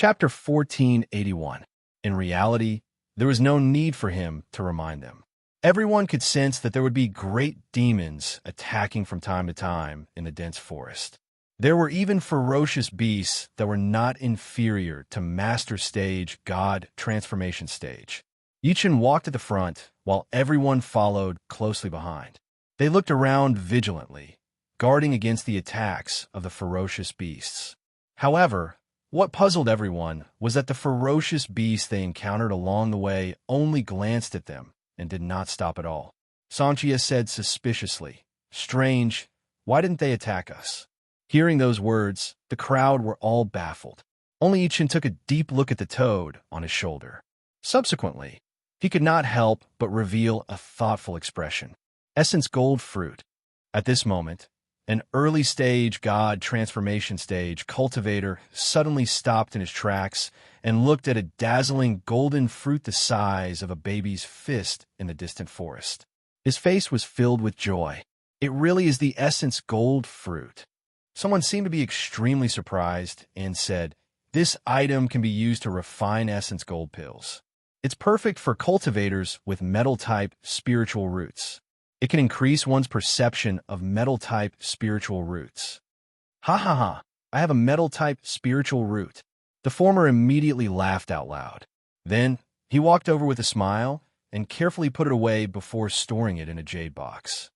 Chapter 1481. In reality, there was no need for him to remind them. Everyone could sense that there would be great demons attacking from time to time in the dense forest. There were even ferocious beasts that were not inferior to Master Stage God Transformation Stage. Yichen walked at the front, while everyone followed closely behind. They looked around vigilantly, guarding against the attacks of the ferocious beasts. However, what puzzled everyone was that the ferocious beasts they encountered along the way only glanced at them and did not stop at all. Sanchia said suspiciously, "Strange, why didn't they attack us?" Hearing those words, the crowd were all baffled. Only Yichen took a deep look at the toad on his shoulder. Subsequently, he could not help but reveal a thoughtful expression. Essence Gold Fruit. At this moment, an early stage God transformation stage cultivator suddenly stopped in his tracks and looked at a dazzling golden fruit the size of a baby's fist in the distant forest. His face was filled with joy. It really is the Essence Gold Fruit. Someone seemed to be extremely surprised and said, "This item can be used to refine Essence Gold pills. It's perfect for cultivators with metal-type spiritual roots. It can increase one's perception of metal-type spiritual roots." "Ha ha ha, I have a metal-type spiritual root." The former immediately laughed out loud. Then, he walked over with a smile and carefully put it away before storing it in a jade box.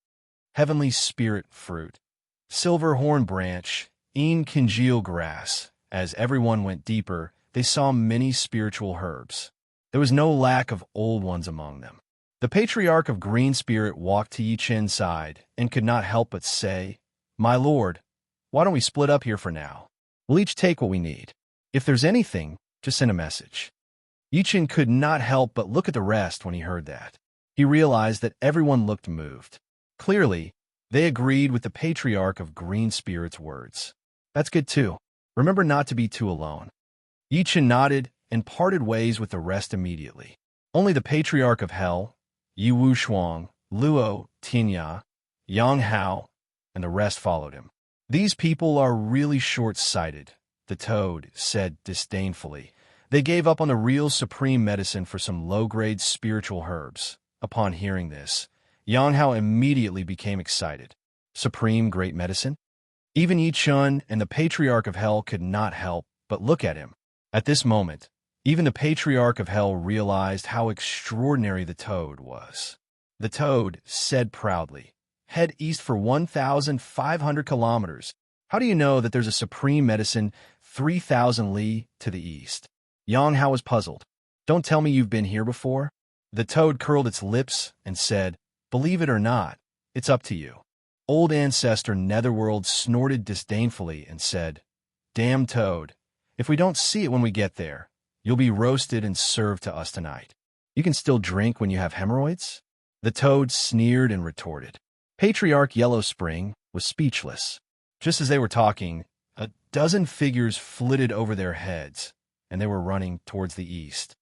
Heavenly Spirit Fruit. Silver Horn Branch, congeal grass. As everyone went deeper, they saw many spiritual herbs. There was no lack of old ones among them. The Patriarch of Green Spirit walked to Yichen's side and could not help but say, "My lord, why don't we split up here for now? We'll each take what we need. If there's anything, just send a message." Yichen could not help but look at the rest when he heard that. He realized that everyone looked moved. Clearly, they agreed with the Patriarch of Green Spirit's words. "That's good too. Remember not to be too alone." Yichen nodded and parted ways with the rest immediately. Only the Patriarch of Hell, Yi Wushuang, Luo Tinya, Yang Hao, and the rest followed him. "These people are really short-sighted," the toad said disdainfully. They gave up on the real supreme medicine for some low-grade spiritual herbs. Upon hearing this, Yang Hao immediately became excited. Supreme great medicine? Even Yi Chun and the Patriarch of Hell could not help but look at him. At this moment, even the Patriarch of Hell realized how extraordinary the toad was. The toad said proudly, "Head east for 1,500 kilometers. How do you know that there's a supreme medicine 3,000 li to the east?" Yang Hao was puzzled. "Don't tell me you've been here before?" The toad curled its lips and said, "Believe it or not, it's up to you." Old Ancestor Netherworld snorted disdainfully and said, "Damn toad, if we don't see it when we get there, you'll be roasted and served to us tonight. You can still drink when you have hemorrhoids?" The toad sneered and retorted. Patriarch Yellow Spring was speechless. Just as they were talking, a dozen figures flitted over their heads, and they were running towards the east.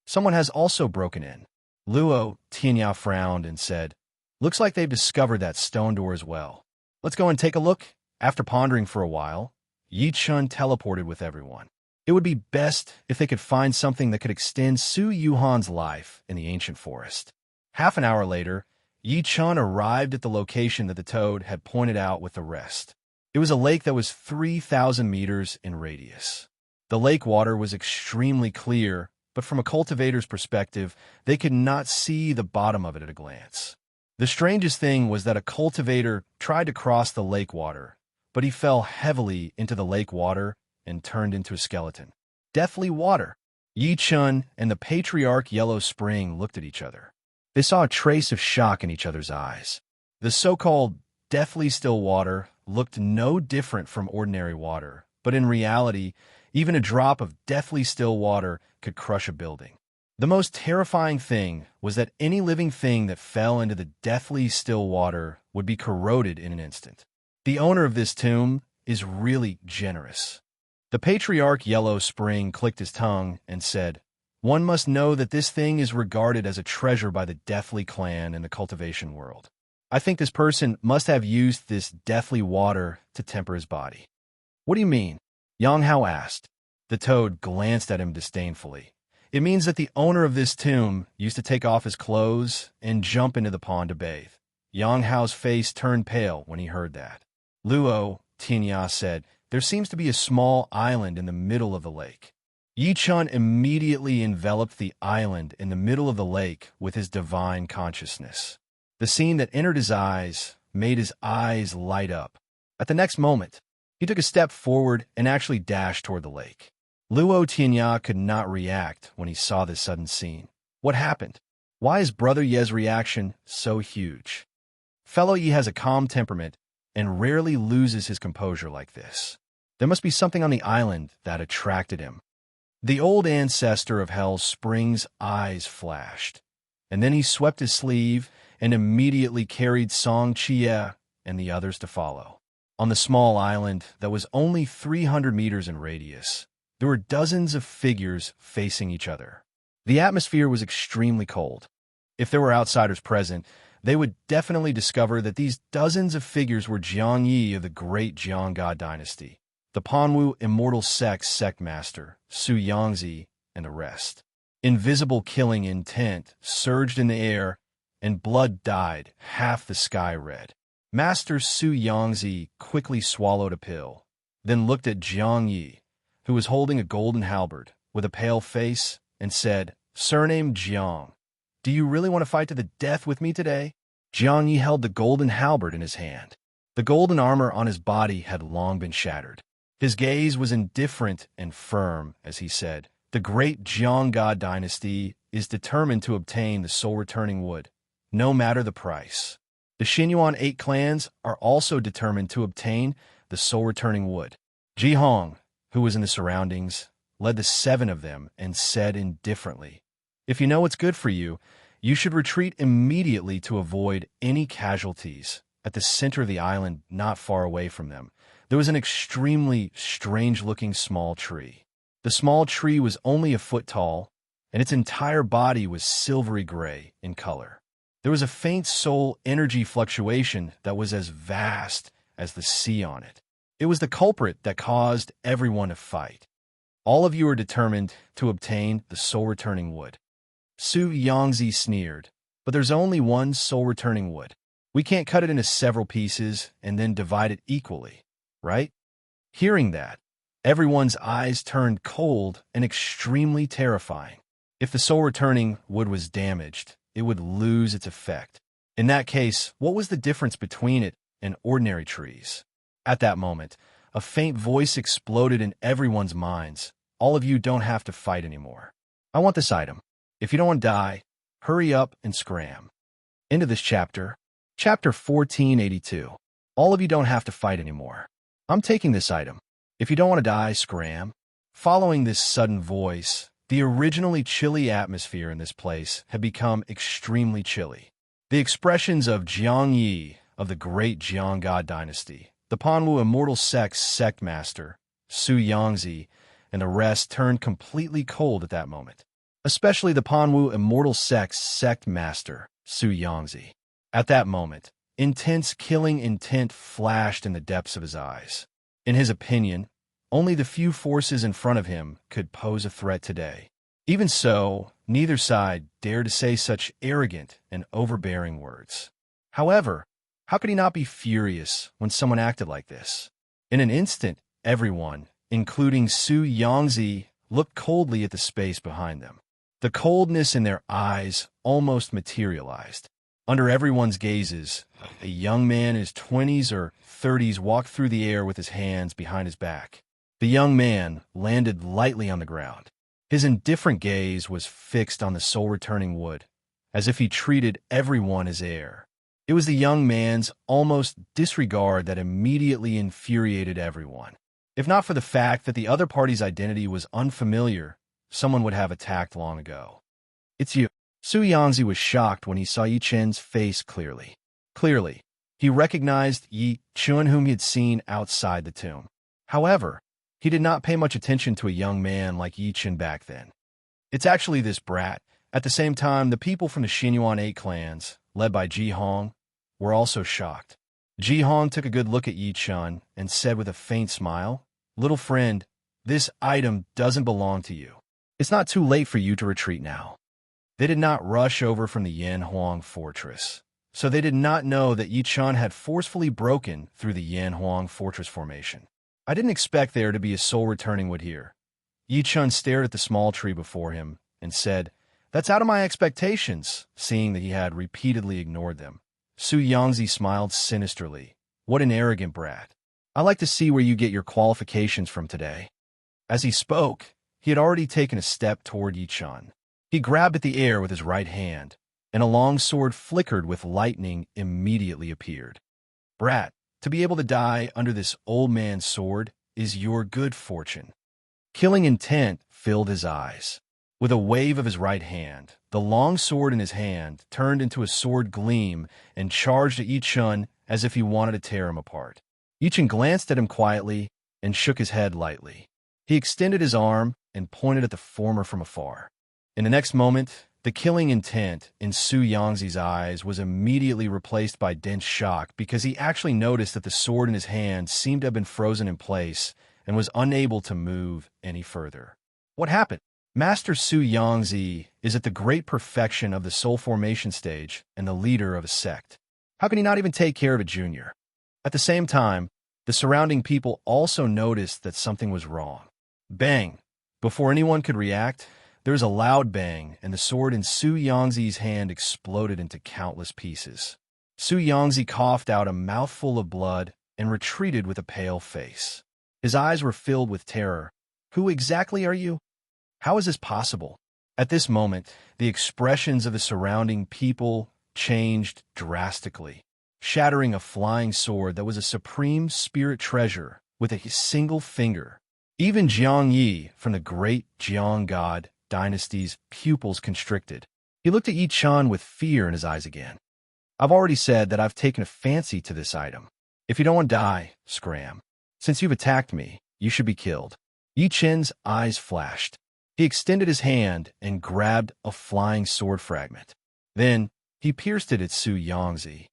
Someone has also broken in. Luo Tianya frowned and said, "Looks like they've discovered that stone door as well. Let's go and take a look." After pondering for a while, Yi Chun teleported with everyone. It would be best if they could find something that could extend Su Yuhan's life in the ancient forest. Half an hour later, Yi Chun arrived at the location that the toad had pointed out with the rest. It was a lake that was 3,000 meters in radius. The lake water was extremely clear, but from a cultivator's perspective, they could not see the bottom of it at a glance. The strangest thing was that a cultivator tried to cross the lake water, but he fell heavily into the lake water and turned into a skeleton. Deathly water. Yi Chun and the Patriarch Yellow Spring looked at each other. They saw a trace of shock in each other's eyes. The so-called deathly still water looked no different from ordinary water, but in reality, even a drop of deathly still water could crush a building. The most terrifying thing was that any living thing that fell into the deathly still water would be corroded in an instant. The owner of this tomb is really generous. The Patriarch Yellow Spring clicked his tongue and said, "One must know that this thing is regarded as a treasure by the Deathly clan in the cultivation world. I think this person must have used this deathly water to temper his body." "What do you mean?" Yang Hao asked. The toad glanced at him disdainfully. It means that the owner of this tomb used to take off his clothes and jump into the pond to bathe. Yang Hao's face turned pale when he heard that. Luo, Tianya said, there seems to be a small island in the middle of the lake. Yi Chun immediately enveloped the island in the middle of the lake with his divine consciousness. The scene that entered his eyes made his eyes light up. At the next moment, he took a step forward and actually dashed toward the lake. Luo Tianya could not react when he saw this sudden scene. What happened? Why is Brother Ye's reaction so huge? Fellow Yi has a calm temperament and rarely loses his composure like this. There must be something on the island that attracted him. The old ancestor of Hell Spring's eyes flashed, and then he swept his sleeve and immediately carried Song Chia and the others to follow. On the small island that was only 300 meters in radius, there were dozens of figures facing each other. The atmosphere was extremely cold. If there were outsiders present, they would definitely discover that these dozens of figures were Jiang Yi of the great Jiang God dynasty, the Panwu Immortal Sect Master, Su Yangzi, and the rest. Invisible killing intent surged in the air, and blood dyed half the sky red. Master Su Yangzi quickly swallowed a pill, then looked at Jiang Yi, who was holding a golden halberd with a pale face, and said, "Surname Jiang, do you really want to fight to the death with me today?" Jiang Yi held the golden halberd in his hand. The golden armor on his body had long been shattered. His gaze was indifferent and firm as he said, "The great Jiang God dynasty is determined to obtain the soul-returning wood, no matter the price. The Xinyuan 8 clans are also determined to obtain the soul-returning wood." Ji Hong, who was in the surroundings, led the 7 of them and said indifferently, "If you know what's good for you, you should retreat immediately to avoid any casualties." At the center of the island, not far away from them, there was an extremely strange-looking small tree. The small tree was only a foot tall, and its entire body was silvery gray in color. There was a faint soul energy fluctuation that was as vast as the sea on it. It was the culprit that caused everyone to fight. All of you are determined to obtain the soul-returning wood. Su Yangzi sneered, "But there's only one soul-returning wood. We can't cut it into several pieces and then divide it equally, right?" Hearing that, everyone's eyes turned cold and extremely terrifying. If the soul-returning wood was damaged, it would lose its effect. In that case, what was the difference between it and ordinary trees? At that moment, a faint voice exploded in everyone's minds. "All of you don't have to fight anymore. I want this item. If you don't want to die, hurry up and scram." End of this chapter. Chapter 1482. All of you don't have to fight anymore. I'm taking this item. If you don't want to die, scram. Following this sudden voice, the originally chilly atmosphere in this place had become extremely chilly. The expressions of Jiang Yi of the great Jiang God dynasty, the Panwu Immortal Sect Master, Su Yangzi, and the rest turned completely cold at that moment. Especially the Panwu Immortal Sect Master, Su Yangzi. At that moment, intense killing intent flashed in the depths of his eyes. In his opinion, only the few forces in front of him could pose a threat today. Even so, neither side dared to say such arrogant and overbearing words. However, how could he not be furious when someone acted like this? In an instant, everyone, including Su Yangzi, looked coldly at the space behind them. The coldness in their eyes almost materialized. Under everyone's gazes, a young man in his 20s or 30s walked through the air with his hands behind his back. The young man landed lightly on the ground. His indifferent gaze was fixed on the soul-returning wood, as if he treated everyone as air. It was the young man's almost disregard that immediately infuriated everyone. If not for the fact that the other party's identity was unfamiliar, someone would have attacked long ago. "It's you." Su Yangzi was shocked when he saw Yi Chen's face clearly. Clearly, he recognized Yi Chen, whom he had seen outside the tomb. However, he did not pay much attention to a young man like Yi Chen back then. "It's actually this brat." At the same time, the people from the Xinyuan 8 clans, led by Ji Hong, were also shocked. Ji Hong took a good look at Yi Chen and said with a faint smile, "Little friend, This item doesn't belong to you. It's not too late for you to retreat now. They did not rush over from the Yanhuang fortress, so they did not know that Yi Chun had forcefully broken through the Yanhuang fortress formation. I didn't expect there to be a soul returning wood here. Yi Chun stared at the small tree before him and said, "That's out of my expectations," seeing that he had repeatedly ignored them. Su Yangzi smiled sinisterly. "What an arrogant brat. I like to see where you get your qualifications from today." As he spoke, he had already taken a step toward Yi Chun. He grabbed at the air with his right hand, and a long sword flickered with lightning immediately appeared. "Brat, to be able to die under this old man's sword is your good fortune." Killing intent filled his eyes. With a wave of his right hand, the long sword in his hand turned into a sword gleam and charged at Yi Chun as if he wanted to tear him apart. Yi Chun glanced at him quietly and shook his head lightly. He extended his arm and pointed at the former from afar. In the next moment, the killing intent in Su Yangzi's eyes was immediately replaced by dense shock because he actually noticed that the sword in his hand seemed to have been frozen in place and was unable to move any further. What happened? Master Su Yangzi is at the great perfection of the soul formation stage and the leader of a sect. How can he not even take care of a junior? At the same time, the surrounding people also noticed that something was wrong. Bang! Before anyone could react, there was a loud bang, and the sword in Su Yangzi's hand exploded into countless pieces. Su Yangzi coughed out a mouthful of blood and retreated with a pale face. His eyes were filled with terror. "Who exactly are you? How is this possible?" At this moment, the expressions of the surrounding people changed drastically, shattering a flying sword that was a supreme spirit treasure with a single finger. Even Jiang Yi from the great Jiang God dynasty's pupils constricted. He looked at Yi Chun with fear in his eyes again. "I've already said that I've taken a fancy to this item. If you don't want to die, scram. Since you've attacked me, you should be killed." Yi Chun's eyes flashed. He extended his hand and grabbed a flying sword fragment. Then he pierced it at Su Yangzi.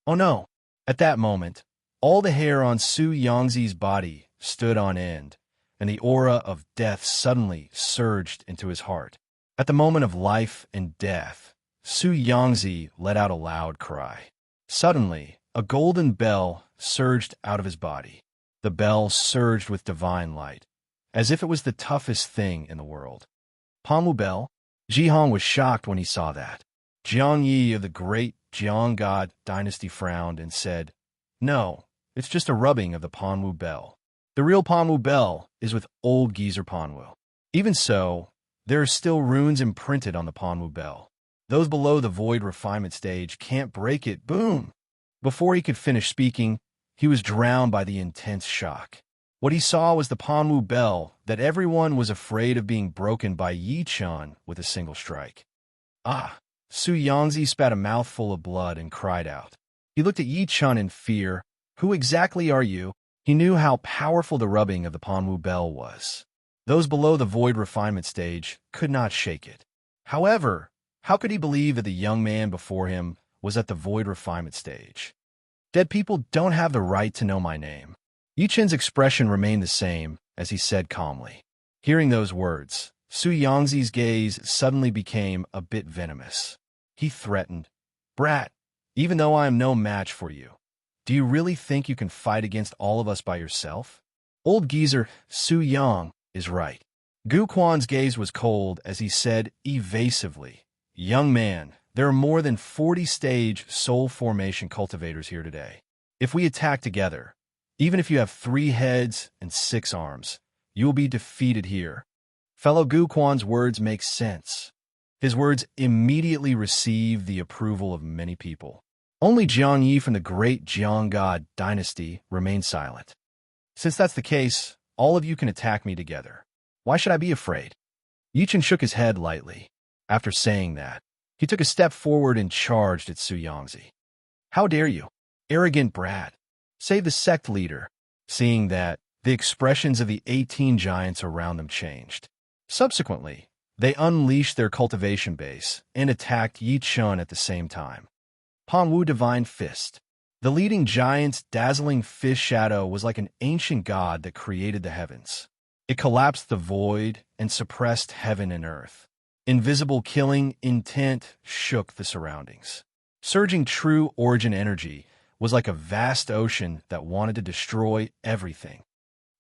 Oh no! At that moment, all the hair on Su Yangzi's body stood on end, and the aura of death suddenly surged into his heart. At the moment of life and death, Su Yangzi let out a loud cry. Suddenly, a golden bell surged out of his body. The bell surged with divine light, as if it was the toughest thing in the world. Panwu Bell? Jihong was shocked when he saw that. Jiang Yi of the great Jiang God dynasty frowned and said, "No, it's just a rubbing of the Panwu Bell. The real Panwu Bell is with old geezer Panwu. Even so, there are still runes imprinted on the Panwu Bell. Those below the void refinement stage can't break it." Boom! Before he could finish speaking, he was drowned by the intense shock. What he saw was the Panwu Bell that everyone was afraid of being broken by Yi Chun with a single strike. Ah! Su Yangzi spat a mouthful of blood and cried out. He looked at Yi Chun in fear. "Who exactly are you?" He knew how powerful the rubbing of the Panwu Bell was. Those below the void refinement stage could not shake it. However, how could he believe that the young man before him was at the void refinement stage? "Dead people don't have the right to know my name." Yi Chun's expression remained the same as he said calmly. Hearing those words, Su Yangzi's gaze suddenly became a bit venomous. He threatened, "Brat, even though I am no match for you, do you really think you can fight against all of us by yourself?" Old geezer Su Yang is right. Gu Quan's gaze was cold as he said evasively, "Young man, there are more than 40-stage soul formation cultivators here today. If we attack together, even if you have 3 heads and 6 arms, you will be defeated here." Fellow Gu Quan's words make sense. His words immediately received the approval of many people. Only Jiang Yi from the great Jiang God dynasty remained silent. "Since that's the case, all of you can attack me together. Why should I be afraid?" Yi Chun shook his head lightly. After saying that, he took a step forward and charged at Su Yangzi. "How dare you, arrogant brat! Save the sect leader." Seeing that, the expressions of the 18 giants around them changed. Subsequently, they unleashed their cultivation base and attacked Yi Chun at the same time. Panwu Divine Fist. The leading giant's dazzling fist shadow was like an ancient god that created the heavens. It collapsed the void and suppressed heaven and earth. Invisible killing intent shook the surroundings. Surging true origin energy was like a vast ocean that wanted to destroy everything.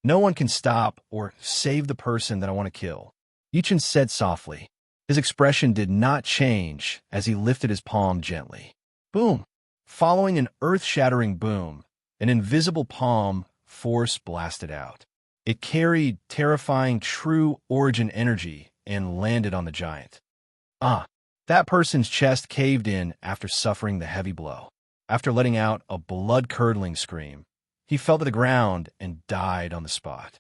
No one can stop or save the person that I want to kill, Yichin said softly. His expression did not change as he lifted his palm gently. Boom! Following an earth-shattering boom, an invisible palm force blasted out. It carried terrifying true origin energy and landed on the giant. That person's chest caved in after suffering the heavy blow. After letting out a blood-curdling scream, he fell to the ground and died on the spot.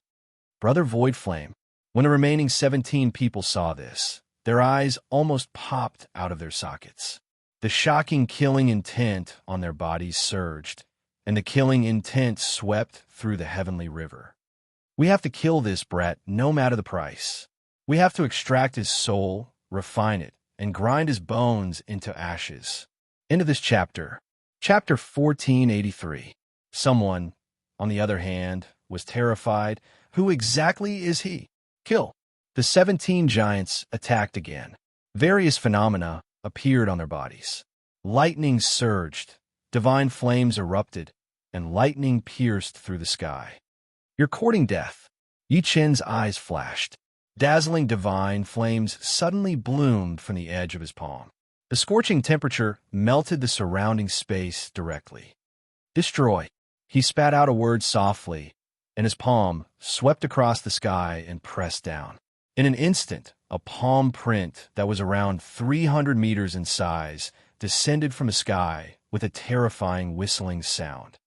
Brother Voidflame, when the remaining 17 people saw this, their eyes almost popped out of their sockets. The shocking killing intent on their bodies surged, and the killing intent swept through the heavenly river. We have to kill this brat no matter the price. We have to extract his soul, refine it, and grind his bones into ashes. End of this chapter. Chapter 1483. Someone, on the other hand, was terrified. Who exactly is he? Kill. The 17 giants attacked again. Various phenomena appeared on their bodies. Lightning surged, divine flames erupted, and lightning pierced through the sky. You're courting death. Yi Chen's eyes flashed. Dazzling divine flames suddenly bloomed from the edge of his palm. The scorching temperature melted the surrounding space directly. Destroy. He spat out a word softly, and his palm swept across the sky and pressed down. In an instant, a palm print that was around 300 meters in size descended from the sky with a terrifying whistling sound.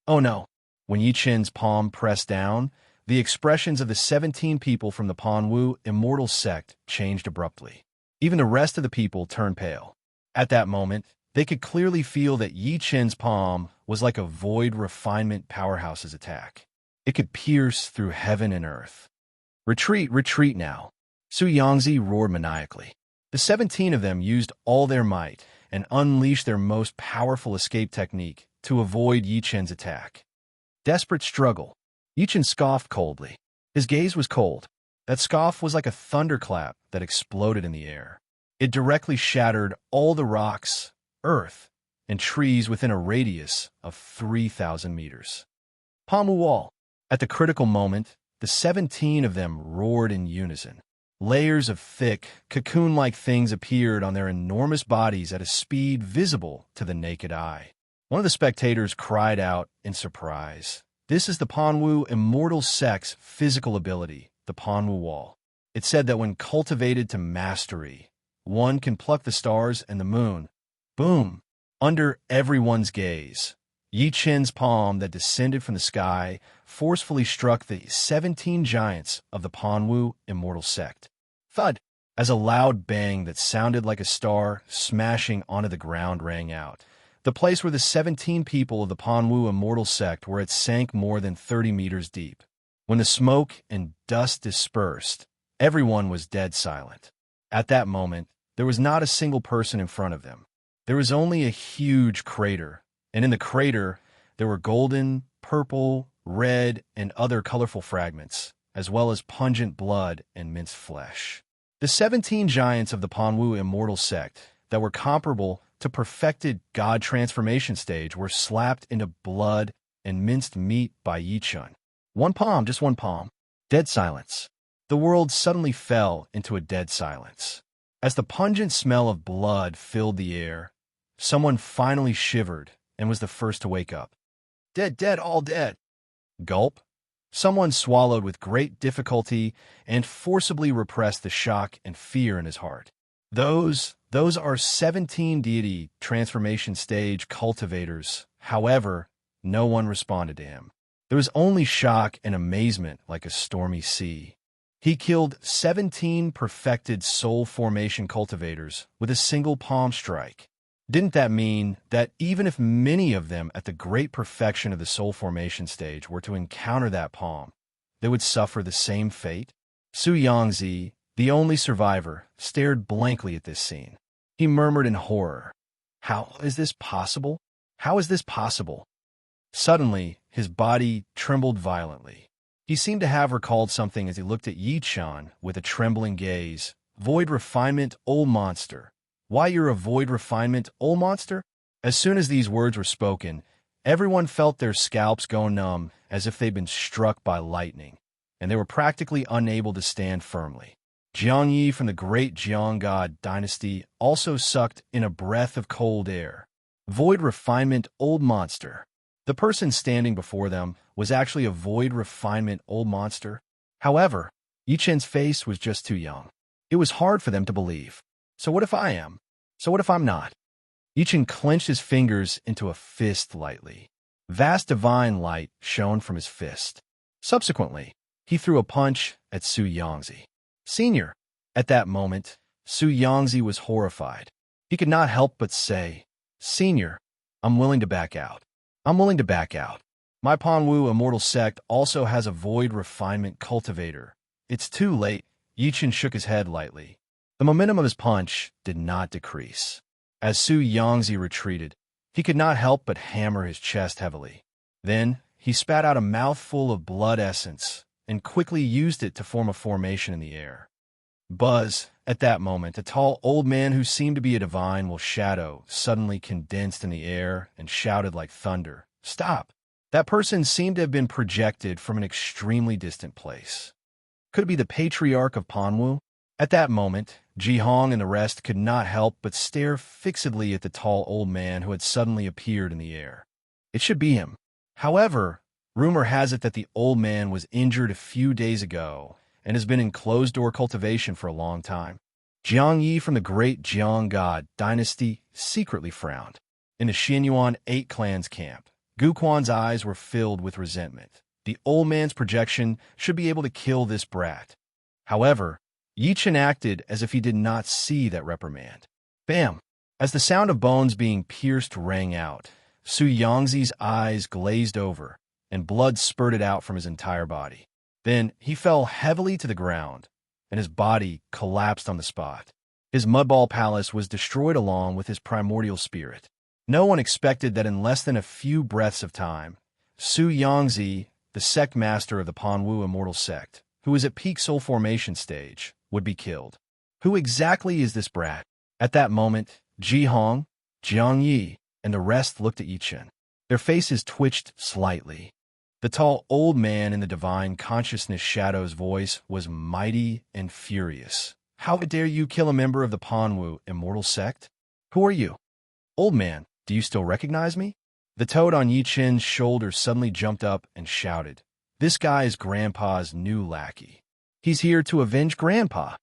Oh no! When Yi Chen's palm pressed down, the expressions of the 17 people from the Panwu immortal sect changed abruptly. Even the rest of the people turned pale. At that moment, they could clearly feel that Yi Chen's palm was like a void refinement powerhouse's attack. It could pierce through heaven and earth. Retreat, retreat now, Su Yangzi roared maniacally. The 17 of them used all their might and unleashed their most powerful escape technique to avoid Yi Chen's attack. Desperate struggle. Yi Chen scoffed coldly. His gaze was cold. That scoff was like a thunderclap that exploded in the air. It directly shattered all the rocks, earth, and trees within a radius of 3,000 meters. Pamu wall. At the critical moment, the 17 of them roared in unison. Layers of thick, cocoon-like things appeared on their enormous bodies at a speed visible to the naked eye. One of the spectators cried out in surprise. This is the Panwu immortal sect's physical ability, the Panwu wall. It said that when cultivated to mastery, one can pluck the stars and the moon. Boom! Under everyone's gaze, Yi Chen's palm that descended from the sky forcefully struck the 17 giants of the Panwu immortal sect. Thud! As a loud bang that sounded like a star smashing onto the ground rang out. The place where the 17 people of the Panwu immortal sect were at sank more than 30 meters deep. When the smoke and dust dispersed, everyone was dead silent. At that moment, there was not a single person in front of them. There was only a huge crater, and in the crater, there were golden, purple, red, and other colorful fragments, as well as pungent blood and minced flesh. The 17 giants of the Panwu immortal sect that were comparable to perfected god transformation stage were slapped into blood and minced meat by Yi Chen. One palm, just one palm. Dead silence. The world suddenly fell into a dead silence. As the pungent smell of blood filled the air, someone finally shivered and was the first to wake up. Dead, dead, all dead. Gulp. Someone swallowed with great difficulty and forcibly repressed the shock and fear in his heart. Those are 17 deity transformation stage cultivators. However, no one responded to him. There was only shock and amazement like a stormy sea. He killed 17 perfected soul formation cultivators with a single palm strike. Didn't that mean that even if many of them at the great perfection of the soul formation stage were to encounter that palm, they would suffer the same fate? Su Yangzi, the only survivor, stared blankly at this scene. He murmured in horror, "How is this possible? How is this possible?" Suddenly, his body trembled violently. He seemed to have recalled something as he looked at Yi Chun with a trembling gaze. Void refinement, old monster. Why you're a void refinement, old monster? As soon as these words were spoken, everyone felt their scalps go numb as if they'd been struck by lightning, and they were practically unable to stand firmly. Jiang Yi from the great Jiang God dynasty also sucked in a breath of cold air. Void refinement, old monster. The person standing before them was actually a void refinement old monster. However, Yi Chen's face was just too young. It was hard for them to believe. So what if I am? So what if I'm not? Yi Chen clenched his fingers into a fist lightly. Vast divine light shone from his fist. Subsequently, he threw a punch at Su Yangzi. Senior. At that moment, Su Yangzi was horrified. He could not help but say, Senior, I'm willing to back out. I'm willing to back out. My Panwu immortal sect also has a void refinement cultivator. It's too late. Yi Chen shook his head lightly. The momentum of his punch did not decrease. As Su Yangzi retreated, he could not help but hammer his chest heavily. Then, he spat out a mouthful of blood essence and quickly used it to form a formation in the air. Buzz, at that moment, a tall old man who seemed to be a divine shadow suddenly condensed in the air and shouted like thunder, Stop! That person seemed to have been projected from an extremely distant place. Could it be the patriarch of Panwu? At that moment, Ji Hong and the rest could not help but stare fixedly at the tall old man who had suddenly appeared in the air. It should be him. However, rumor has it that the old man was injured a few days ago and has been in closed-door cultivation for a long time. Jiang Yi from the great Jiang God dynasty secretly frowned. In the Xinyuan 8 clans camp, Gu Quan's eyes were filled with resentment. The old man's projection should be able to kill this brat. However, Yi Chen acted as if he did not see that reprimand. Bam! As the sound of bones being pierced rang out, Su Yangzi's eyes glazed over, and blood spurted out from his entire body. Then he fell heavily to the ground, and his body collapsed on the spot. His mudball palace was destroyed along with his primordial spirit. No one expected that in less than a few breaths of time, Su Yangzi, the sect master of the Panwu immortal sect, who was at peak soul formation stage, would be killed. Who exactly is this brat? At that moment, Ji Hong, Jiang Yi, and the rest looked at Yi Chen. Their faces twitched slightly. The tall old man in the divine consciousness shadow's voice was mighty and furious. How dare you kill a member of the Panwu immortal sect? Who are you? Old man, do you still recognize me? The toad on Yi Chen's shoulder suddenly jumped up and shouted, This guy is Grandpa's new lackey. He's here to avenge Grandpa.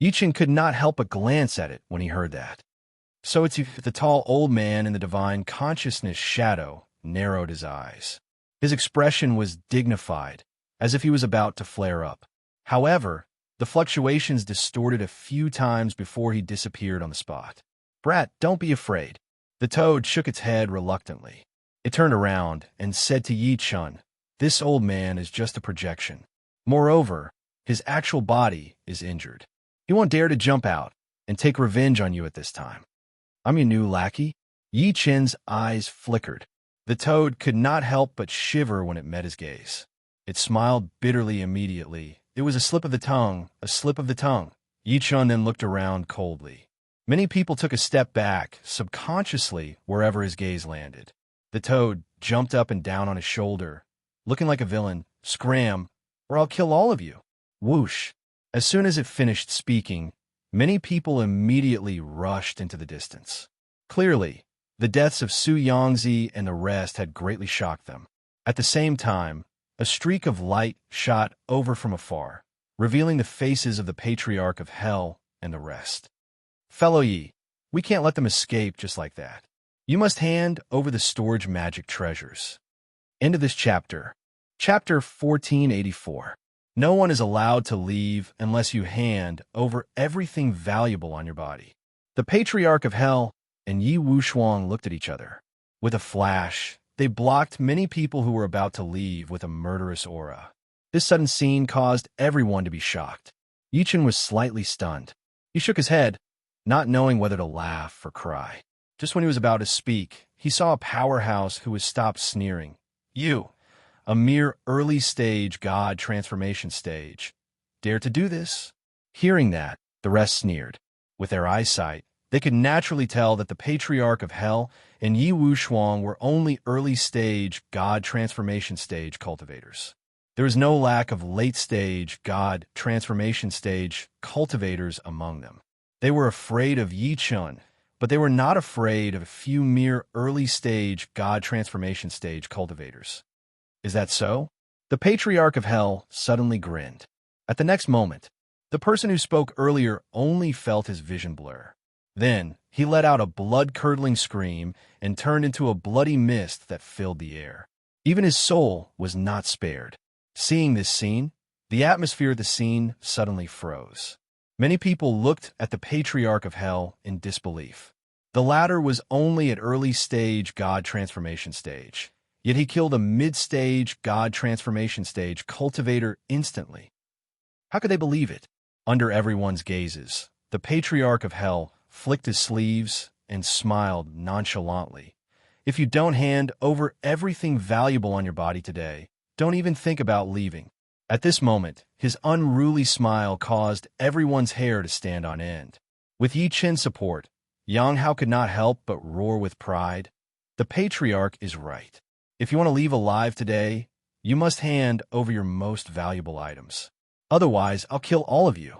Yi Chen could not help but glance at it when he heard that. So it's the tall old man in the divine consciousness shadow narrowed his eyes. His expression was dignified, as if he was about to flare up. However, the fluctuations distorted a few times before he disappeared on the spot. Brat, don't be afraid. The toad shook its head reluctantly. It turned around and said to Yi Chun, This old man is just a projection. Moreover, his actual body is injured. He won't dare to jump out and take revenge on you at this time. I'm your new lackey? Yi Chen's eyes flickered. The toad could not help but shiver when it met his gaze. It smiled bitterly immediately. It was a slip of the tongue, a slip of the tongue. Yi Chen then looked around coldly. Many people took a step back, subconsciously, wherever his gaze landed. The toad jumped up and down on his shoulder, looking like a villain. Scram, or I'll kill all of you. Whoosh. As soon as it finished speaking, many people immediately rushed into the distance. Clearly, the deaths of Su Yangzi and the rest had greatly shocked them. At the same time, a streak of light shot over from afar, revealing the faces of the Patriarch of Hell and the rest. Fellow Yi, we can't let them escape just like that. You must hand over the storage magic treasures. End of this chapter. Chapter 1484. No one is allowed to leave unless you hand over everything valuable on your body. The Patriarch of Hell and Yi Wushuang looked at each other. With a flash, they blocked many people who were about to leave with a murderous aura. This sudden scene caused everyone to be shocked. Yi Chen was slightly stunned. He shook his head, not knowing whether to laugh or cry. Just when he was about to speak, he saw a powerhouse who was stopped sneering. You, a mere early-stage god transformation stage, dare to do this? Hearing that, the rest sneered. With their eyesight, they could naturally tell that the Patriarch of Hell and Yi Wuxuang were only early-stage god transformation stage cultivators. There was no lack of late-stage god transformation stage cultivators among them. They were afraid of Yi Chun, but they were not afraid of a few mere early-stage god transformation stage cultivators. Is that so? The Patriarch of Hell suddenly grinned. At the next moment, the person who spoke earlier only felt his vision blur. Then, he let out a blood-curdling scream and turned into a bloody mist that filled the air. Even his soul was not spared. Seeing this scene, the atmosphere of the scene suddenly froze. Many people looked at the Patriarch of Hell in disbelief. The latter was only at early-stage god transformation stage, yet he killed a mid-stage god transformation stage cultivator instantly. How could they believe it? Under everyone's gazes, the Patriarch of Hell flicked his sleeves and smiled nonchalantly. If you don't hand over everything valuable on your body today, don't even think about leaving. At this moment, his unruly smile caused everyone's hair to stand on end. With Yi Chen's support, Yang Hao could not help but roar with pride. The Patriarch is right. If you want to leave alive today, you must hand over your most valuable items. Otherwise, I'll kill all of you.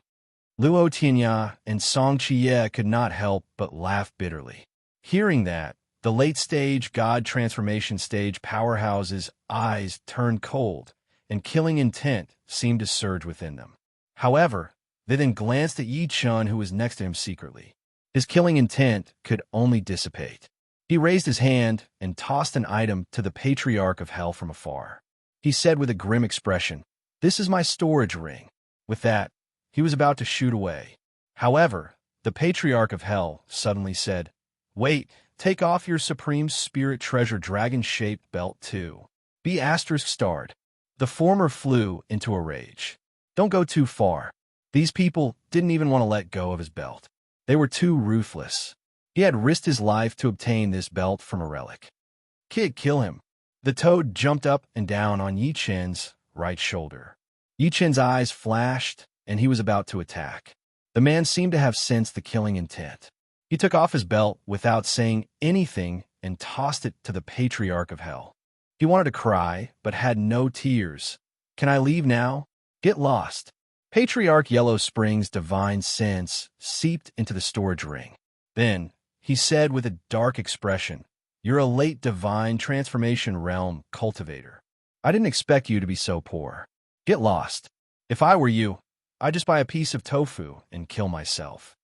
Luo Tianya and Song Chiye could not help but laugh bitterly. Hearing that, the late-stage god transformation stage powerhouse's eyes turned cold, and killing intent seemed to surge within them. However, they then glanced at Yi Chun, who was next to him secretly. His killing intent could only dissipate. He raised his hand and tossed an item to the Patriarch of Hell from afar. He said with a grim expression, "This is my storage ring." With that, he was about to shoot away. However, the Patriarch of Hell suddenly said, "Wait, take off your Supreme Spirit Treasure dragon-shaped belt too. Be **starred. The former flew into a rage. Don't go too far. These people didn't even want to let go of his belt. They were too ruthless. He had risked his life to obtain this belt from a relic. Kid, kill him." The toad jumped up and down on Yi Chen's right shoulder. Yi Chen's eyes flashed, and he was about to attack. The man seemed to have sensed the killing intent. He took off his belt without saying anything and tossed it to the Patriarch of Hell. He wanted to cry, but had no tears. "Can I leave now? Get lost." Patriarch Yellow Spring's divine sense seeped into the storage ring. Then, he said with a dark expression, "You're a late divine transformation realm cultivator. I didn't expect you to be so poor. Get lost. If I were you, I'd just buy a piece of tofu and kill myself."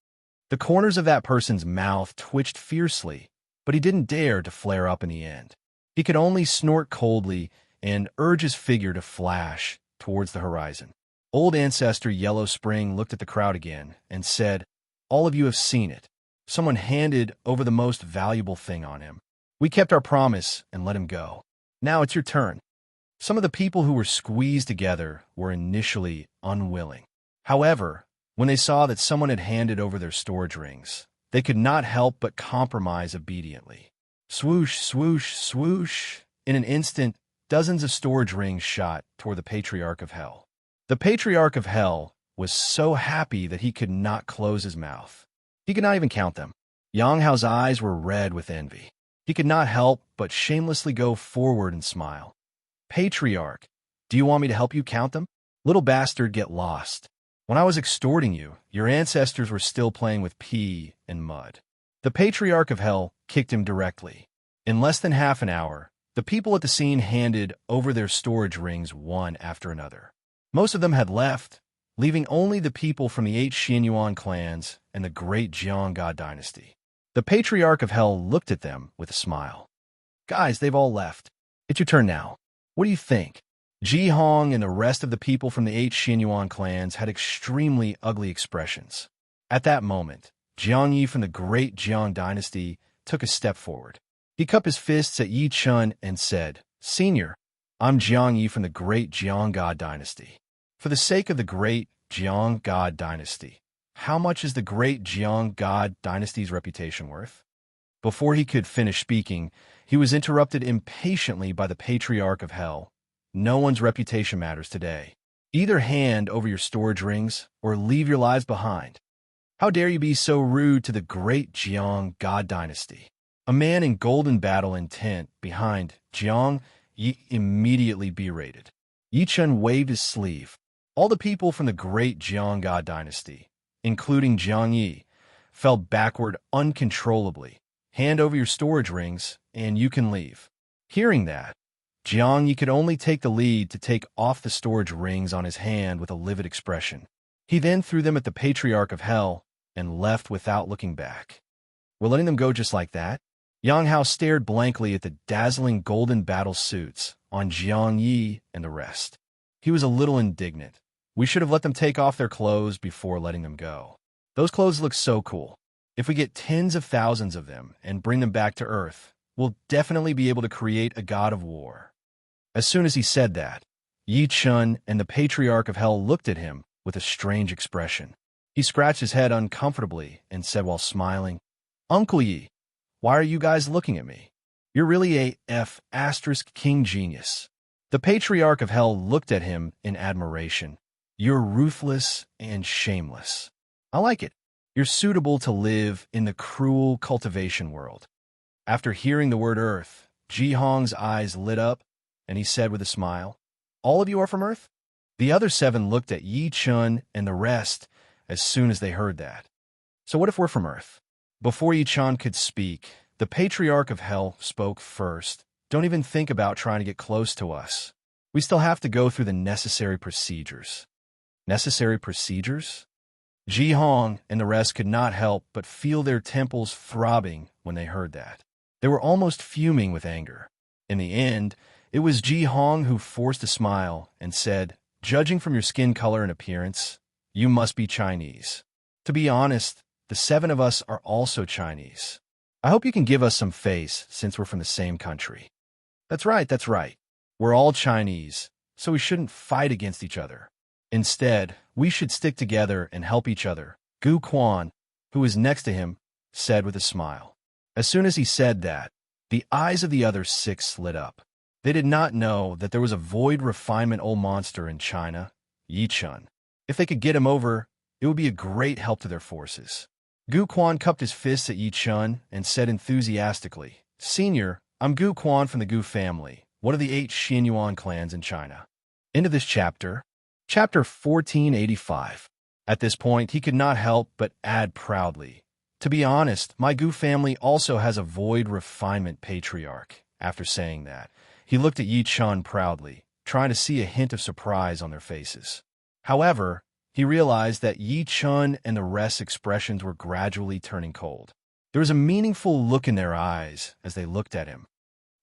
The corners of that person's mouth twitched fiercely, but he didn't dare to flare up in the end. He could only snort coldly and urge his figure to flash towards the horizon. Old Ancestor Yellow Spring looked at the crowd again and said, "All of you have seen it. Someone handed over the most valuable thing on him. We kept our promise and let him go. Now it's your turn." Some of the people who were squeezed together were initially unwilling. However, when they saw that someone had handed over their storage rings, they could not help but compromise obediently. Swoosh, swoosh, swoosh. In an instant, dozens of storage rings shot toward the Patriarch of Hell. The Patriarch of Hell was so happy that he could not close his mouth. He could not even count them. Yang Hao's eyes were red with envy. He could not help but shamelessly go forward and smile. "Patriarch, do you want me to help you count them? Little bastard, get lost. When I was extorting you, your ancestors were still playing with pee and mud." The Patriarch of Hell kicked him directly. In less than half an hour, the people at the scene handed over their storage rings one after another. Most of them had left, leaving only the people from the 8 Xianyuan clans and the great Jiang God dynasty. The Patriarch of Hell looked at them with a smile. "Guys, they've all left. It's your turn now. What do you think?" Ji Hong and the rest of the people from the 8 Xianyuan clans had extremely ugly expressions. At that moment, Jiang Yi from the great Jiang dynasty took a step forward. He cupped his fists at Yi Chun and said, "Senior, I'm Jiang Yi from the great Jiang God dynasty. For the sake of the great Jiang God dynasty, how much is the great Jiang God dynasty's reputation worth?" Before he could finish speaking, he was interrupted impatiently by the Patriarch of Hell. No one's reputation matters today. Either hand over your storage rings or leave your lives behind. How dare you be so rude to the great Jiang God dynasty? A man in golden battle intent behind Jiang Yi immediately berated. Yi Chun waved his sleeve. All the people from the great Jiang God dynasty, including Jiang Yi, fell backward uncontrollably. Hand over your storage rings, and you can leave. Hearing that, Jiang Yi could only take the lead to take off the storage rings on his hand with a livid expression. He then threw them at the Patriarch of Hell and left without looking back. We're letting them go just like that? Yang Hao stared blankly at the dazzling golden battle suits on Jiang Yi and the rest. He was a little indignant. We should have let them take off their clothes before letting them go. Those clothes look so cool. If we get tens of thousands of them and bring them back to Earth, we'll definitely be able to create a god of war. As soon as he said that, Yi Chun and the Patriarch of Hell looked at him with a strange expression. He scratched his head uncomfortably and said while smiling, "Uncle Yi, why are you guys looking at me? You're really a *king genius." The Patriarch of Hell looked at him in admiration. "You're ruthless and shameless. I like it. You're suitable to live in the cruel cultivation world." After hearing the word Earth, Ji Hong's eyes lit up, and he said with a smile, "All of you are from Earth?" The other 7 looked at Yi Chun and the rest as soon as they heard that. "So what if we're from Earth?" Before Yi Chun could speak, the Patriarch of Hell spoke first. "Don't even think about trying to get close to us. We still have to go through the necessary procedures." Necessary procedures? Ji Hong and the rest could not help but feel their temples throbbing when they heard that. They were almost fuming with anger. In the end, it was Ji Hong who forced a smile and said, "Judging from your skin color and appearance, you must be Chinese. To be honest, the 7 of us are also Chinese. I hope you can give us some face since we're from the same country." That's right. We're all Chinese, so we shouldn't fight against each other. Instead, we should stick together and help each other, Gu Quan, who was next to him, said with a smile. As soon as he said that, the eyes of the other 6 lit up. They did not know that there was a void refinement old monster in China, Yi Chun. If they could get him over, it would be a great help to their forces. Gu Quan cupped his fists at Yi Chun and said enthusiastically, "Senior, I'm Gu Quan from the Gu family, one of the 8 Xianyuan clans in China." End of this chapter. Chapter 1485. At this point, he could not help but add proudly, "To be honest, my Gu family also has a void refinement patriarch." After saying that, he looked at Yi Chun proudly, trying to see a hint of surprise on their faces. However, he realized that Yi Chun and the rest's expressions were gradually turning cold. There was a meaningful look in their eyes as they looked at him.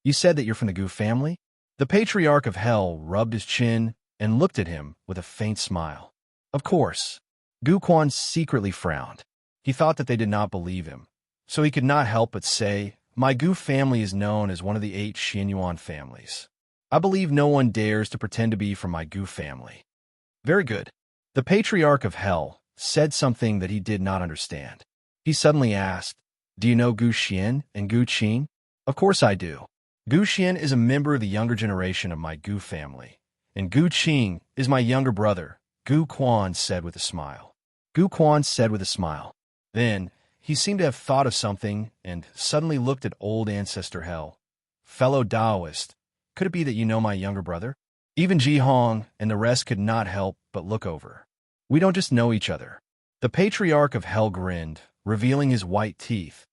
"You said that you're from the Gu family?" The Patriarch of Hell rubbed his chin and looked at him with a faint smile. Of course. Gu Quan secretly frowned. He thought that they did not believe him, so he could not help but say, "My Gu family is known as one of the 8 Xianyuan families. I believe no one dares to pretend to be from my Gu family." Very good. The Patriarch of Hell said something that he did not understand. He suddenly asked, "Do you know Gu Xian and Gu Qing?" "Of course I do. Gu Xian is a member of the younger generation of my Gu family, and Gu Qing is my younger brother," Gu Quan said with a smile. Then, he seemed to have thought of something and suddenly looked at old Ancestor Hell. "Fellow Taoist, could it be that you know my younger brother?" Even Ji Hong and the rest could not help but look over. "We don't just know each other." The Patriarch of Hell grinned, revealing his white teeth.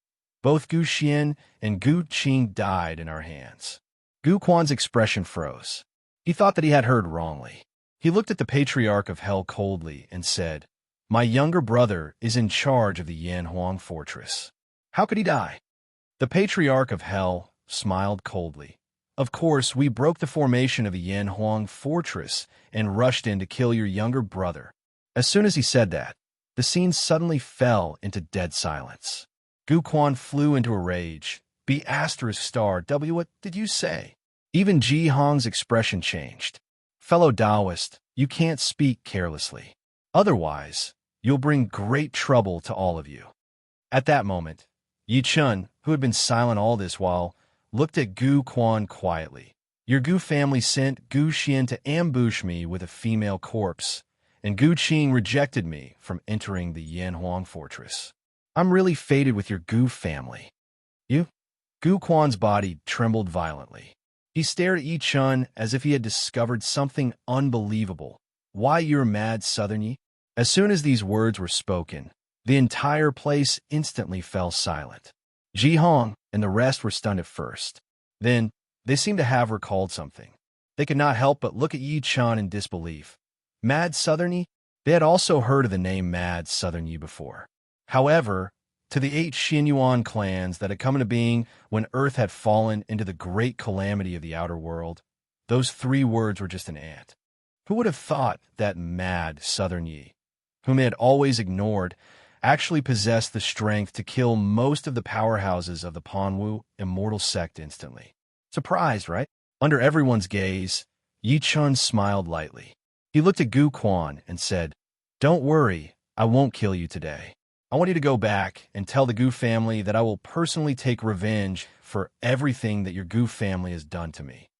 "Both Gu Xian and Gu Qing died in our hands." Gu Quan's expression froze. He thought that he had heard wrongly. He looked at the Patriarch of Hell coldly and said, "My younger brother is in charge of the Yanhuang fortress. How could he die?" The Patriarch of Hell smiled coldly. "Of course, we broke the formation of the Yanhuang fortress and rushed in to kill your younger brother." As soon as he said that, the scene suddenly fell into dead silence. Gu Quan flew into a rage. What did you say?" Even Ji Hong's expression changed. "Fellow Taoist, you can't speak carelessly. Otherwise, you'll bring great trouble to all of you." At that moment, Yi Chun, who had been silent all this while, looked at Gu Quan quietly. Your Gu family sent Gu Xian to ambush me with a female corpse, and Gu Qing rejected me from entering the Yanhuang fortress. I'm really fated with your Gu family. You? Gu Quan's body trembled violently. He stared at Yi Chun as if he had discovered something unbelievable. Why, you're mad, Southern Yi? As soon as these words were spoken, the entire place instantly fell silent. Ji Hong and the rest were stunned at first. Then, they seemed to have recalled something. They could not help but look at Yi Chun in disbelief. Mad Southern Yi? They had also heard of the name Mad Southern Yi before. However, to the 8 Xinyuan clans that had come into being when Earth had fallen into the great calamity of the outer world, those 3 words were just an ant. Who would have thought that Mad Southern Yi, whom they had always ignored, actually possessed the strength to kill most of the powerhouses of the Panwu immortal sect instantly? Surprised, right? Under everyone's gaze, Yi Chun smiled lightly. He looked at Gu Quan and said, "Don't worry, I won't kill you today. I want you to go back and tell the Gu family that I will personally take revenge for everything that your Gu family has done to me."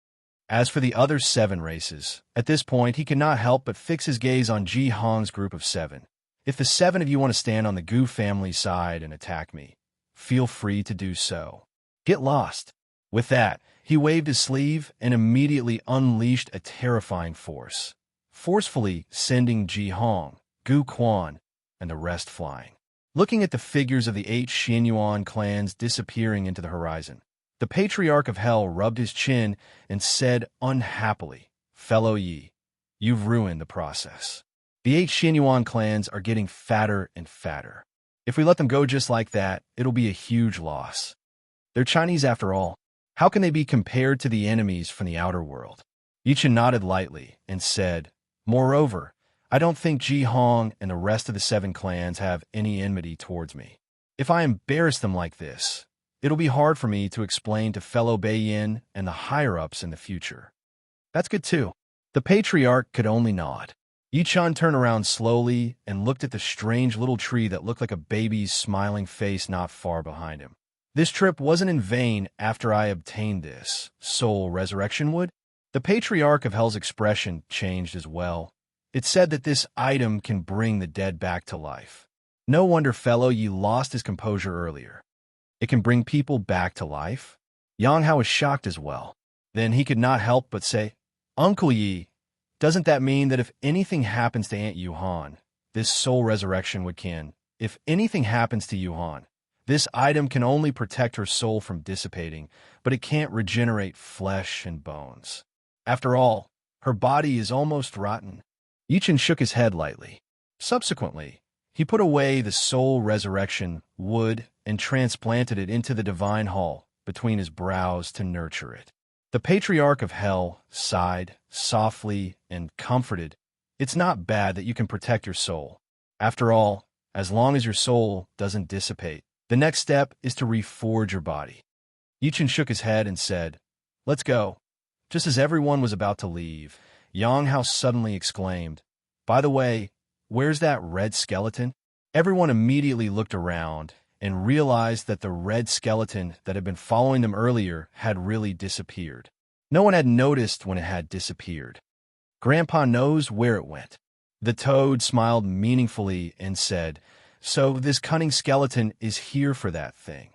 As for the other 7 races, at this point he could not help but fix his gaze on Ji Hong's group of 7. If the 7 of you want to stand on the Gu family side and attack me, feel free to do so. Get lost. With that, he waved his sleeve and immediately unleashed a terrifying force, forcefully sending Ji Hong, Gu Quan, and the rest flying. Looking at the figures of the 8 Xinyuan clans disappearing into the horizon, the Patriarch of Hell rubbed his chin and said unhappily, "Fellow Yi, you've ruined the process. The 8 Xinyuan clans are getting fatter and fatter. If we let them go just like that, it'll be a huge loss. They're Chinese after all. How can they be compared to the enemies from the outer world?" Yi Chen nodded lightly and said, "Moreover, I don't think Ji Hong and the rest of the 7 clans have any enmity towards me. If I embarrass them like this, it'll be hard for me to explain to fellow Beiyin and the higher-ups in the future." "That's good too." The Patriarch could only nod. Yi Chun turned around slowly and looked at the strange little tree that looked like a baby's smiling face not far behind him. "This trip wasn't in vain after I obtained this soul resurrection wood." The Patriarch of Hell's expression changed as well. It said that this item can bring the dead back to life. No wonder fellow Yi lost his composure earlier. It can bring people back to life? Yang Hao was shocked as well. Then he could not help but say, "Uncle Yi, doesn't that mean that if anything happens to Aunt Yuhan, this soul resurrection wood can? If anything happens to Yuhan, this item can only protect her soul from dissipating, but it can't regenerate flesh and bones. After all, her body is almost rotten." Yi Chen shook his head lightly. Subsequently, he put away the soul resurrection wood and transplanted it into the divine hall between his brows to nurture it. The Patriarch of Hell sighed softly and comforted. "It's not bad that you can protect your soul. After all, as long as your soul doesn't dissipate, the next step is to reforge your body." Yi Chen shook his head and said, "Let's go." Just as everyone was about to leave, Yang Hao suddenly exclaimed, "By the way, where's that red skeleton?" Everyone immediately looked around and realized that the red skeleton that had been following them earlier had really disappeared. No one had noticed when it had disappeared. "Grandpa knows where it went." The toad smiled meaningfully and said, "So this cunning skeleton is here for that thing."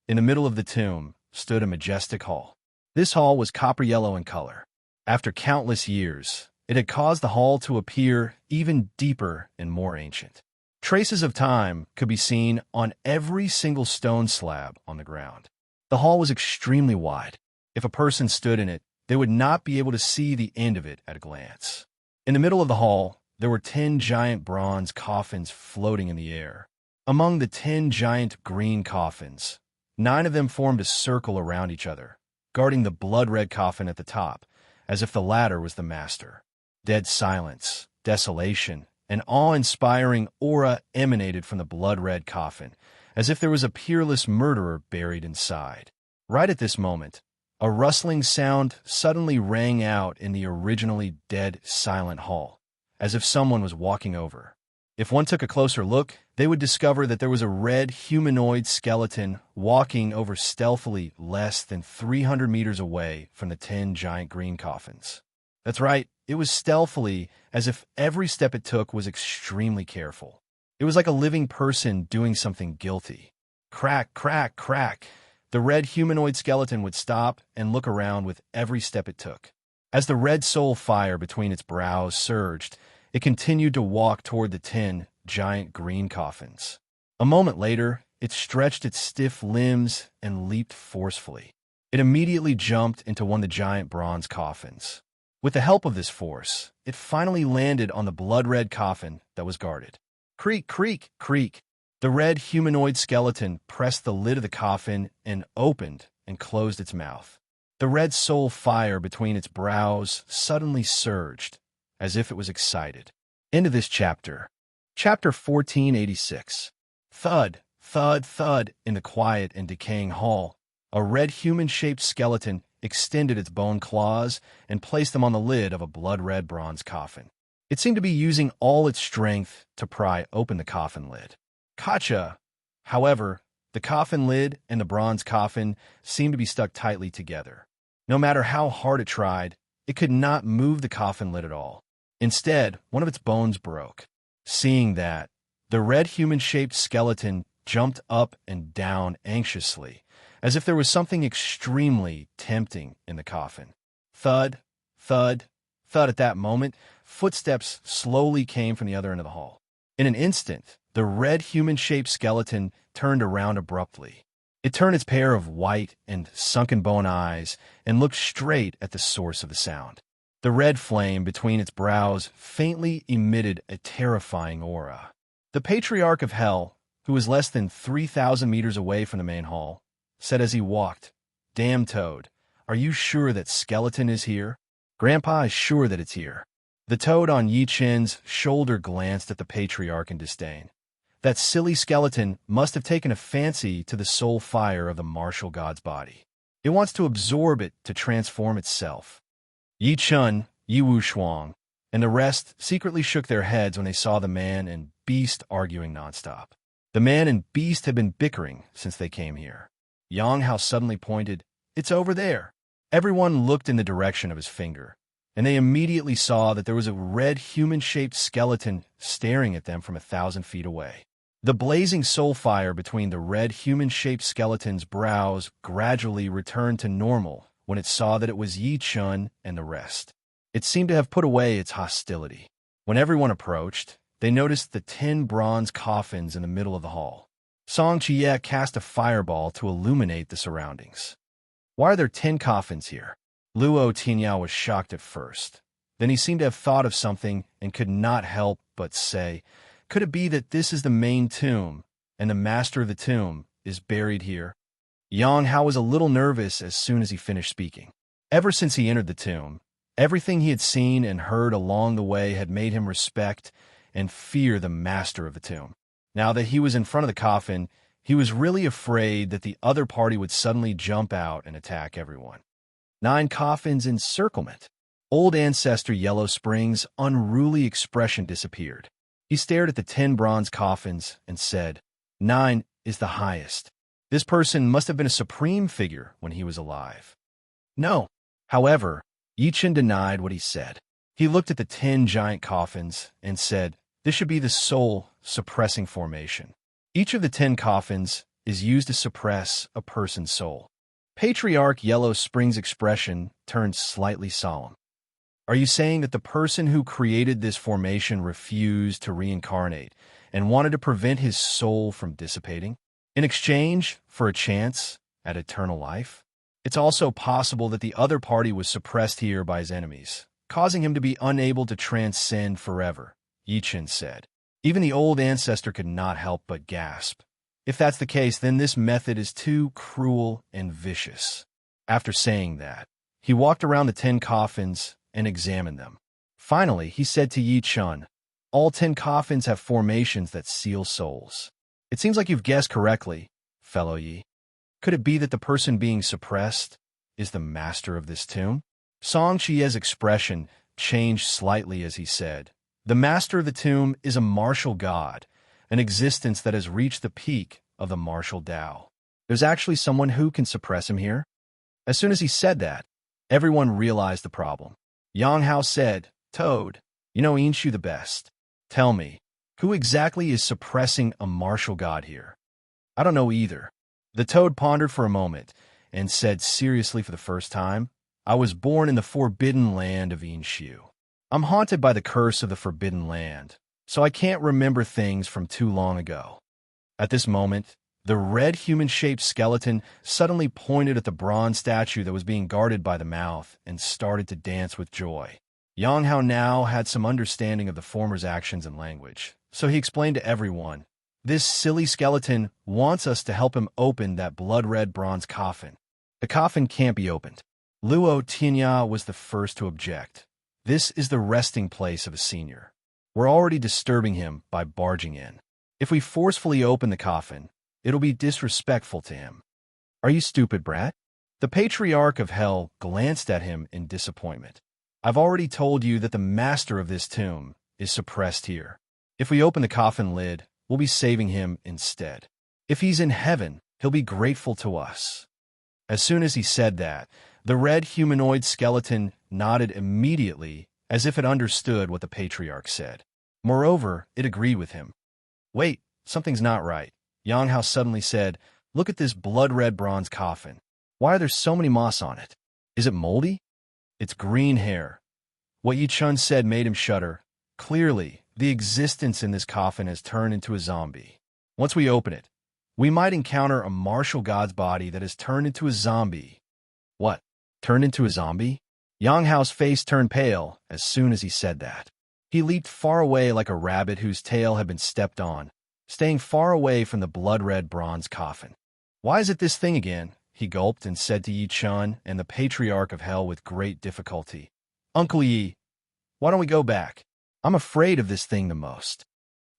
In the middle of the tomb stood a majestic hall. This hall was copper yellow in color. After countless years, it had caused the hall to appear even deeper and more ancient. Traces of time could be seen on every single stone slab on the ground. The hall was extremely wide. If a person stood in it, they would not be able to see the end of it at a glance. In the middle of the hall, there were 10 giant bronze coffins floating in the air. Among the 10 giant green coffins, 9 of them formed a circle around each other, guarding the blood-red coffin at the top, as if the latter was the master. Dead silence, desolation, an awe-inspiring aura emanated from the blood-red coffin, as if there was a peerless murderer buried inside. Right at this moment, a rustling sound suddenly rang out in the originally dead, silent hall, as if someone was walking over. If one took a closer look, they would discover that there was a red humanoid skeleton walking over stealthily less than 300 meters away from the 10 giant green coffins. That's right, it was stealthily, as if every step it took was extremely careful. It was like a living person doing something guilty. Crack, crack, crack. The red humanoid skeleton would stop and look around with every step it took. As the red soul fire between its brows surged, it continued to walk toward the 10 giant green coffins. A moment later, it stretched its stiff limbs and leaped forcefully. It immediately jumped into one of the giant bronze coffins. With the help of this force, it finally landed on the blood-red coffin that was guarded. Creak, creak, creak. The red humanoid skeleton pressed the lid of the coffin and opened and closed its mouth. The red soul fire between its brows suddenly surged, as if it was excited. End of this chapter. Chapter 1486. Thud, thud, thud. In the quiet and decaying hall, a red human-shaped skeleton extended its bone claws and placed them on the lid of a blood-red bronze coffin. It seemed to be using all its strength to pry open the coffin lid. Gotcha! However, the coffin lid and the bronze coffin seemed to be stuck tightly together. No matter how hard it tried, it could not move the coffin lid at all. Instead, one of its bones broke. Seeing that, the red human-shaped skeleton jumped up and down anxiously, as if there was something extremely tempting in the coffin. Thud, thud, thud. At that moment, footsteps slowly came from the other end of the hall. In an instant, the red human-shaped skeleton turned around abruptly. It turned its pair of white and sunken bone eyes and looked straight at the source of the sound. The red flame between its brows faintly emitted a terrifying aura. The Patriarch of Hell, who was less than 3,000 meters away from the main hall, said as he walked, "Damn Toad, are you sure that skeleton is here?" "Grandpa is sure that it's here." The toad on Yi Chen's shoulder glanced at the Patriarch in disdain. That silly skeleton must have taken a fancy to the soul fire of the martial god's body. It wants to absorb it to transform itself. Yi Chen, Yi Wushuang, and the rest secretly shook their heads when they saw the man and beast arguing nonstop. The man and beast had been bickering since they came here. Yang Hao suddenly pointed, "It's over there." Everyone looked in the direction of his finger, and they immediately saw that there was a red human-shaped skeleton staring at them from 1,000 feet away. The blazing soul fire between the red human-shaped skeleton's brows gradually returned to normal when it saw that it was Yi Chun and the rest. It seemed to have put away its hostility. When everyone approached, they noticed the 10 bronze coffins in the middle of the hall. Song Chie cast a fireball to illuminate the surroundings. "Why are there 10 coffins here?" Luo Tianyao was shocked at first. Then he seemed to have thought of something and could not help but say, "Could it be that this is the main tomb, and the master of the tomb is buried here?" Yang Hao was a little nervous as soon as he finished speaking. Ever since he entered the tomb, everything he had seen and heard along the way had made him respect and fear the master of the tomb. Now that he was in front of the coffin, he was really afraid that the other party would suddenly jump out and attack everyone. 9 coffins encirclement. Old Ancestor Yellow Spring's unruly expression disappeared. He stared at the 10 bronze coffins and said, 9 is the highest. This person must have been a supreme figure when he was alive. No. However, Yi Chen denied what he said. He looked at the 10 giant coffins and said, "This should be the soul-suppressing formation. Each of the 10 coffins is used to suppress a person's soul." Patriarch Yellow Spring's expression turned slightly solemn. "Are you saying that the person who created this formation refused to reincarnate and wanted to prevent his soul from dissipating in exchange for a chance at eternal life? It's also possible that the other party was suppressed here by his enemies, causing him to be unable to transcend forever," Yi Chen said. Even the old ancestor could not help but gasp. If that's the case, then this method is too cruel and vicious. After saying that, he walked around the 10 coffins and examined them. Finally, he said to Yi Chen, "All 10 coffins have formations that seal souls. It seems like you've guessed correctly, fellow Yi. Could it be that the person being suppressed is the master of this tomb?" Song Chie's expression changed slightly as he said, The master of the tomb is a martial god, an existence that has reached the peak of the martial Tao. There's actually someone who can suppress him here? As soon as he said that, everyone realized the problem. Yang Hao said, "Toad, you know Inshu the best. Tell me, who exactly is suppressing a martial god here?" "I don't know either." The toad pondered for a moment and said seriously for the first time, "I was born in the forbidden land of Inshu. I'm haunted by the curse of the forbidden land, so I can't remember things from too long ago." At this moment, the red human-shaped skeleton suddenly pointed at the bronze statue that was being guarded by the mouth and started to dance with joy. Yang Hao now had some understanding of the former's actions and language, so he explained to everyone, "This silly skeleton wants us to help him open that blood-red bronze coffin. The coffin can't be opened." Luo Tianya was the first to object. "This is the resting place of a senior. We're already disturbing him by barging in. If we forcefully open the coffin, it'll be disrespectful to him." "Are you stupid, brat?" The Patriarch of Hell glanced at him in disappointment. "I've already told you that the master of this tomb is suppressed here. If we open the coffin lid, we'll be saving him instead. If he's in heaven, he'll be grateful to us." As soon as he said that, the red humanoid skeleton nodded immediately as if it understood what the Patriarch said. Moreover, it agreed with him. "Wait, something's not right." Yang Hao suddenly said, "Look at this blood-red bronze coffin. Why are there so many moss on it? Is it moldy?" "It's green hair." What Yi Chun said made him shudder. Clearly, the existence in this coffin has turned into a zombie. Once we open it, we might encounter a martial god's body that has turned into a zombie. "What? Turned into a zombie?" Yang Hao's face turned pale as soon as he said that. He leaped far away like a rabbit whose tail had been stepped on, staying far away from the blood-red bronze coffin. "Why is it this thing again?" he gulped and said to Yi Chun and the Patriarch of Hell with great difficulty. "Uncle Yi, why don't we go back? I'm afraid of this thing the most.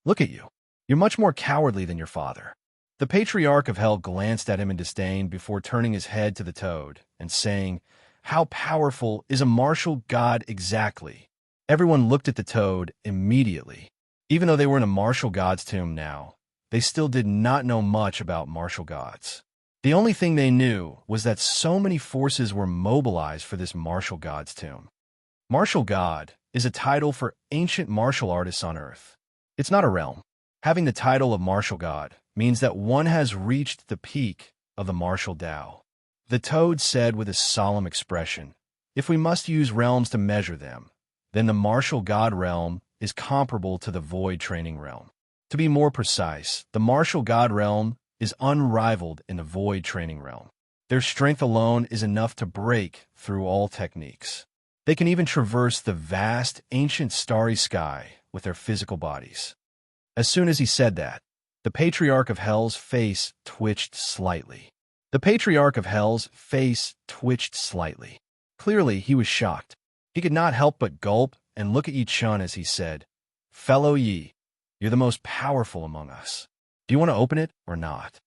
Look at you. You're much more cowardly than your father." The Patriarch of Hell glanced at him in disdain before turning his head to the toad and saying, "How powerful is a martial god exactly?" Everyone looked at the toad immediately. Even though they were in a martial god's tomb now, they still did not know much about martial gods. The only thing they knew was that so many forces were mobilized for this martial god's tomb. Martial god is a title for ancient martial artists on Earth. It's not a realm. Having the title of martial god means that one has reached the peak of the martial Tao. The toad said with a solemn expression, "If we must use realms to measure them, then the martial god realm is comparable to the void training realm. To be more precise, the martial god realm is unrivaled in the void training realm. Their strength alone is enough to break through all techniques. They can even traverse the vast, ancient starry sky with their physical bodies." As soon as he said that, the Patriarch of Hell's face twitched slightly. Clearly, he was shocked. He could not help but gulp and look at Yi Chun as he said, "Fellow Yi, you're the most powerful among us. Do you want to open it or not?"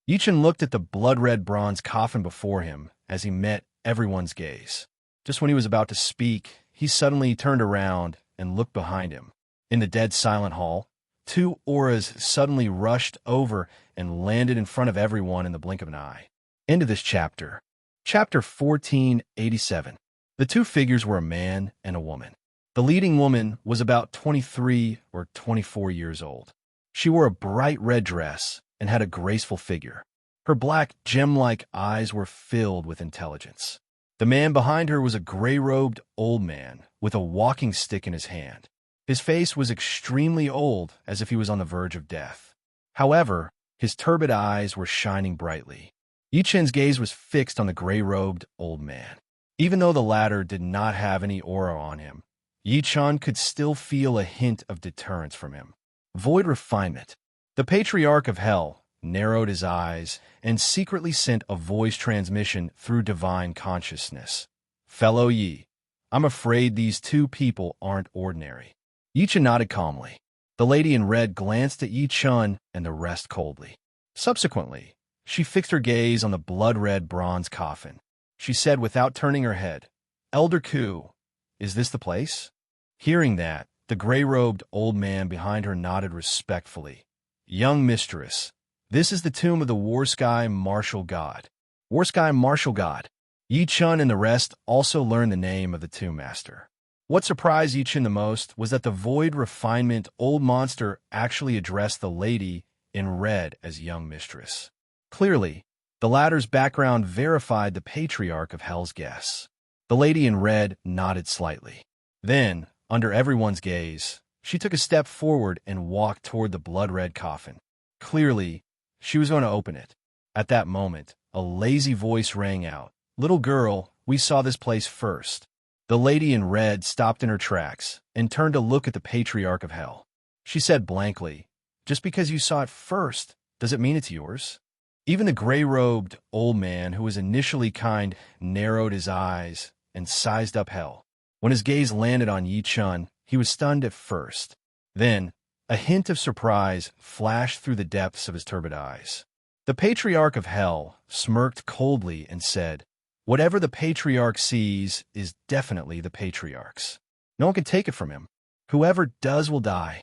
Yi Chun looked at the blood-red bronze coffin before him as he met everyone's gaze. Just when he was about to speak, he suddenly turned around and looked behind him. In the dead silent hall, two auras suddenly rushed over and landed in front of everyone in the blink of an eye. End of this chapter. Chapter 1487. The two figures were a man and a woman. The leading woman was about 23 or 24 years old. She wore a bright red dress and had a graceful figure. Her black, gem-like eyes were filled with intelligence. The man behind her was a gray-robed old man with a walking stick in his hand. His face was extremely old, as if he was on the verge of death. However, his turbid eyes were shining brightly. Yi Chun's gaze was fixed on the gray-robed old man. Even though the latter did not have any aura on him, Yi Chun could still feel a hint of deterrence from him. Void refinement. The Patriarch of Hell narrowed his eyes and secretly sent a voice transmission through divine consciousness. "Fellow Yi, I'm afraid these two people aren't ordinary." Yi Chun nodded calmly. The lady in red glanced at Yi Chun and the rest coldly. Subsequently, she fixed her gaze on the blood-red bronze coffin. She said without turning her head, "Elder Ku, is this the place?" Hearing that, the gray-robed old man behind her nodded respectfully. Young mistress, this is the tomb of the War-sky martial god. War-sky martial god. Yi Chun and the rest also learned the name of the tomb master. What surprised Yi Chun the most was that the void refinement old monster actually addressed the lady in red as young mistress. Clearly, the latter's background verified the patriarch of Hell's guess. The lady in red nodded slightly. Then, under everyone's gaze, she took a step forward and walked toward the blood-red coffin. Clearly, she was going to open it. At that moment, a lazy voice rang out. "Little girl, we saw this place first." The lady in red stopped in her tracks and turned to look at the patriarch of Hell. She said blankly, "Just because you saw it first, does it mean it's yours?" Even the gray-robed old man, who was initially kind, narrowed his eyes and sized up Hell. When his gaze landed on Yi Chun, he was stunned at first. Then, a hint of surprise flashed through the depths of his turbid eyes. The patriarch of Hell smirked coldly and said, "Whatever the patriarch sees is definitely the patriarch's. No one can take it from him. Whoever does will die."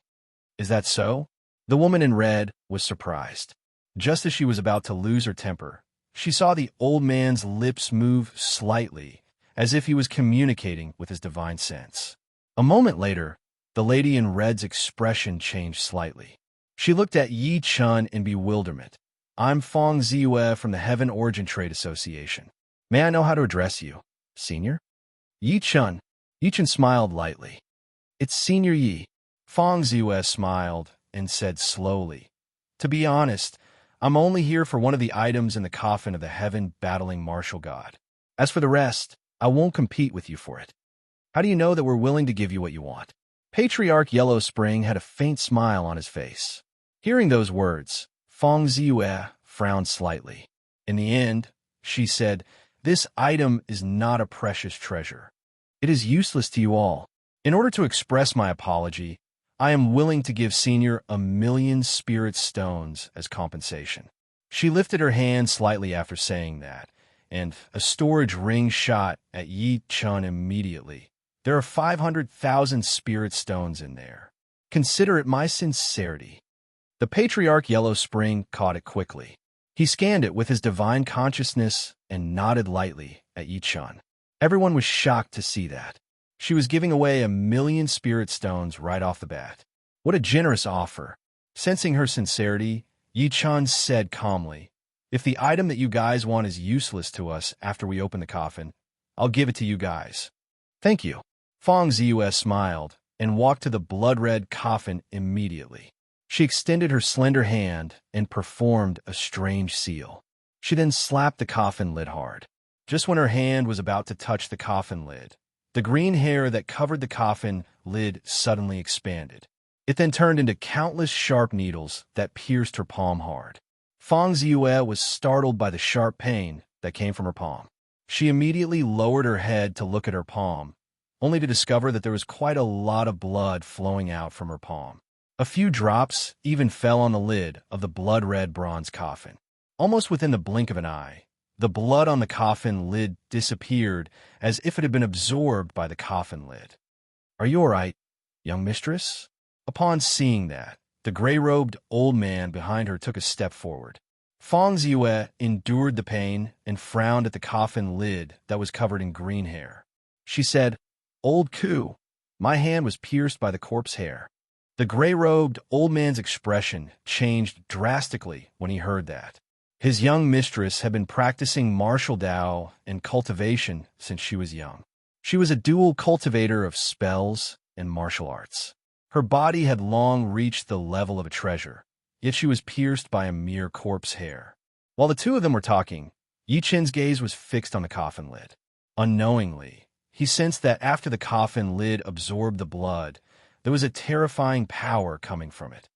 "Is that so?" The woman in red was surprised. Just as she was about to lose her temper, she saw the old man's lips move slightly, as if he was communicating with his divine sense. A moment later, the lady in red's expression changed slightly. She looked at Yi Chun in bewilderment. "I'm Fong Ziyue from the Heaven Origin Trade Association. May I know how to address you, Senior?" Yi Chun smiled lightly. "It's Senior Yi." Fong Ziyue smiled and said slowly, "To be honest, I'm only here for one of the items in the coffin of the heaven-battling martial god. As for the rest, I won't compete with you for it. How do you know that we're willing to give you what you want?" Patriarch Yellow Spring had a faint smile on his face. Hearing those words, Fong Ziyue frowned slightly. In the end, she said, "This item is not a precious treasure. It is useless to you all. In order to express my apology, I am willing to give Senior 1,000,000 spirit stones as compensation." She lifted her hand slightly after saying that, and a storage ring shot at Yi Chun immediately. "There are 500,000 spirit stones in there. Consider it my sincerity." The Patriarch Yellow Spring caught it quickly. He scanned it with his divine consciousness and nodded lightly at Yi Chun. Everyone was shocked to see that. She was giving away 1,000,000 spirit stones right off the bat. What a generous offer. Sensing her sincerity, Yi Chun said calmly, "If the item that you guys want is useless to us after we open the coffin, I'll give it to you guys." "Thank you." Fong Ziyue smiled and walked to the blood-red coffin immediately. She extended her slender hand and performed a strange seal. She then slapped the coffin lid hard. Just when her hand was about to touch the coffin lid, the green hair that covered the coffin lid suddenly expanded. It then turned into countless sharp needles that pierced her palm hard. Fong Ziyue was startled by the sharp pain that came from her palm. She immediately lowered her head to look at her palm, only to discover that there was quite a lot of blood flowing out from her palm. A few drops even fell on the lid of the blood-red bronze coffin. Almost within the blink of an eye, the blood on the coffin lid disappeared as if it had been absorbed by the coffin lid. "Are you all right, young mistress?" Upon seeing that, the gray-robed old man behind her took a step forward. Fong Ziyue endured the pain and frowned at the coffin lid that was covered in green hair. She said, "Old Ku, my hand was pierced by the corpse hair." The gray-robed old man's expression changed drastically when he heard that. His young mistress had been practicing martial Dao and cultivation since she was young. She was a dual cultivator of spells and martial arts. Her body had long reached the level of a treasure, yet she was pierced by a mere corpse hair. While the two of them were talking, Yi Chun's gaze was fixed on the coffin lid. Unknowingly, he sensed that after the coffin lid absorbed the blood, there was a terrifying power coming from it.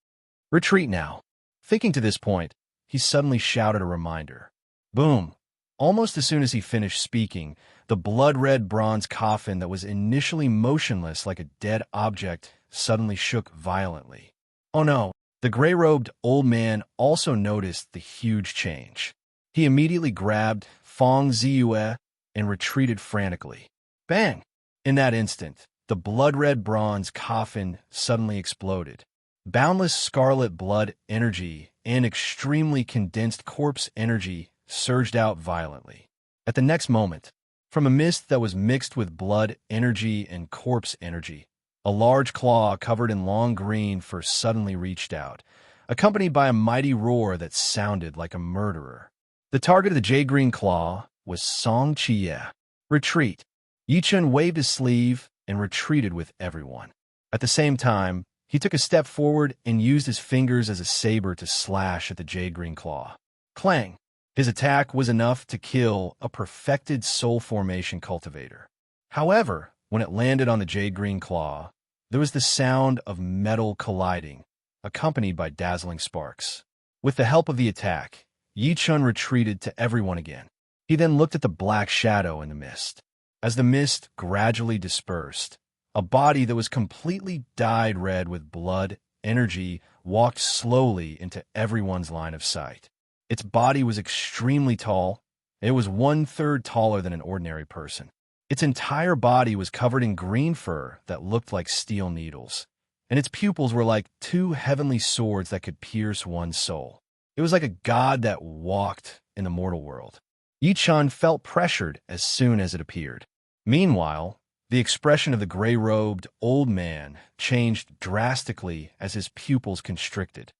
"Retreat now." Thinking to this point, he suddenly shouted a reminder. Boom! Almost as soon as he finished speaking, the blood-red bronze coffin that was initially motionless like a dead object suddenly shook violently. Oh no! The gray-robed old man also noticed the huge change. He immediately grabbed Fong Ziyue and retreated frantically. Bang! In that instant, the blood-red bronze coffin suddenly exploded. Boundless scarlet blood energy and extremely condensed corpse energy surged out violently. At the next moment, from a mist that was mixed with blood energy and corpse energy, a large claw covered in long green fur suddenly reached out, accompanied by a mighty roar that sounded like a murderer. The target of the jade-green claw was Song Chie. Retreat. Yi Chun waved his sleeve and retreated with everyone. At the same time, he took a step forward and used his fingers as a saber to slash at the jade-green claw. Clang! His attack was enough to kill a perfected soul formation cultivator. However, when it landed on the jade-green claw, there was the sound of metal colliding, accompanied by dazzling sparks. With the help of the attack, Yi Chun retreated to everyone again. He then looked at the black shadow in the mist. As the mist gradually dispersed, a body that was completely dyed red with blood energy walked slowly into everyone's line of sight. Its body was extremely tall. It was 1/3 taller than an ordinary person. Its entire body was covered in green fur that looked like steel needles, and its pupils were like two heavenly swords that could pierce one's soul. It was like a god that walked in the mortal world. Yi Chun felt pressured as soon as it appeared. Meanwhile, the expression of the gray-robed old man changed drastically as his pupils constricted.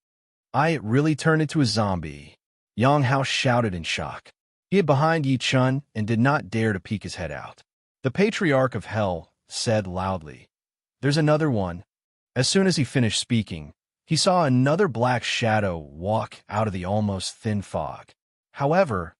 "I really turned into a zombie," Yang Hao shouted in shock. He hid behind Yi Chun and did not dare to peek his head out. The Patriarch of Hell said loudly, "There's another one." As soon as he finished speaking, he saw another black shadow walk out of the almost thin fog. However,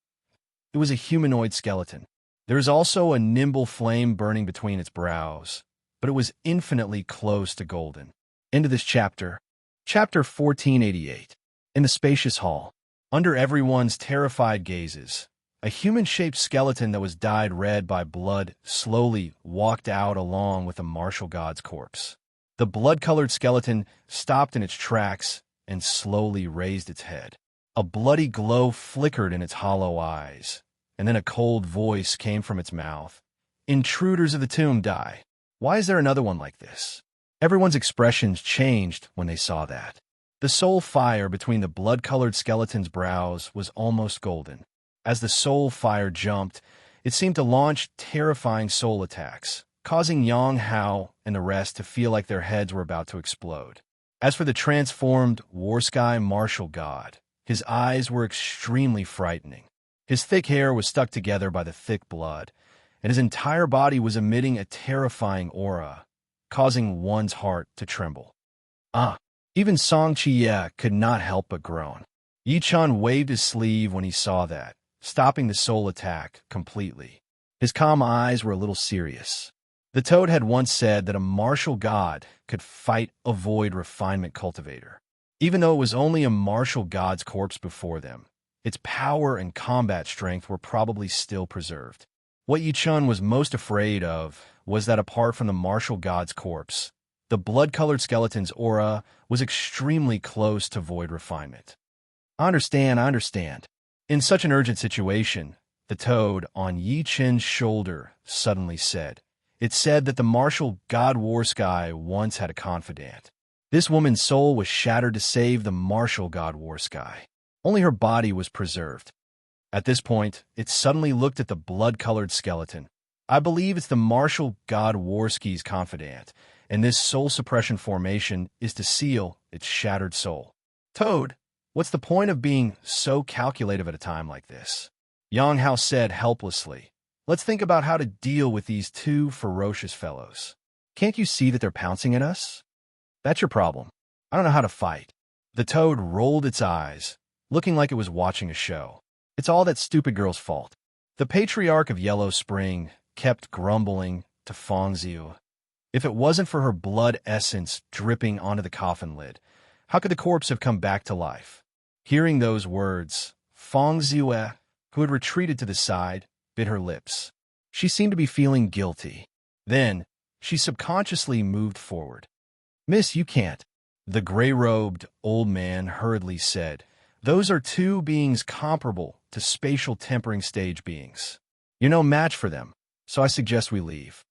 it was a humanoid skeleton. There is also a nimble flame burning between its brows, but it was infinitely close to golden. End of this chapter. Chapter 1488. In the spacious hall, under everyone's terrified gazes, a human-shaped skeleton that was dyed red by blood slowly walked out along with a martial god's corpse. The blood-colored skeleton stopped in its tracks and slowly raised its head. A bloody glow flickered in its hollow eyes, and then a cold voice came from its mouth. "Intruders of the tomb, die. Why is there another one like this?" Everyone's expressions changed when they saw that. The soul fire between the blood-colored skeleton's brows was almost golden. As the soul fire jumped, it seemed to launch terrifying soul attacks, causing Yang Hao and the rest to feel like their heads were about to explode. As for the transformed War Sky martial god, his eyes were extremely frightening. His thick hair was stuck together by the thick blood, and his entire body was emitting a terrifying aura, causing one's heart to tremble. Even Song Chie could not help but groan. Yi Chun waved his sleeve when he saw that, stopping the soul attack completely. His calm eyes were a little serious. The Toad had once said that a martial god could fight a void refinement cultivator. Even though it was only a martial god's corpse before them, its power and combat strength were probably still preserved. What Yi Chun was most afraid of was that apart from the martial god's corpse, the blood-colored skeleton's aura was extremely close to void refinement. I understand. In such an urgent situation, the Toad on Yi Chun's shoulder suddenly said. It said that the martial god War Sky once had a confidant. This woman's soul was shattered to save the martial god War Sky. Only her body was preserved. At this point, it suddenly looked at the blood-colored skeleton. I believe it's the martial god Warsky's confidant, and this soul suppression formation is to seal its shattered soul. Toad, what's the point of being so calculative at a time like this? Yang Hao said helplessly. Let's think about how to deal with these two ferocious fellows. Can't you see that they're pouncing at us? That's your problem. I don't know how to fight. The Toad rolled its eyes, looking like it was watching a show. It's all that stupid girl's fault. The Patriarch of Yellow Spring kept grumbling to Fangziu. If it wasn't for her blood essence dripping onto the coffin lid, how could the corpse have come back to life? Hearing those words, Fangziu, who had retreated to the side, bit her lips. She seemed to be feeling guilty. Then, she subconsciously moved forward. "Miss, you can't," the gray-robed old man hurriedly said. "Those are two beings comparable to spatial tempering stage beings. You're no match for them, so I suggest we leave."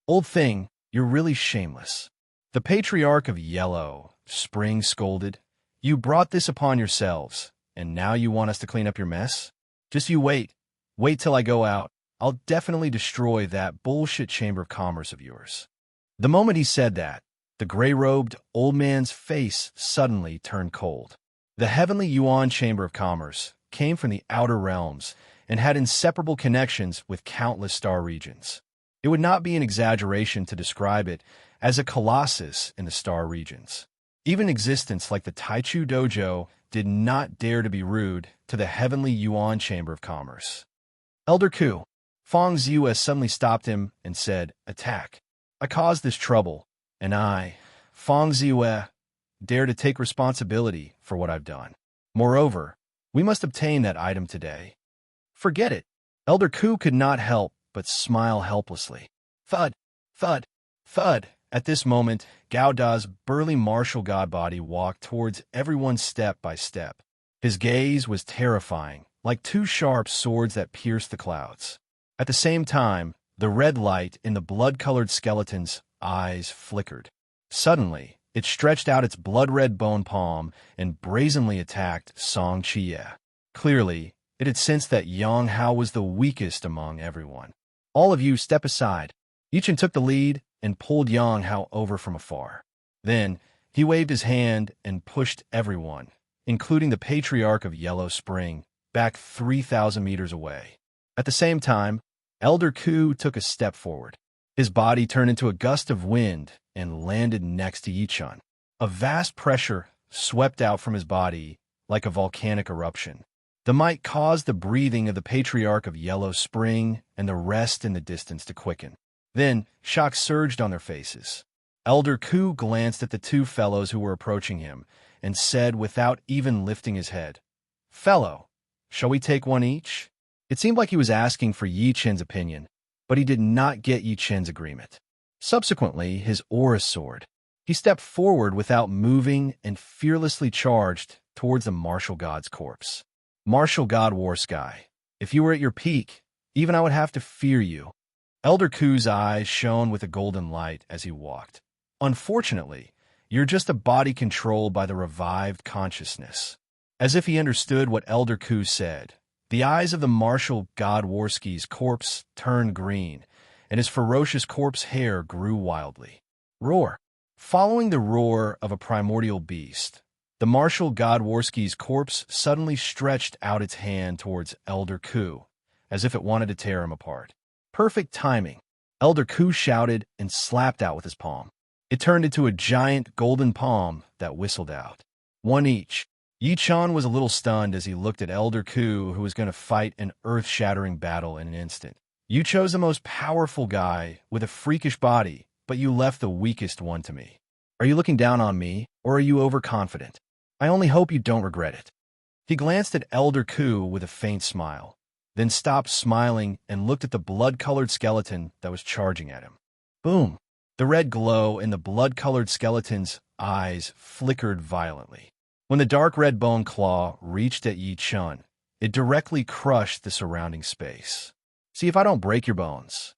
"Old thing, You're really shameless." The Patriarch of Yellow, Spring, scolded. "You brought this upon yourselves, and now you want us to clean up your mess? Just you wait. Wait till I go out. I'll definitely destroy that bullshit Chamber of Commerce of yours." The moment he said that, the gray-robed old man's face suddenly turned cold. The heavenly Yuan Chamber of Commerce came from the outer realms and had inseparable connections with countless star regions. It would not be an exaggeration to describe it as a colossus in the star regions. Even existence like the Taichu Dojo did not dare to be rude to the heavenly Yuan Chamber of Commerce. "Elder Ku," Fong Ziyu suddenly stopped him and said, "Attack. I caused this trouble, and I, Fong Ziyu, dare to take responsibility for what I've done. Moreover, we must obtain that item today." "Forget it." Elder Ku could not help but smile helplessly. Thud, thud, thud. At this moment, Gao Da's burly martial god body walked towards everyone step by step. His gaze was terrifying, like two sharp swords that pierced the clouds. At the same time, the red light in the blood-colored skeleton's eyes flickered. Suddenly, it stretched out its blood-red bone palm and brazenly attacked Song Chiye. Clearly, it had sensed that Yang Hao was the weakest among everyone. "All of you step aside." Yichen took the lead and pulled Yang Hao over from afar. Then, he waved his hand and pushed everyone, including the Patriarch of Yellow Spring, back 3,000 meters away. At the same time, Elder Ku took a step forward. His body turned into a gust of wind and landed next to Yichun. A vast pressure swept out from his body like a volcanic eruption. The might caused the breathing of the Patriarch of Yellow Spring and the rest in the distance to quicken. Then, shock surged on their faces. Elder Ku glanced at the two fellows who were approaching him and said without even lifting his head, "Fellow, shall we take one each?" It seemed like he was asking for Yi Chen's opinion, but he did not get Yi Chen's agreement. Subsequently, his aura soared. He stepped forward without moving and fearlessly charged towards the martial god's corpse. "Martial god War Sky, if you were at your peak, even I would have to fear you." Elder Ku's eyes shone with a golden light as he walked. "Unfortunately, you're just a body controlled by the revived consciousness." As if he understood what Elder Ku said, the eyes of the martial god Warski's corpse turned green, and his ferocious corpse hair grew wildly. Roar. Following the roar of a primordial beast, the martial god Warski's corpse suddenly stretched out its hand towards Elder Ku, as if it wanted to tear him apart. Perfect timing. Elder Ku shouted and slapped out with his palm. It turned into a giant golden palm that whistled out. One each. Yichun was a little stunned as he looked at Elder Ku, who was going to fight an earth-shattering battle in an instant. "You chose the most powerful guy with a freakish body, but you left the weakest one to me. Are you looking down on me, or are you overconfident? I only hope you don't regret it." He glanced at Elder Ku with a faint smile, then stopped smiling and looked at the blood-colored skeleton that was charging at him. Boom! The red glow in the blood-colored skeleton's eyes flickered violently. When the dark red bone claw reached at Yichun, it directly crushed the surrounding space. "See if I don't break your bones."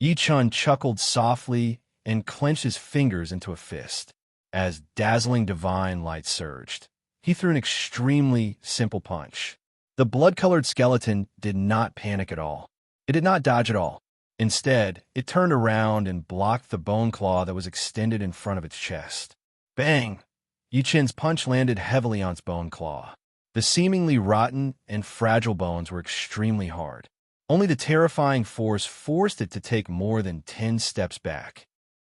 Yichun chuckled softly and clenched his fingers into a fist. As dazzling divine light surged, he threw an extremely simple punch. The blood-colored skeleton did not panic at all. It did not dodge at all. Instead, it turned around and blocked the bone claw that was extended in front of its chest. Bang! Yichun's punch landed heavily on its bone claw. The seemingly rotten and fragile bones were extremely hard. Only the terrifying force forced it to take more than 10 steps back.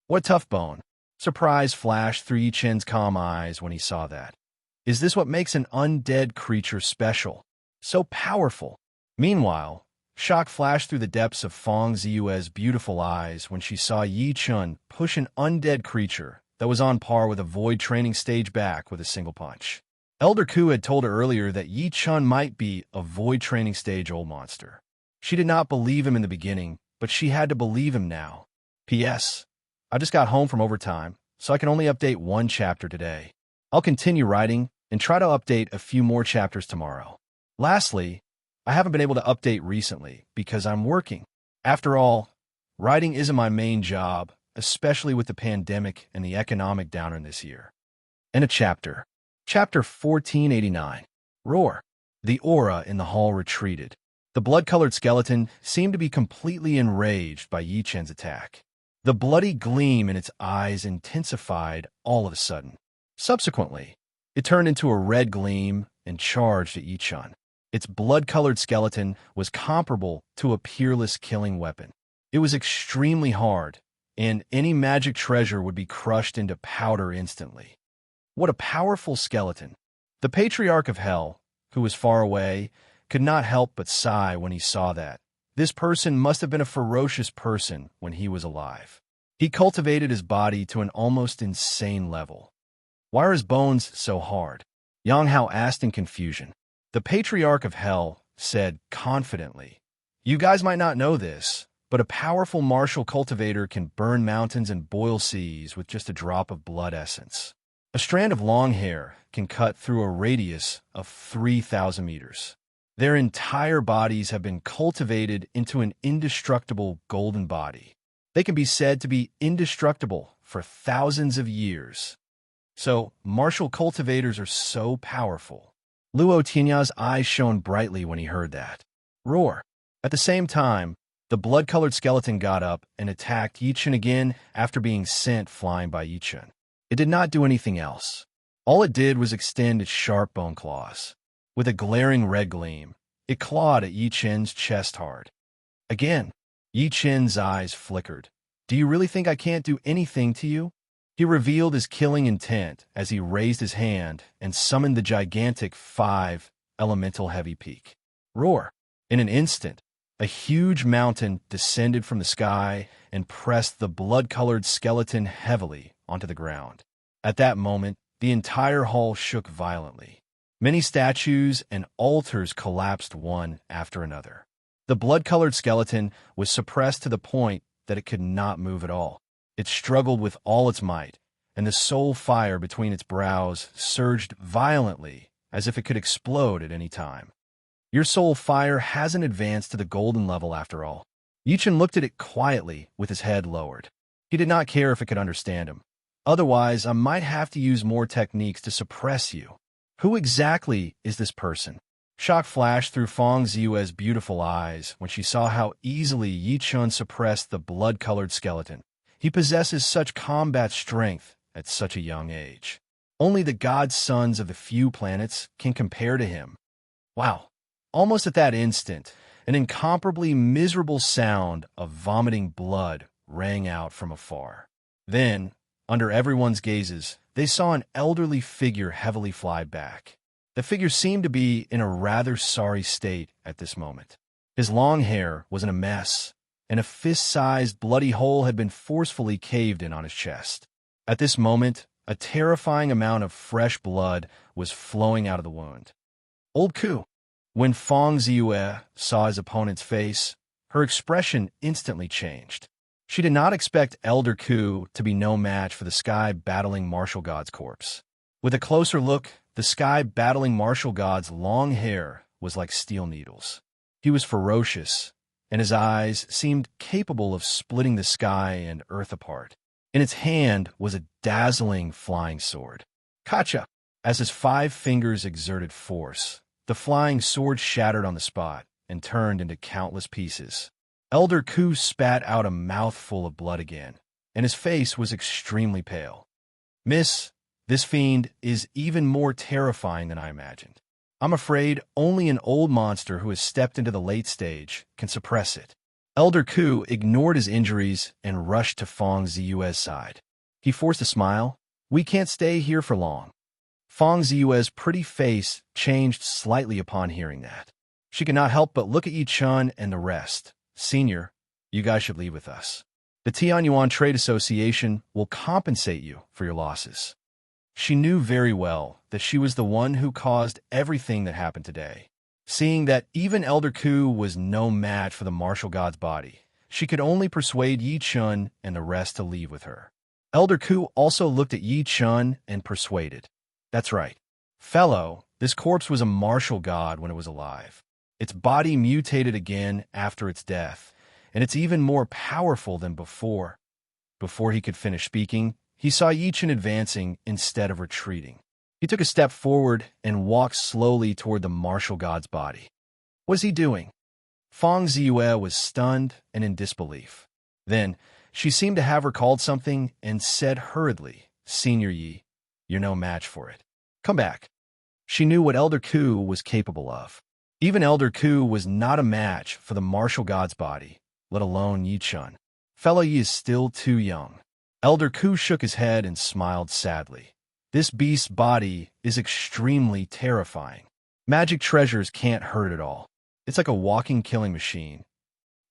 What a tough bone. Surprise flashed through Yichun's calm eyes when he saw that. Is this what makes an undead creature special? So powerful. Meanwhile, shock flashed through the depths of Fong Ziyue's beautiful eyes when she saw Yichun push an undead creature that was on par with a void training stage back with a single punch. Elder Ku had told her earlier that Yichun might be a void training stage old monster. She did not believe him in the beginning, but she had to believe him now. P.S. I just got home from overtime, so I can only update one chapter today. I'll continue writing and try to update a few more chapters tomorrow. Lastly, I haven't been able to update recently because I'm working. After all, writing isn't my main job, especially with the pandemic and the economic downturn this year. And a chapter. Chapter 1489. Roar. The aura in the hall retreated. The blood-colored skeleton seemed to be completely enraged by Yi Chen's attack. The bloody gleam in its eyes intensified all of a sudden. Subsequently, it turned into a red gleam and charged at Yi Chen. Its blood-colored skeleton was comparable to a peerless killing weapon. It was extremely hard, and any magic treasure would be crushed into powder instantly. What a powerful skeleton! The Patriarch of Hell, who was far away, could not help but sigh when he saw that. This person must have been a ferocious person when he was alive. He cultivated his body to an almost insane level. Why are his bones so hard? Yang Hao asked in confusion. The Patriarch of Hell said confidently, "You guys might not know this, but a powerful martial cultivator can burn mountains and boil seas with just a drop of blood essence. A strand of long hair can cut through a radius of 3,000 meters. Their entire bodies have been cultivated into an indestructible golden body. They can be said to be indestructible for thousands of years. So, martial cultivators are so powerful." Luo Tianya's eyes shone brightly when he heard that. Roar. At the same time, the blood-colored skeleton got up and attacked Yi Chen again after being sent flying by Yi Chen. It did not do anything else. All it did was extend its sharp bone claws. With a glaring red gleam, it clawed at Yi Chen's chest hard. Again, Yi Chen's eyes flickered. "Do you really think I can't do anything to you?" He revealed his killing intent as he raised his hand and summoned the gigantic 5-elemental heavy peak. Roar! In an instant, a huge mountain descended from the sky and pressed the blood-colored skeleton heavily onto the ground. At that moment, the entire hall shook violently. Many statues and altars collapsed one after another. The blood-colored skeleton was suppressed to the point that it could not move at all. It struggled with all its might, and the soul fire between its brows surged violently as if it could explode at any time. "Your soul fire hasn't advanced to the golden level after all." Yi Chen looked at it quietly with his head lowered. He did not care if it could understand him. "Otherwise, I might have to use more techniques to suppress you." Who exactly is this person? Shock flashed through Fang Ziyue's beautiful eyes when she saw how easily Yi Chen suppressed the blood-colored skeleton. He possesses such combat strength at such a young age. Only the god-sons of the few planets can compare to him. Wow. Almost at that instant, an incomparably miserable sound of vomiting blood rang out from afar. Then, under everyone's gazes, they saw an elderly figure heavily fly back. The figure seemed to be in a rather sorry state at this moment. His long hair was in a mess, and a fist-sized bloody hole had been forcefully caved in on his chest. At this moment, a terrifying amount of fresh blood was flowing out of the wound. "Old Ku." When Fang Ziyue saw his opponent's face, her expression instantly changed. She did not expect Elder Ku to be no match for the sky-battling martial god's corpse. With a closer look, the sky-battling martial god's long hair was like steel needles. He was ferocious, and his eyes seemed capable of splitting the sky and earth apart. In its hand was a dazzling flying sword. Kacha! As his 5 fingers exerted force, the flying sword shattered on the spot and turned into countless pieces. Elder Ku spat out a mouthful of blood again, and his face was extremely pale. "Miss, this fiend is even more terrifying than I imagined. I'm afraid only an old monster who has stepped into the late stage can suppress it." Elder Ku ignored his injuries and rushed to Fang Ziyue's side. He forced a smile. "We can't stay here for long." Fang Ziyue's pretty face changed slightly upon hearing that. She could not help but look at Yi Chen and the rest. "Senior, you guys should leave with us. The Tianyuan Trade Association will compensate you for your losses." She knew very well that she was the one who caused everything that happened today. Seeing that even Elder Ku was no match for the martial god's body, she could only persuade Yi Chen and the rest to leave with her. Elder Ku also looked at Yi Chen and persuaded. "That's right. Fellow, this corpse was a martial god when it was alive. Its body mutated again after its death, and it's even more powerful than before. Before he could finish speaking, he saw Yichen advancing instead of retreating. He took a step forward and walked slowly toward the martial god's body. What is he doing? Feng Ziyue was stunned and in disbelief. Then, she seemed to have recalled something and said hurriedly, "Senior Yi, you're no match for it. Come back." She knew what Elder Ku was capable of. Even Elder Ku was not a match for the martial god's body, let alone Yi Chun. Fellow Yi is still too young. Elder Ku shook his head and smiled sadly. This beast's body is extremely terrifying. Magic treasures can't hurt it all. It's like a walking killing machine.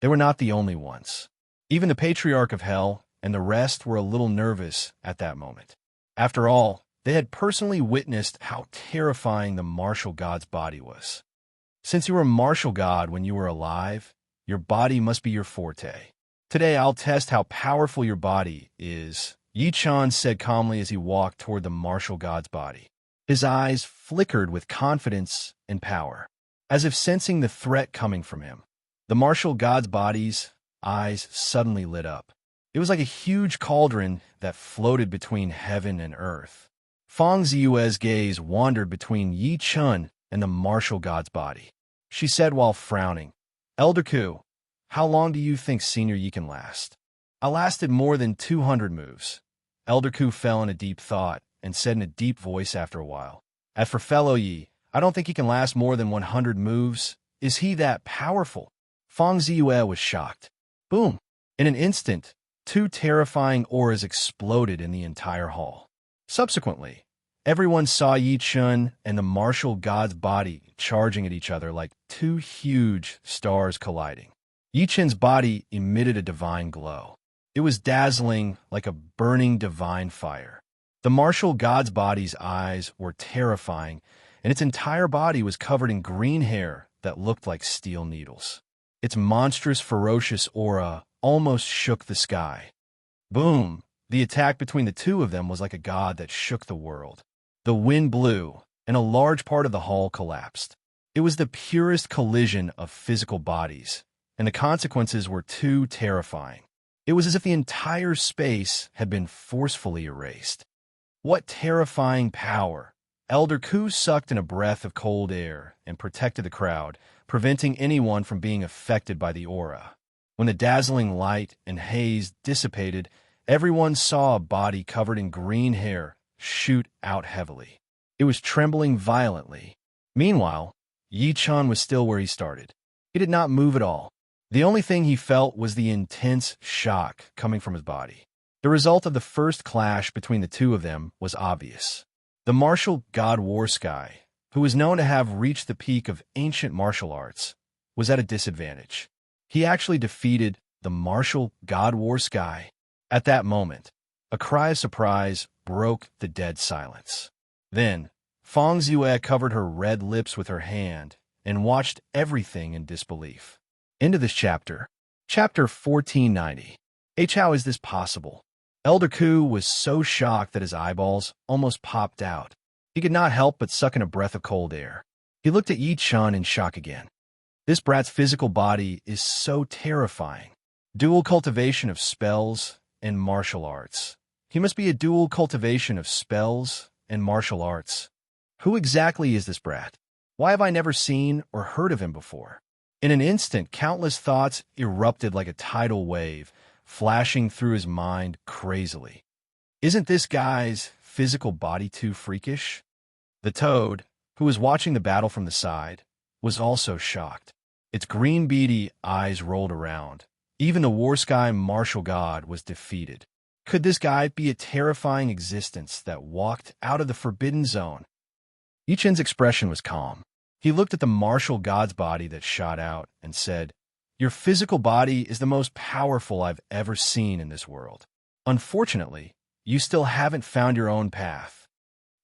They were not the only ones. Even the Patriarch of Hell and the rest were a little nervous at that moment. After all, they had personally witnessed how terrifying the martial god's body was. Since you were a martial god when you were alive, your body must be your forte. Today I'll test how powerful your body is, Yi Chan said calmly as he walked toward the martial god's body. His eyes flickered with confidence and power, as if sensing the threat coming from him. The martial god's body's eyes suddenly lit up. It was like a huge cauldron that floated between heaven and earth. Feng Ziyue's gaze wandered between Yi Chun and the martial god's body. She said while frowning, "Elder Ku, how long do you think Senior Yi can last?" "I lasted more than 200 moves." Elder Ku fell in a deep thought and said in a deep voice after a while, "As for Fellow Yi, I don't think he can last more than 100 moves. Is he that powerful?" Feng Ziyue was shocked. Boom! In an instant, two terrifying auras exploded in the entire hall. Subsequently, everyone saw Yi Chun and the martial god's body charging at each other like two huge stars colliding. Yi Chun's body emitted a divine glow. It was dazzling like a burning divine fire. The martial god's body's eyes were terrifying, and its entire body was covered in green hair that looked like steel needles. Its monstrous, ferocious aura almost shook the sky. Boom! The attack between the two of them was like a god that shook the world. The wind blew, and a large part of the hall collapsed. It was the purest collision of physical bodies, and the consequences were too terrifying. It was as if the entire space had been forcefully erased. What terrifying power! Elder Ku sucked in a breath of cold air and protected the crowd, preventing anyone from being affected by the aura. When the dazzling light and haze dissipated, everyone saw a body covered in green hair shoot out heavily. It was trembling violently. Meanwhile, Yi Chun was still where he started. He did not move at all. The only thing he felt was the intense shock coming from his body. The result of the first clash between the two of them was obvious. The martial god War Sky, who was known to have reached the peak of ancient martial arts, was at a disadvantage. He actually defeated the martial god War Sky. At that moment, a cry of surprise broke the dead silence. Then, Feng Ziyue covered her red lips with her hand and watched everything in disbelief. End of this chapter. Chapter 1490. How is this possible? Elder Ku was so shocked that his eyeballs almost popped out. He could not help but suck in a breath of cold air. He looked at Yi Chun in shock again. This brat's physical body is so terrifying. Dual cultivation of spells and martial arts. He must be a dual cultivation of spells and martial arts. Who exactly is this brat? Why have I never seen or heard of him before? In an instant, countless thoughts erupted like a tidal wave, flashing through his mind crazily. Isn't this guy's physical body too freakish? The toad, who was watching the battle from the side, was also shocked. Its green beady eyes rolled around. Even the War Sky martial god was defeated. Could this guy be a terrifying existence that walked out of the forbidden zone? Yi Chun's expression was calm. He looked at the martial god's body that shot out and said, "Your physical body is the most powerful I've ever seen in this world. Unfortunately, you still haven't found your own path."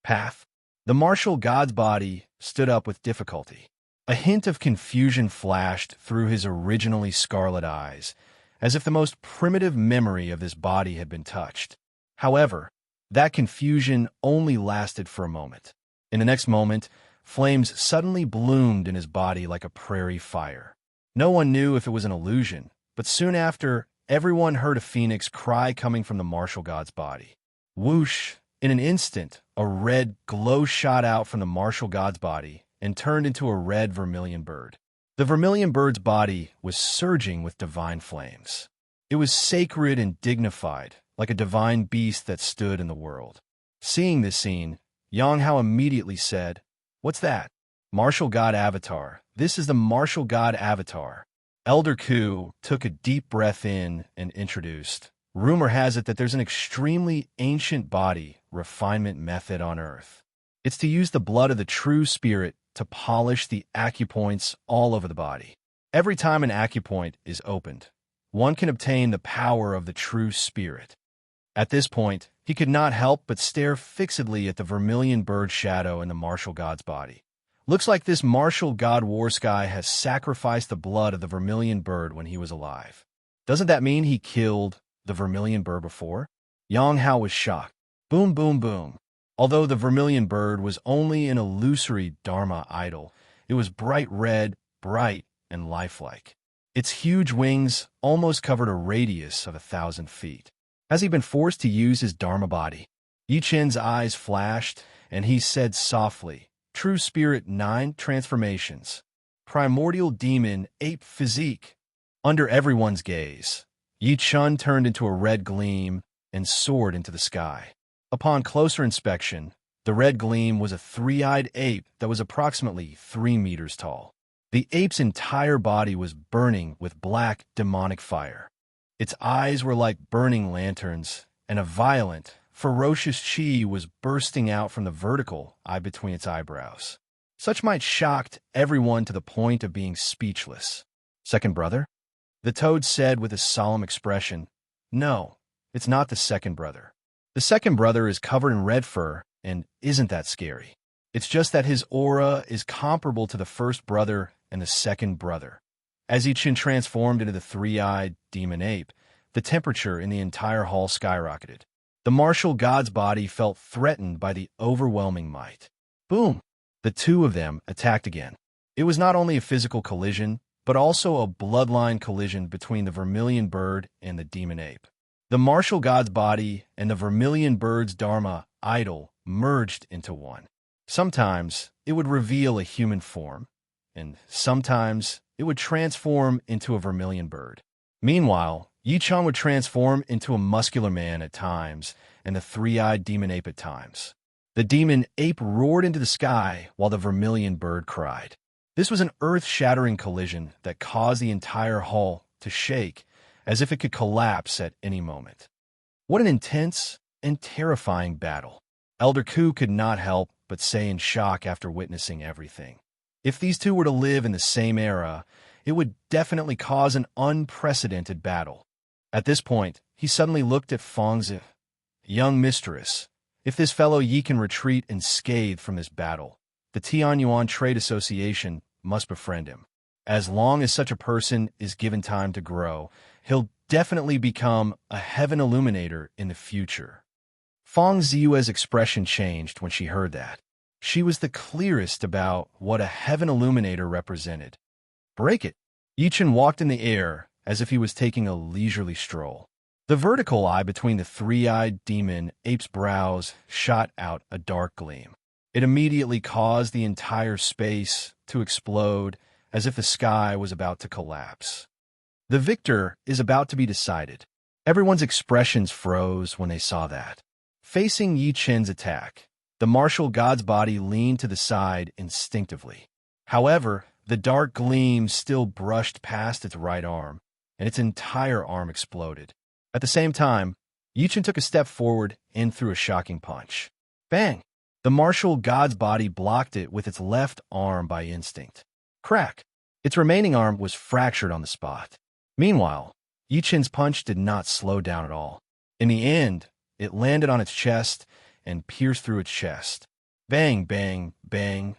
Path? The martial god's body stood up with difficulty. A hint of confusion flashed through his originally scarlet eyes, as if the most primitive memory of this body had been touched. However, that confusion only lasted for a moment. In the next moment, flames suddenly bloomed in his body like a prairie fire. No one knew if it was an illusion, but soon after, everyone heard a phoenix cry coming from the martial god's body. Whoosh! In an instant, a red glow shot out from the martial god's body and turned into a red vermilion bird. The vermilion bird's body was surging with divine flames. It was sacred and dignified, like a divine beast that stood in the world. Seeing this scene, Yang Hao immediately said, "What's that?" "Martial God Avatar. This is the Martial God Avatar." Elder Ku took a deep breath in and introduced, "Rumor has it that there's an extremely ancient body refinement method on Earth. It's to use the blood of the true spirit to polish the acupoints all over the body. Every time an acupoint is opened, one can obtain the power of the true spirit." At this point, he could not help but stare fixedly at the vermilion bird shadow in the martial god's body. Looks like this martial god Warsky has sacrificed the blood of the vermilion bird when he was alive. Doesn't that mean he killed the vermilion bird before? Yang Hao was shocked. Boom, boom, boom. Although the vermilion bird was only an illusory Dharma idol, it was bright red, bright, and lifelike. Its huge wings almost covered a radius of 1,000 feet. Has he been forced to use his Dharma body? Yi Chen's eyes flashed, and he said softly, "True Spirit 9 transformations. Primordial demon ape physique." Under everyone's gaze, Yi Chen turned into a red gleam and soared into the sky. Upon closer inspection, the red gleam was a three-eyed ape that was approximately 3 meters tall. The ape's entire body was burning with black, demonic fire. Its eyes were like burning lanterns, and a violent, ferocious chi was bursting out from the vertical eye between its eyebrows. Such might shocked everyone to the point of being speechless. "Second brother?" the toad said with a solemn expression. "No, it's not the second brother. The second brother is covered in red fur and isn't that scary. It's just that his aura is comparable to the first brother and the second brother." As Yi Chen transformed into the three-eyed demon ape, the temperature in the entire hall skyrocketed. The martial god's body felt threatened by the overwhelming might. Boom! The two of them attacked again. It was not only a physical collision, but also a bloodline collision between the vermilion bird and the demon ape. The martial god's body and the vermilion bird's Dharma idol merged into one. Sometimes it would reveal a human form, and sometimes it would transform into a vermilion bird. Meanwhile, Yi Chen would transform into a muscular man at times, and the three-eyed demon ape at times. The demon ape roared into the sky while the vermilion bird cried. This was an earth-shattering collision that caused the entire hall to shake, as if it could collapse at any moment. What an intense and terrifying battle. Elder Ku could not help but say in shock after witnessing everything. If these two were to live in the same era, it would definitely cause an unprecedented battle. At this point, he suddenly looked at Fangzi. "Young mistress, if this fellow Yi can retreat unscathed from this battle, the Tianyuan Trade Association must befriend him. As long as such a person is given time to grow, he'll definitely become a heaven illuminator in the future." Fang Ziyue's expression changed when she heard that. She was the clearest about what a heaven illuminator represented. "Break it." Yi Chen walked in the air as if he was taking a leisurely stroll. The vertical eye between the three-eyed demon ape's brows shot out a dark gleam. It immediately caused the entire space to explode as if the sky was about to collapse. The victor is about to be decided. Everyone's expressions froze when they saw that. Facing Yi Chen's attack, the martial god's body leaned to the side instinctively. However, the dark gleam still brushed past its right arm, and its entire arm exploded. At the same time, Yi Chen took a step forward and threw a shocking punch. Bang! The martial god's body blocked it with its left arm by instinct. Crack! Its remaining arm was fractured on the spot. Meanwhile, Yi Chen's punch did not slow down at all. In the end, it landed on its chest and pierced through its chest. Bang, bang, bang.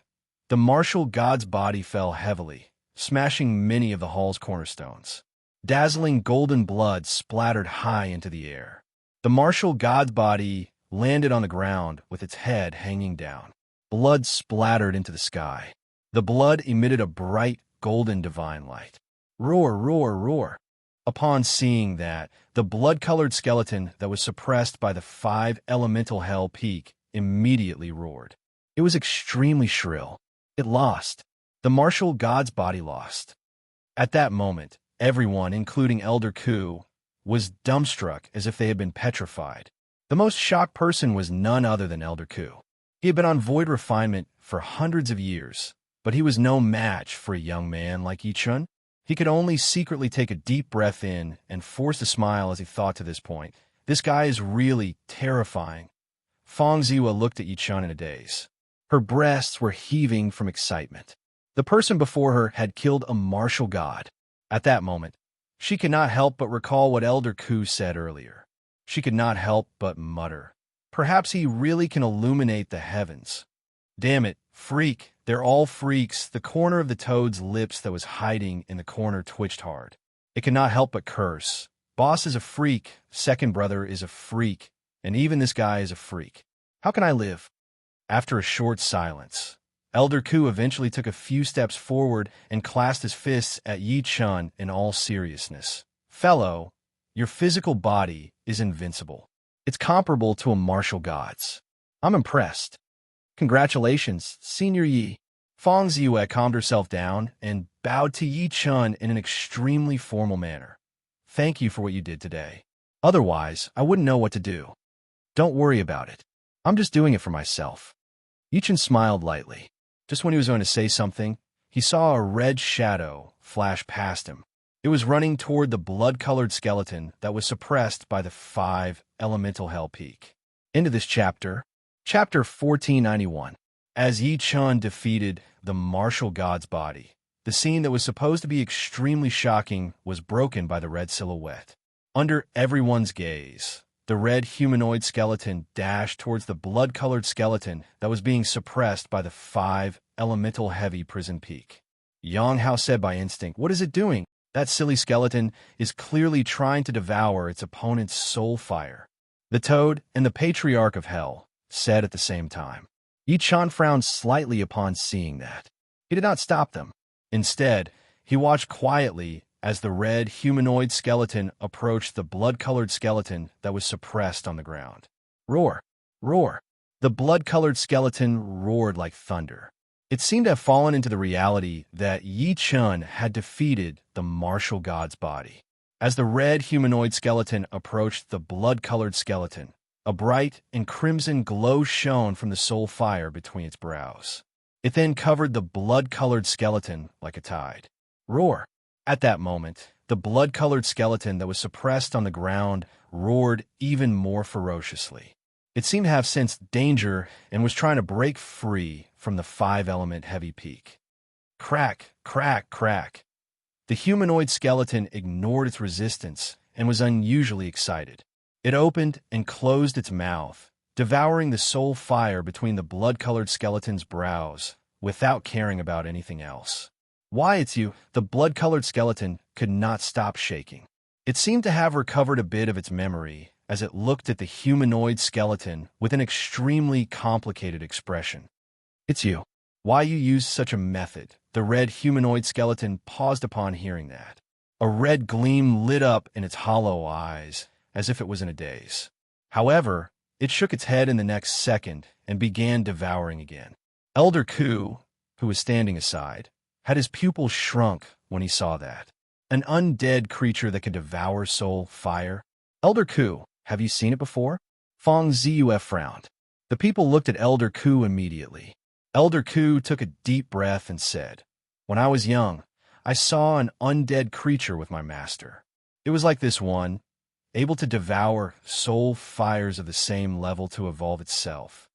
The martial god's body fell heavily, smashing many of the hall's cornerstones. Dazzling golden blood splattered high into the air. The martial god's body landed on the ground with its head hanging down. Blood splattered into the sky. The blood emitted a bright, golden divine light. Roar, roar, roar. Upon seeing that, the blood-colored skeleton that was suppressed by the 5 elemental hell peak immediately roared. It was extremely shrill. It lost. The martial god's body lost. At that moment, everyone, including Elder Ku, was dumbstruck as if they had been petrified. The most shocked person was none other than Elder Ku. He had been on void refinement for hundreds of years, but he was no match for a young man like Yichun. He could only secretly take a deep breath in and force a smile as he thought to this point, "This guy is really terrifying." Fong Ziwa looked at Yichun in a daze. Her breasts were heaving from excitement. The person before her had killed a martial god. At that moment, she could not help but recall what Elder Ku said earlier. She could not help but mutter, "Perhaps he really can illuminate the heavens." Damn it, freak. They're all freaks. The corner of the toad's lips that was hiding in the corner twitched hard. It could not help but curse. Boss is a freak, second brother is a freak, and even this guy is a freak. How can I live? After a short silence, Elder Ku eventually took a few steps forward and clasped his fists at Yi Chun in all seriousness. "Fellow, your physical body is invincible. It's comparable to a martial god's. I'm impressed. Congratulations, Senior Yi." Fong Ziyue calmed herself down and bowed to Yi Chun in an extremely formal manner. "Thank you for what you did today. Otherwise, I wouldn't know what to do. Don't worry about it. I'm just doing it for myself." Yi Chun smiled lightly. Just when he was going to say something, he saw a red shadow flash past him. It was running toward the blood-colored skeleton that was suppressed by the 5 elemental hell peak. Into this chapter, Chapter 1491. As Yi Chun defeated the martial god's body, the scene that was supposed to be extremely shocking was broken by the red silhouette. Under everyone's gaze, the red humanoid skeleton dashed towards the blood-colored skeleton that was being suppressed by the 5 elemental heavy prison peak. Yang Hao said by instinct, "What is it doing? That silly skeleton is clearly trying to devour its opponent's soul fire." The Toad and the Patriarch of Hell said at the same time. Yi Chun frowned slightly upon seeing that. He did not stop them. Instead, he watched quietly as the red humanoid skeleton approached the blood-colored skeleton that was suppressed on the ground. Roar! Roar! The blood-colored skeleton roared like thunder. It seemed to have fallen into the reality that Yi Chun had defeated the martial god's body. As the red humanoid skeleton approached the blood-colored skeleton, a bright and crimson glow shone from the soul fire between its brows. It then covered the blood-colored skeleton like a tide. Roar! At that moment, the blood-colored skeleton that was suppressed on the ground roared even more ferociously. It seemed to have sensed danger and was trying to break free from the 5-element heavy peak. Crack, crack, crack. The humanoid skeleton ignored its resistance and was unusually excited. It opened and closed its mouth, devouring the soul fire between the blood-colored skeleton's brows without caring about anything else. "Why, it's you!" The blood-colored skeleton could not stop shaking. It seemed to have recovered a bit of its memory as it looked at the humanoid skeleton with an extremely complicated expression. "It's you. Why you used such a method?" The red humanoid skeleton paused upon hearing that. A red gleam lit up in its hollow eyes, as if it was in a daze. However, it shook its head in the next second and began devouring again. Elder Ku, who was standing aside, had his pupils shrunk when he saw that. An undead creature that could devour soul fire? Elder Ku, have you seen it before? Fong Ziyue frowned. The people looked at Elder Ku immediately. Elder Ku took a deep breath and said, "When I was young, I saw an undead creature with my master. It was like this one, able to devour soul fires of the same level to evolve itself."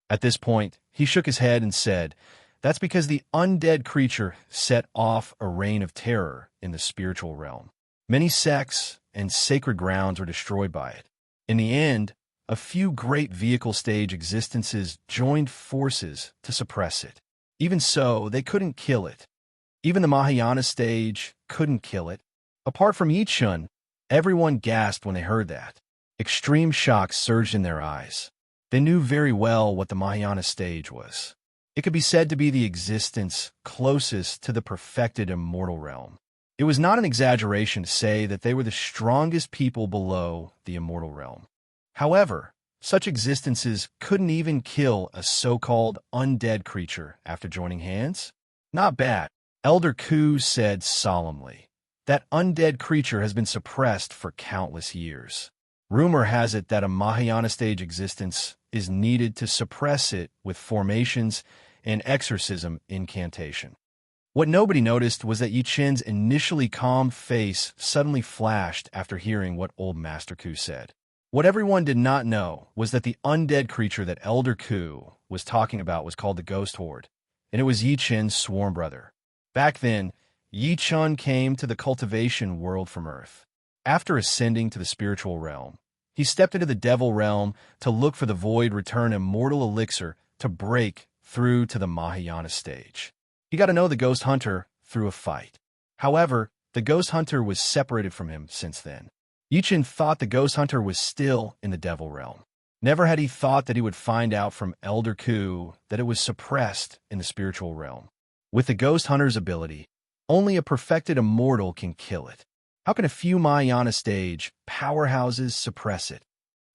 At this point, he shook his head and said, "That's because the undead creature set off a reign of terror in the spiritual realm. Many sects and sacred grounds were destroyed by it. In the end, a few great vehicle stage existences joined forces to suppress it. Even so, they couldn't kill it. Even the Mahayana stage couldn't kill it. Apart from Yi Chun, everyone gasped when they heard that. Extreme shock surged in their eyes. They knew very well what the Mahayana stage was. It could be said to be the existence closest to the perfected immortal realm. It was not an exaggeration to say that they were the strongest people below the immortal realm. However, such existences couldn't even kill a so-called undead creature after joining hands. Not bad, Elder Ku said solemnly. That undead creature has been suppressed for countless years. Rumor has it that a Mahayana stage existence is needed to suppress it with formations and exorcism incantation. What nobody noticed was that Yi Chen's initially calm face suddenly flashed after hearing what old Master Ku said. What everyone did not know was that the undead creature that Elder Ku was talking about was called the Ghost Horde, and it was Yi Chen's swarm brother. Back then, Yi Chen came to the cultivation world from Earth. After ascending to the spiritual realm, he stepped into the devil realm to look for the void return immortal elixir to break through to the Mahayana stage. He got to know the ghost hunter through a fight. However, the ghost hunter was separated from him since then. Yi Chen thought the ghost hunter was still in the devil realm. Never had he thought that he would find out from Elder Ku that it was suppressed in the spiritual realm. With the ghost hunter's ability, only a perfected immortal can kill it. How can a few Mahayana stage powerhouses suppress it?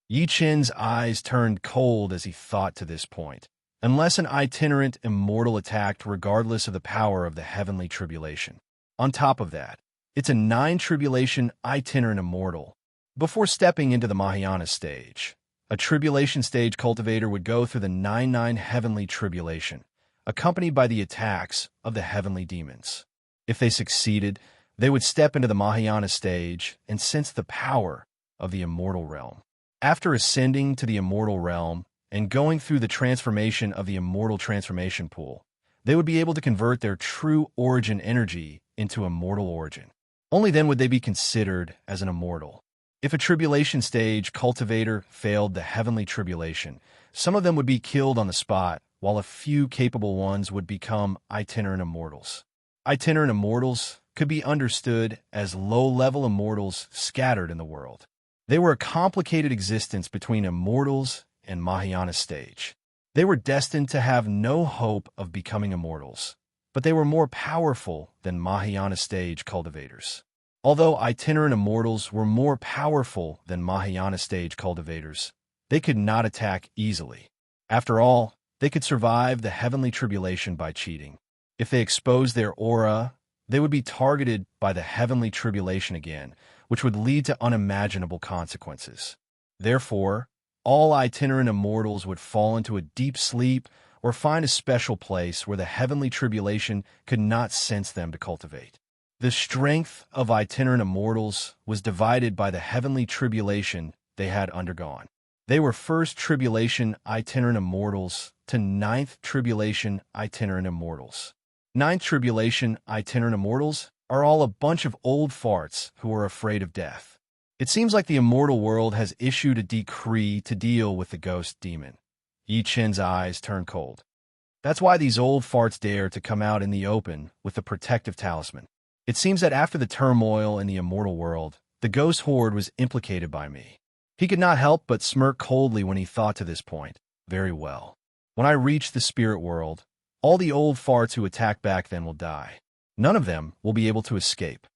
Yi Chen's eyes turned cold as he thought to this point. Unless an itinerant immortal attacked regardless of the power of the heavenly tribulation. On top of that, it's a 9-tribulation itinerant immortal. Before stepping into the Mahayana stage, a tribulation stage cultivator would go through the 9 heavenly tribulation, accompanied by the attacks of the heavenly demons. If they succeeded, they would step into the Mahayana stage and sense the power of the immortal realm. After ascending to the immortal realm and going through the transformation of the immortal transformation pool, they would be able to convert their true origin energy into immortal origin. Only then would they be considered as an immortal. If a tribulation stage cultivator failed the heavenly tribulation, some of them would be killed on the spot, while a few capable ones would become itinerant immortals. Itinerant immortals could be understood as low-level immortals scattered in the world. They were a complicated existence between immortals and Mahayana stage. They were destined to have no hope of becoming immortals, but they were more powerful than Mahayana stage cultivators. Although itinerant immortals were more powerful than Mahayana stage cultivators, they could not attack easily. After all, they could survive the heavenly tribulation by cheating. If they exposed their aura, they would be targeted by the heavenly tribulation again, which would lead to unimaginable consequences. Therefore, all itinerant immortals would fall into a deep sleep or find a special place where the heavenly tribulation could not sense them to cultivate. The strength of itinerant immortals was divided by the heavenly tribulation they had undergone. They were first tribulation itinerant immortals to 9th tribulation itinerant immortals. 9th tribulation itinerant immortals are all a bunch of old farts who are afraid of death. It seems like the immortal world has issued a decree to deal with the ghost demon. Yi Chen's eyes turned cold. That's why these old farts dare to come out in the open with the protective talisman. It seems that after the turmoil in the immortal world, the ghost horde was implicated by me. He could not help but smirk coldly when he thought to this point. Very well. When I reach the spirit world, all the old farts who attacked back then will die. None of them will be able to escape.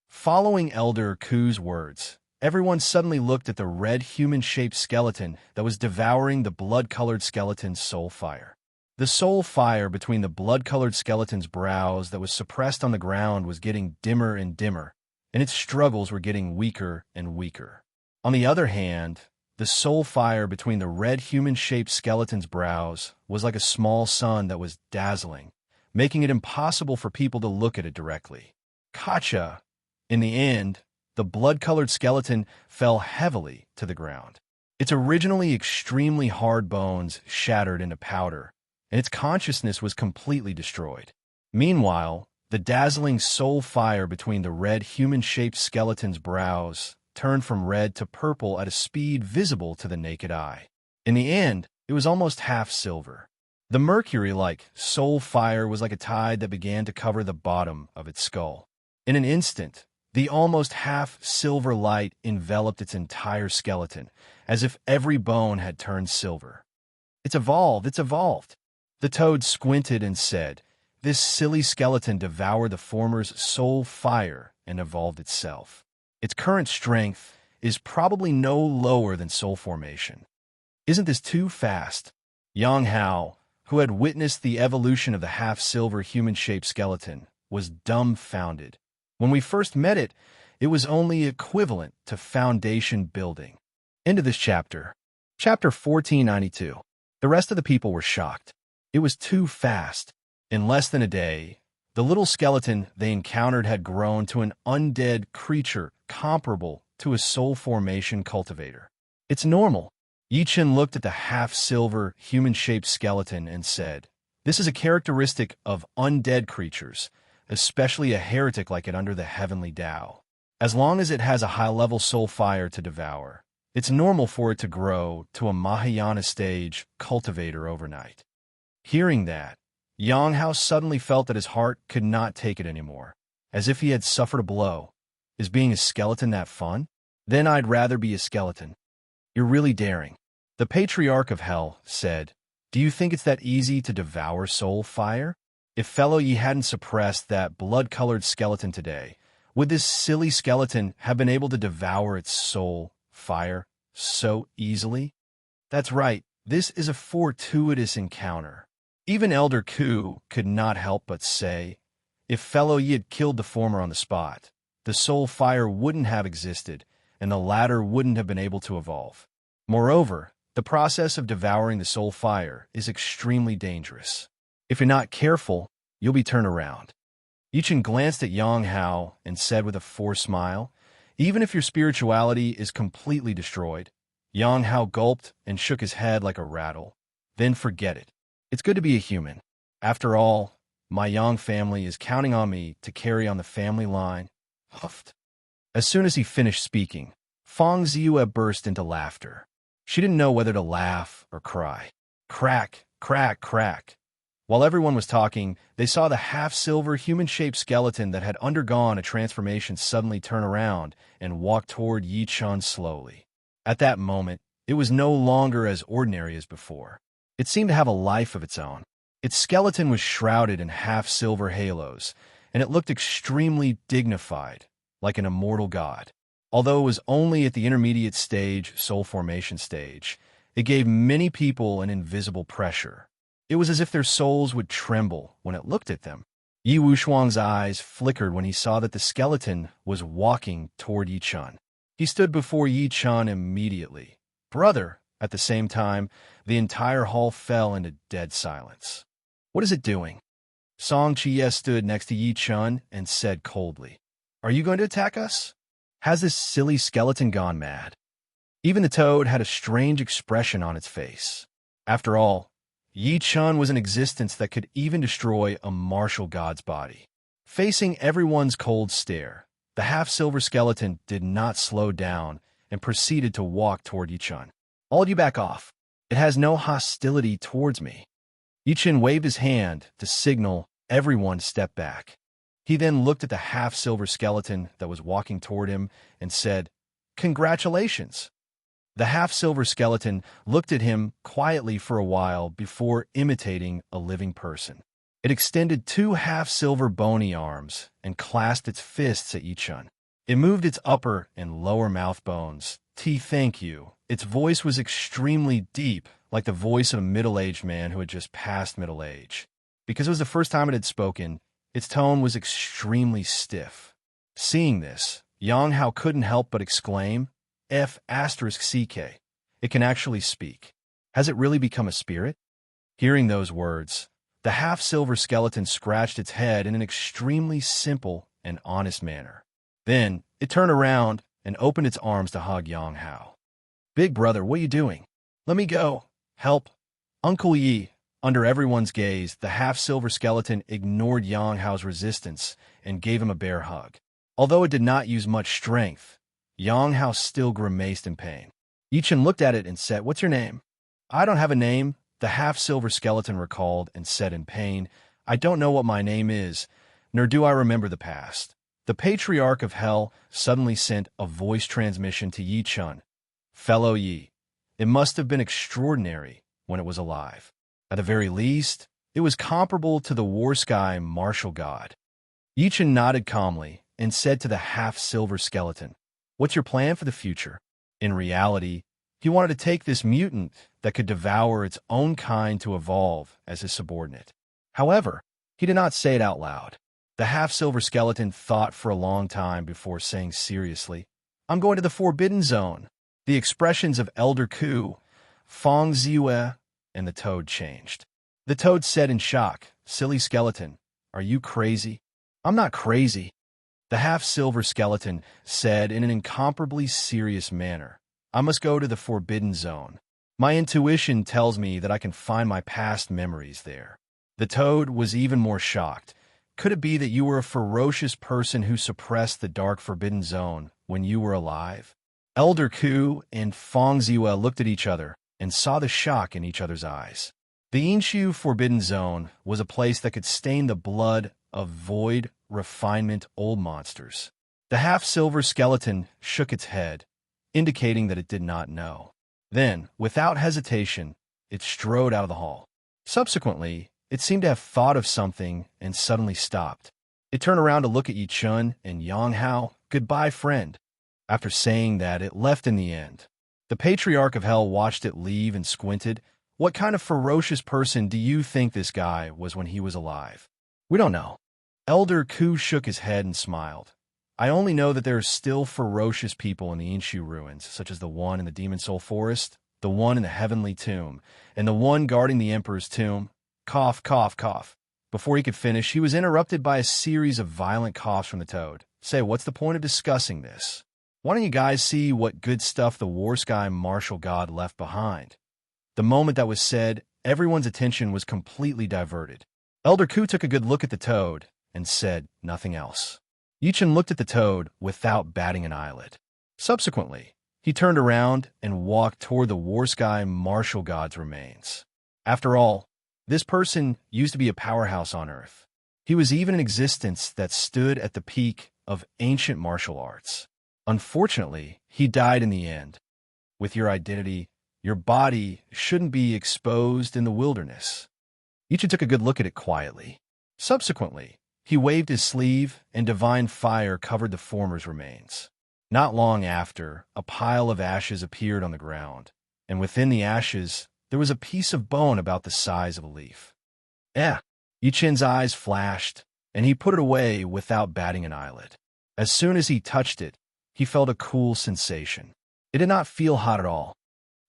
Following Elder Ku's words, everyone suddenly looked at the red human-shaped skeleton that was devouring the blood-colored skeleton's soul fire. The soul fire between the blood-colored skeleton's brows that was suppressed on the ground was getting dimmer and dimmer, and its struggles were getting weaker and weaker. On the other hand, the soul fire between the red human-shaped skeleton's brows was like a small sun that was dazzling, making it impossible for people to look at it directly. Gotcha! In the end, the blood-colored skeleton fell heavily to the ground. Its originally extremely hard bones shattered into powder, and its consciousness was completely destroyed. Meanwhile, the dazzling soul fire between the red human-shaped skeleton's brows turned from red to purple at a speed visible to the naked eye. In the end, it was almost half silver. The mercury-like soul fire was like a tide that began to cover the bottom of its skull. In an instant, the almost half-silver light enveloped its entire skeleton, as if every bone had turned silver. It's evolved, it's evolved. The toad squinted and said, "This silly skeleton devoured the former's soul fire and evolved itself. Its current strength is probably no lower than soul formation. Isn't this too fast? Yang Hao, who had witnessed the evolution of the half-silver human-shaped skeleton, was dumbfounded. When we first met it, it was only equivalent to foundation building. End of this chapter. Chapter 1492. The rest of the people were shocked. It was too fast. In less than a day, the little skeleton they encountered had grown to an undead creature comparable to a soul formation cultivator. It's normal. Yi-Chen looked at the half-silver, human-shaped skeleton and said, "This is a characteristic of undead creatures, especially a heretic like it under the heavenly Tao. As long as it has a high-level soul fire to devour, it's normal for it to grow to a Mahayana stage cultivator overnight." Hearing that, Yang Hao suddenly felt that his heart could not take it anymore, as if he had suffered a blow. Is being a skeleton that fun? Then I'd rather be a skeleton. You're really daring. The Patriarch of Hell said, "Do you think it's that easy to devour soul fire? If Fellow Yi hadn't suppressed that blood-colored skeleton today, would this silly skeleton have been able to devour its soul fire so easily?" That's right, this is a fortuitous encounter. Even Elder Ku could not help but say, if Fellow Yi had killed the former on the spot, the soul fire wouldn't have existed, and the latter wouldn't have been able to evolve. Moreover, the process of devouring the soul fire is extremely dangerous. If you're not careful, you'll be turned around. Yi-Chen glanced at Yang Hao and said with a forced smile, "Even if your spirituality is completely destroyed." Yang Hao gulped and shook his head like a rattle. "Then forget it. It's good to be a human. After all, my Yang family is counting on me to carry on the family line." Huffed. As soon as he finished speaking, Fang Ziyue burst into laughter. She didn't know whether to laugh or cry. Crack, crack, crack. While everyone was talking, they saw the half-silver human-shaped skeleton that had undergone a transformation suddenly turn around and walk toward Yi-Chen slowly. At that moment, it was no longer as ordinary as before. It seemed to have a life of its own. Its skeleton was shrouded in half-silver halos, and it looked extremely dignified, like an immortal god. Although it was only at the intermediate stage, soul formation stage, it gave many people an invisible pressure. It was as if their souls would tremble when it looked at them. Yi Wushuang's eyes flickered when he saw that the skeleton was walking toward Yi-Chen. He stood before Yi-Chen immediately. "Brother!" At the same time, the entire hall fell into dead silence. "What is it doing?" Song Chie stood next to Yi-Chen and said coldly, "Are you going to attack us? Has this silly skeleton gone mad?" Even the toad had a strange expression on its face. After all, Yi-Chen was an existence that could even destroy a martial god's body. Facing everyone's cold stare, the half-silver skeleton did not slow down and proceeded to walk toward Yi-Chen. "All of you back off. It has no hostility towards me." Yi-Chen waved his hand to signal everyone to step back. He then looked at the half-silver skeleton that was walking toward him and said, "Congratulations." The half-silver skeleton looked at him quietly for a while before imitating a living person. It extended two half-silver bony arms and clasped its fists at Yi-Chen. It moved its upper and lower mouth bones. Thank you." Its voice was extremely deep, like the voice of a middle-aged man who had just passed middle age. Because it was the first time it had spoken, its tone was extremely stiff. Seeing this, Yang Hao couldn't help but exclaim, F***CK. It can actually speak. Has it really become a spirit? Hearing those words, the half-silver skeleton scratched its head in an extremely simple and honest manner. Then, it turned around and opened its arms to hug Yang Hao. "Big brother, what are you doing? Let me go. Help. Uncle Yi." Under everyone's gaze, the half-silver skeleton ignored Yang Hao's resistance and gave him a bear hug. Although it did not use much strength, Yang Hao still grimaced in pain. Yi-Chen looked at it and said, "What's your name?" "I don't have a name," the half-silver skeleton recalled and said in pain, "I don't know what my name is, nor do I remember the past." The Patriarch of Hell suddenly sent a voice transmission to Yi-Chen. "Fellow Yi, it must have been extraordinary when it was alive. At the very least, it was comparable to the war sky martial god." Yi-Chen nodded calmly and said to the half-silver skeleton, "What's your plan for the future?" In reality, he wanted to take this mutant that could devour its own kind to evolve as his subordinate. However, he did not say it out loud. The half-silver skeleton thought for a long time before saying seriously, "I'm going to the Forbidden Zone." The expressions of Elder Ku, Fong Ziwe, and the toad changed. The toad said in shock, "Silly skeleton, are you crazy?" "I'm not crazy," the half-silver skeleton said in an incomparably serious manner. "I must go to the Forbidden Zone. My intuition tells me that I can find my past memories there." The toad was even more shocked. "Could it be that you were a ferocious person who suppressed the dark Forbidden Zone when you were alive?" Elder Ku and Fong Ziwe looked at each other and saw the shock in each other's eyes. The Inshu Forbidden Zone was a place that could stain the blood of void, refinement old monsters. The half-silver skeleton shook its head, indicating that it did not know. Then, without hesitation, it strode out of the hall. Subsequently, it seemed to have thought of something and suddenly stopped. It turned around to look at Yi Chun and Yang Hao. "Goodbye, friend." After saying that, it left in the end. The Patriarch of Hell watched it leave and squinted. "What kind of ferocious person do you think this guy was when he was alive?" "We don't know." Elder Ku shook his head and smiled. "I only know that there are still ferocious people in the Inshu ruins, such as the one in the Demon Soul Forest, the one in the Heavenly Tomb, and the one guarding the Emperor's tomb." Cough, cough, cough. Before he could finish, he was interrupted by a series of violent coughs from the toad. "Say, what's the point of discussing this? Why don't you guys see what good stuff the War Sky Martial God left behind?" The moment that was said, everyone's attention was completely diverted. Elder Ku took a good look at the toad and said nothing else. Yichen looked at the toad without batting an eyelid. Subsequently, he turned around and walked toward the War Sky Martial God's remains. After all, this person used to be a powerhouse on Earth. He was even an existence that stood at the peak of ancient martial arts. Unfortunately, he died in the end. With your identity, your body shouldn't be exposed in the wilderness. Yichen took a good look at it quietly. Subsequently, he waved his sleeve, and divine fire covered the former's remains. Not long after, a pile of ashes appeared on the ground, and within the ashes, there was a piece of bone about the size of a leaf. Yichen's eyes flashed, and he put it away without batting an eyelid. As soon as he touched it, he felt a cool sensation. It did not feel hot at all.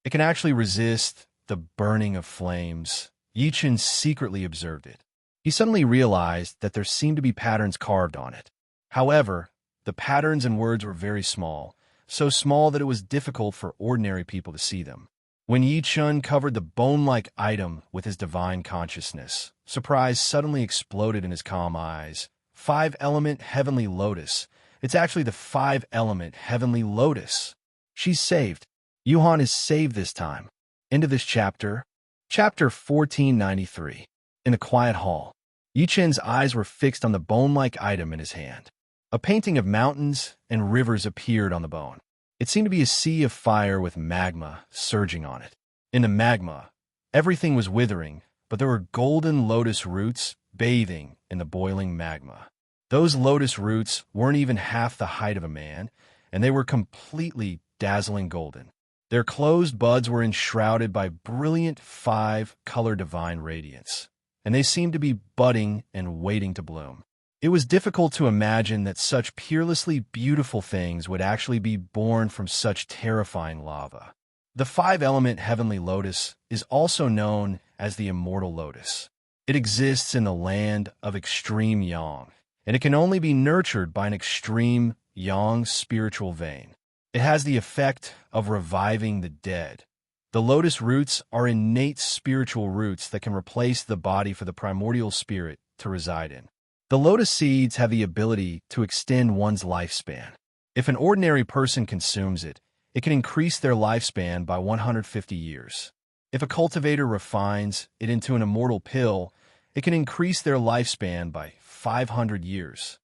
It can actually resist the burning of flames. Yichen secretly observed it. He suddenly realized that there seemed to be patterns carved on it. However, the patterns and words were very small, so small that it was difficult for ordinary people to see them. When Yi Chun covered the bone-like item with his divine consciousness, surprise suddenly exploded in his calm eyes. 5-element heavenly lotus. It's actually the 5-element heavenly lotus. She's saved. Yuhan is saved this time. End of this chapter. Chapter 1493. In the quiet hall, Yi Chen's eyes were fixed on the bone-like item in his hand. A painting of mountains and rivers appeared on the bone. It seemed to be a sea of fire with magma surging on it. In the magma, everything was withering, but there were golden lotus roots bathing in the boiling magma. Those lotus roots weren't even half the height of a man, and they were completely dazzling golden. Their closed buds were enshrouded by brilliant 5-color divine radiance, and they seemed to be budding and waiting to bloom. It was difficult to imagine that such peerlessly beautiful things would actually be born from such terrifying lava. The 5-element heavenly lotus is also known as the immortal lotus. It exists in the land of extreme yang, and it can only be nurtured by an extreme yang spiritual vein. It has the effect of reviving the dead. The lotus roots are innate spiritual roots that can replace the body for the primordial spirit to reside in. The lotus seeds have the ability to extend one's lifespan. If an ordinary person consumes it, it can increase their lifespan by 150 years. If a cultivator refines it into an immortal pill, it can increase their lifespan by 500 years.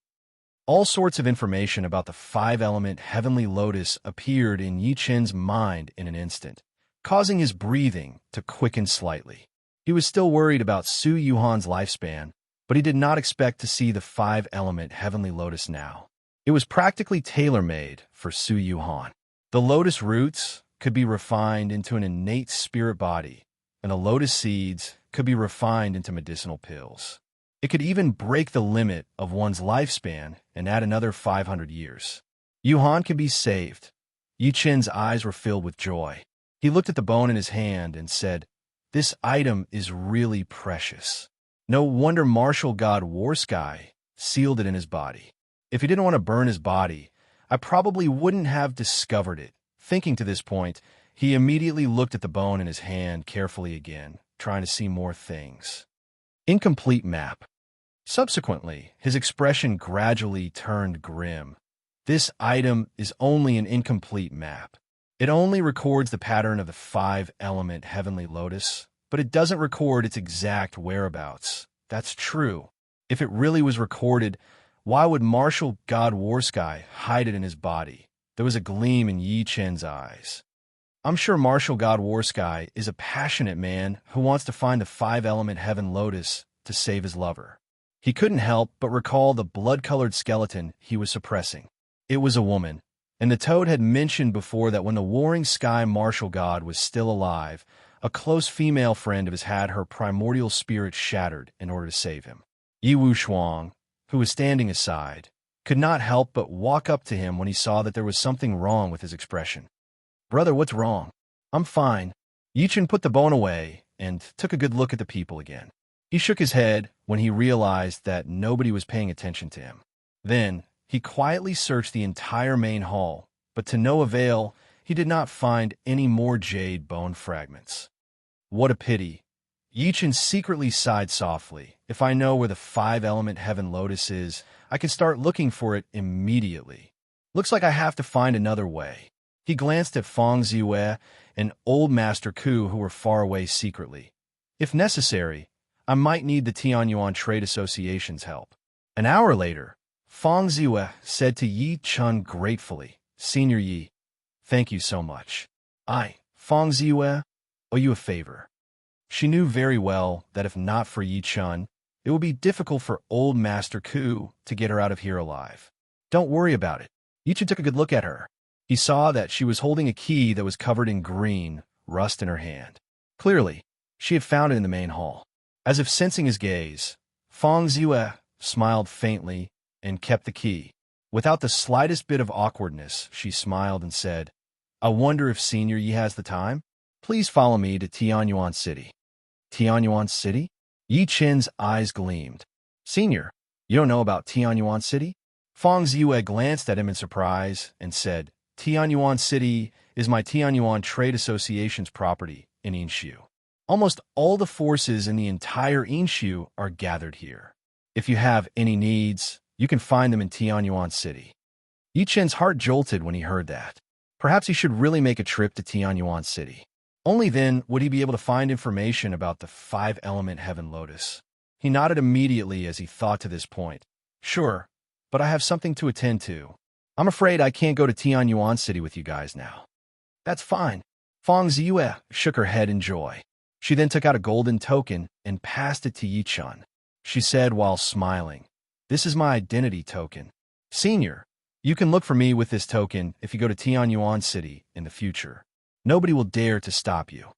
All sorts of information about the 5-element heavenly lotus appeared in Yi Chen's mind in an instant, causing his breathing to quicken slightly. He was still worried about Su Yuhan's lifespan, but he did not expect to see the 5-element heavenly lotus now. It was practically tailor-made for Su Yuhan. The lotus roots could be refined into an innate spirit body, and the lotus seeds could be refined into medicinal pills. It could even break the limit of one's lifespan and add another 500 years. Yuhan can be saved. Yi Chen's eyes were filled with joy. He looked at the bone in his hand and said, "This item is really precious. No wonder martial god Warsky sealed it in his body. If he didn't want to burn his body, I probably wouldn't have discovered it." Thinking to this point, he immediately looked at the bone in his hand carefully again, trying to see more things. Incomplete map. Subsequently, his expression gradually turned grim. This item is only an incomplete map. It only records the pattern of the 5-element heavenly lotus, but it doesn't record its exact whereabouts. That's true. If it really was recorded, why would martial god Warsky hide it in his body? There was a gleam in Yi Chen's eyes. I'm sure martial god Warsky is a passionate man who wants to find the 5-element heaven lotus to save his lover. He couldn't help but recall the blood-colored skeleton he was suppressing. It was a woman, and the toad had mentioned before that when the warring sky martial god was still alive, a close female friend of his had her primordial spirit shattered in order to save him. Yi Wushuang, who was standing aside, could not help but walk up to him when he saw that there was something wrong with his expression. "Brother, what's wrong?" "I'm fine." Yi Chen put the bone away and took a good look at the people again. He shook his head when he realized that nobody was paying attention to him. Then, he quietly searched the entire main hall, but to no avail, he did not find any more jade bone fragments. What a pity. Yi Chen secretly sighed softly. If I know where the 5-element heaven lotus is, I can start looking for it immediately. Looks like I have to find another way. He glanced at Feng Ziyue and old Master Ku, who were far away secretly. If necessary, I might need the Tianyuan Trade Association's help. An hour later, Feng Ziyue said to Yi Chen gratefully, "Senior Yi, thank you so much. Feng Ziyue, owe you a favor." She knew very well that if not for Yi Chen, it would be difficult for old Master Ku to get her out of here alive. "Don't worry about it." Yi Chen took a good look at her. He saw that she was holding a key that was covered in green rust in her hand. Clearly, she had found it in the main hall. As if sensing his gaze, Feng Ziyue smiled faintly and kept the key. Without the slightest bit of awkwardness, she smiled and said, "I wonder if Senior Yi has the time? Please follow me to Tianyuan City." Tianyuan City? Yi Chen's eyes gleamed. "Senior, you don't know about Tianyuan City?" Feng Ziyue glanced at him in surprise and said, "Tianyuan City is my Tianyuan Trade Association's property in Yinshu. Almost all the forces in the entire Yinshu are gathered here. If you have any needs, you can find them in Tianyuan City." Yi Chen's heart jolted when he heard that. Perhaps he should really make a trip to Tianyuan City. Only then would he be able to find information about the 5-element heaven lotus. He nodded immediately as he thought to this point. "Sure, but I have something to attend to. I'm afraid I can't go to Tianyuan City with you guys now." "That's fine." Feng Ziyue shook her head in joy. She then took out a golden token and passed it to Yi Chen. She said while smiling, "This is my identity token. Senior, you can look for me with this token if you go to Tianyuan City in the future. Nobody will dare to stop you."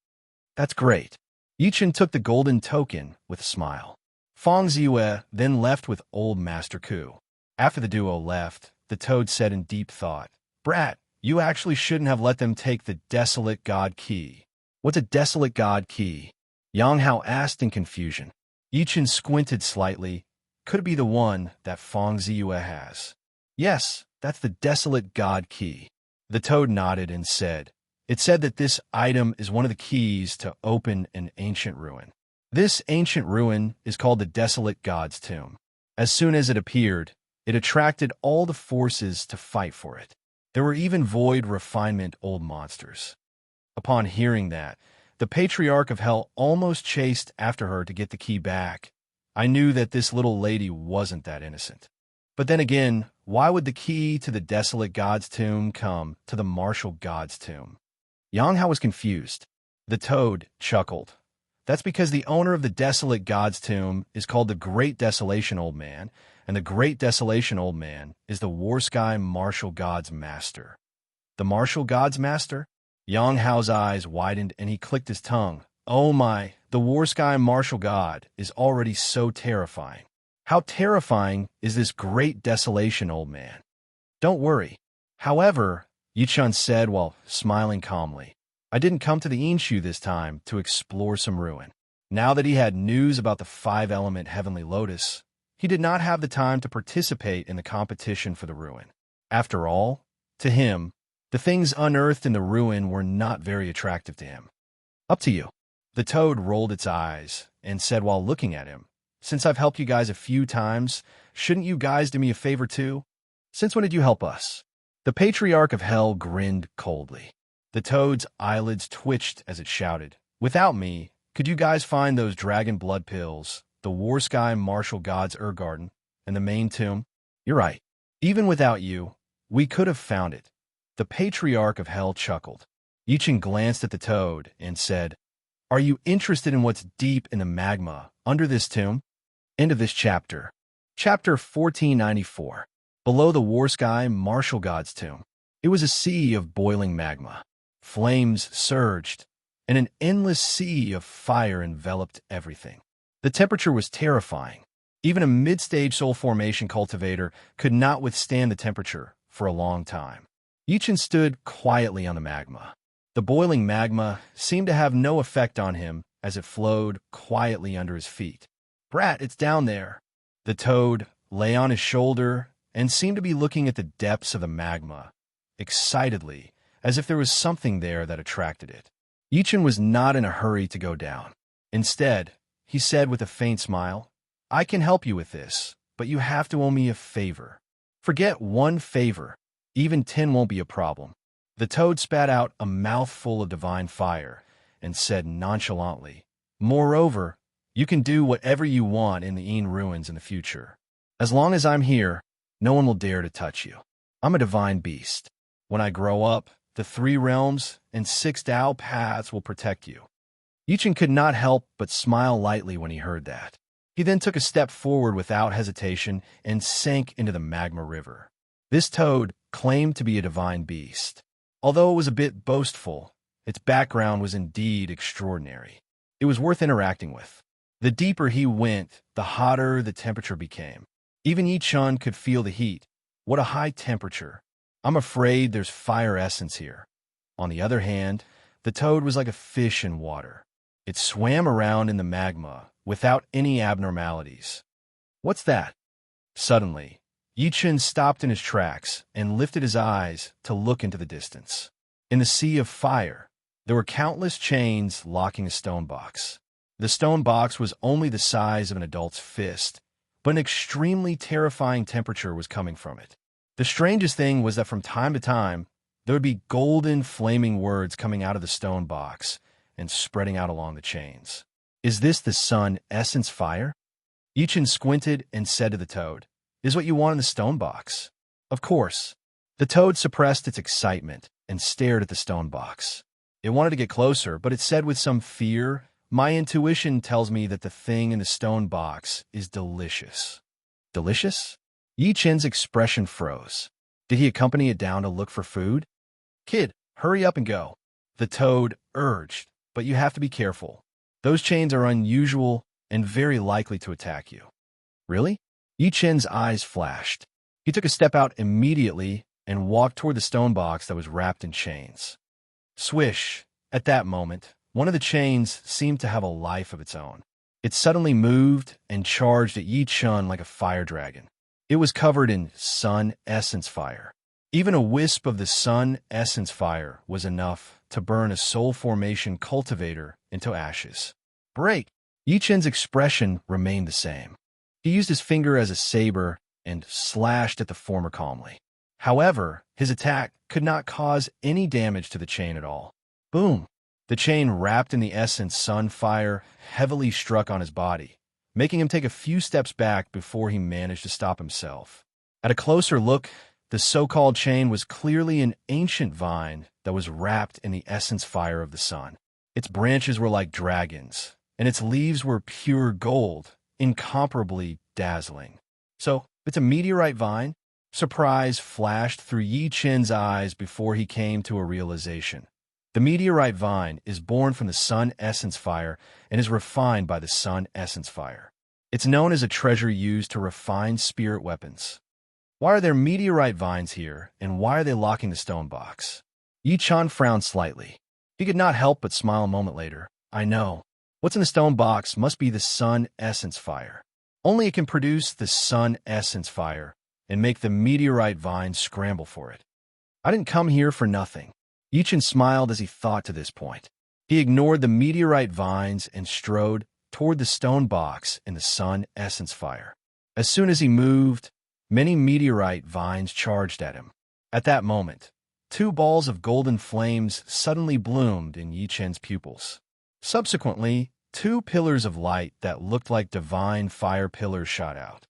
"That's great." Yi Chen took the golden token with a smile. Feng Ziyue then left with old Master Ku. After the duo left, the toad said in deep thought, "Brat, you actually shouldn't have let them take the Desolate God Key." "What's a Desolate God Key?" Yang Hao asked in confusion. Yi Chen squinted slightly. "Could it be the one that Feng Ziyue has?" "Yes, that's the Desolate God Key." The toad nodded and said, "It said that this item is one of the keys to open an ancient ruin. This ancient ruin is called the Desolate God's Tomb. As soon as it appeared, it attracted all the forces to fight for it. There were even void refinement old monsters. Upon hearing that, the Patriarch of Hell almost chased after her to get the key back. I knew that this little lady wasn't that innocent. But then again, why would the key to the Desolate God's Tomb come to the Martial God's Tomb?" Yang Hao was confused. The toad chuckled. "That's because the owner of the Desolate God's Tomb is called the Great Desolation, old man, and the great desolation old man is the war sky martial god's master. The martial god's master? Yang Hao's eyes widened and he clicked his tongue. Oh my, the war sky martial god is already so terrifying. How terrifying is this great desolation old man? Don't worry. However, Yichun said while smiling calmly, I didn't come to the Inshu this time to explore some ruin. Now that he had news about the five-element heavenly lotus, he did not have the time to participate in the competition for the ruin. After all, to him, the things unearthed in the ruin were not very attractive to him. Up to you. The toad rolled its eyes and said while looking at him, since I've helped you guys a few times, shouldn't you guys do me a favor too? Since when did you help us? The patriarch of hell grinned coldly. The toad's eyelids twitched as it shouted, without me, could you guys find those dragon blood pills, the war sky martial god's garden, and the main tomb? You're right. Even without you, we could have found it. The patriarch of hell chuckled. Yichun glanced at the toad and said, are you interested in what's deep in the magma under this tomb? End of this chapter. Chapter 1494. Below the war sky martial god's tomb. It was a sea of boiling magma. Flames surged, and an endless sea of fire enveloped everything. The temperature was terrifying. Even a mid-stage soul formation cultivator could not withstand the temperature for a long time. Yichun stood quietly on the magma. The boiling magma seemed to have no effect on him as it flowed quietly under his feet. Brat, it's down there. The toad lay on his shoulder and seemed to be looking at the depths of the magma, excitedly, as if there was something there that attracted it. Yichun was not in a hurry to go down. Instead, he said with a faint smile, I can help you with this, but you have to owe me a favor. Forget one favor. Even 10 won't be a problem. The toad spat out a mouthful of divine fire and said nonchalantly, moreover, you can do whatever you want in the Yin ruins in the future. As long as I'm here, no one will dare to touch you. I'm a divine beast. When I grow up, the 3 realms and 6 Tao paths will protect you. Yichun could not help but smile lightly when he heard that. He then took a step forward without hesitation and sank into the magma river. This toad claimed to be a divine beast. Although it was a bit boastful, its background was indeed extraordinary. It was worth interacting with. The deeper he went, the hotter the temperature became. Even Yichun could feel the heat. What a high temperature. I'm afraid there's fire essence here. On the other hand, the toad was like a fish in water. It swam around in the magma without any abnormalities. What's that? Suddenly, Yichun stopped in his tracks and lifted his eyes to look into the distance. In the sea of fire, there were countless chains locking a stone box. The stone box was only the size of an adult's fist, but an extremely terrifying temperature was coming from it. The strangest thing was that from time to time, there would be golden flaming words coming out of the stone box and spreading out along the chains. Is this the sun essence fire? Yichun squinted and said to the toad, is what you want in the stone box? Of course. The toad suppressed its excitement and stared at the stone box. It wanted to get closer, but it said with some fear, my intuition tells me that the thing in the stone box is delicious. Delicious? Yichun's expression froze. Did he accompany it down to look for food? Kid, hurry up and go. The toad urged, but you have to be careful. Those chains are unusual and very likely to attack you. Really? Yichun's eyes flashed. He took a step out immediately and walked toward the stone box that was wrapped in chains. Swish! At that moment, one of the chains seemed to have a life of its own. It suddenly moved and charged at Yichun like a fire dragon. It was covered in sun essence fire. Even a wisp of the sun essence fire was enough to burn a soul formation cultivator into ashes. Break! Yichun's expression remained the same. He used his finger as a saber and slashed at the former calmly. However, his attack could not cause any damage to the chain at all. Boom! The chain wrapped in the essence sun fire heavily struck on his body, making him take a few steps back before he managed to stop himself. At a closer look, the so-called chain was clearly an ancient vine that was wrapped in the essence fire of the sun. Its branches were like dragons, and its leaves were pure gold, incomparably dazzling. So, It's a meteorite vine? Surprise flashed through Yi Chen's eyes before he came to a realization. The meteorite vine is born from the sun essence fire and is refined by the sun essence fire. It's known as a treasure used to refine spirit weapons. Why are there meteorite vines here, and why are they locking the stone box? Yi Chen frowned slightly. He could not help but smile a moment later. I know. What's in the stone box must be the sun essence fire. Only it can produce the sun essence fire and make the meteorite vine scramble for it. I didn't come here for nothing. Yi Chen smiled as he thought to this point. He ignored the meteorite vines and strode toward the stone box in the sun essence fire. As soon as he moved, many meteorite vines charged at him. At that moment, 2 balls of golden flames suddenly bloomed in Yi Chen's pupils. Subsequently, 2 pillars of light that looked like divine fire pillars shot out.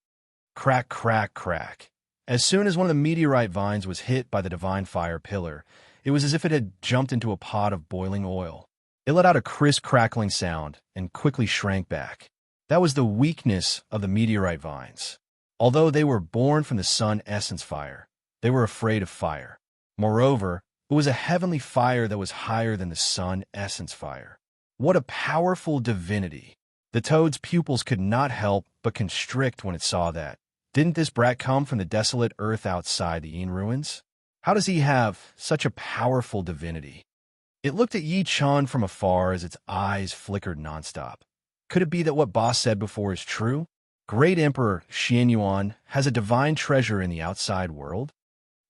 Crack, crack, crack. As soon as one of the meteorite vines was hit by the divine fire pillar, it was as if it had jumped into a pot of boiling oil. It let out a crisp crackling sound and quickly shrank back. That was the weakness of the meteorite vines. Although they were born from the sun essence fire, they were afraid of fire. Moreover, it was a heavenly fire that was higher than the sun essence fire. What a powerful divinity! The toad's pupils could not help but constrict when it saw that. Didn't this brat come from the desolate earth outside the Yin ruins? How does he have such a powerful divinity? It looked at Yi Chen from afar as its eyes flickered nonstop. Could it be that what Boss said before is true? Great Emperor Xianyuan has a divine treasure in the outside world?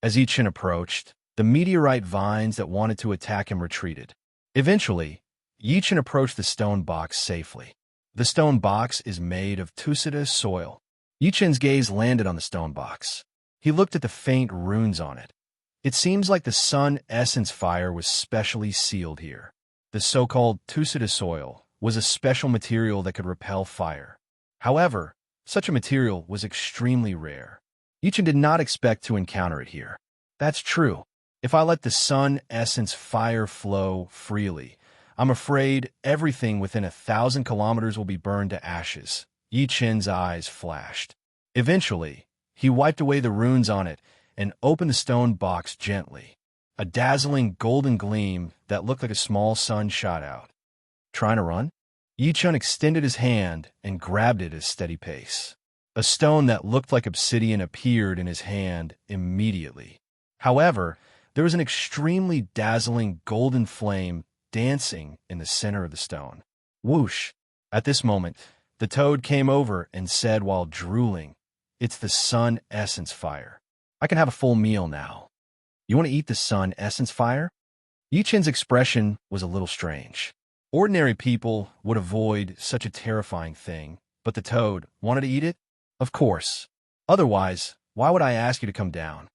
As Yi Chen approached, the meteorite vines that wanted to attack him retreated. Eventually, Yi Chen approached the stone box safely. The stone box is made of tucida soil. Yi Chen's gaze landed on the stone box. He looked at the faint runes on it. It seems like the sun essence fire was specially sealed here. The so-called tucida soil was a special material that could repel fire. However, such a material was extremely rare. Yi Chen did not expect to encounter it here. That's true. If I let the sun essence fire flow freely, I'm afraid everything within 1,000 kilometers will be burned to ashes. Yi Chen's eyes flashed. Eventually, he wiped away the runes on it and opened the stone box gently. A dazzling golden gleam that looked like a small sun shot out. Trying to run? Yi Chen extended his hand and grabbed it at a steady pace. A stone that looked like obsidian appeared in his hand immediately. However, there was an extremely dazzling golden flame dancing in the center of the stone. Whoosh! At this moment, the toad came over and said while drooling, "It's the sun essence fire. I can have a full meal now. You want to eat the sun essence fire?" Yi Chen's expression was a little strange. Ordinary people would avoid such a terrifying thing, but the toad wanted to eat it? Of course. Otherwise, why would I ask you to come down?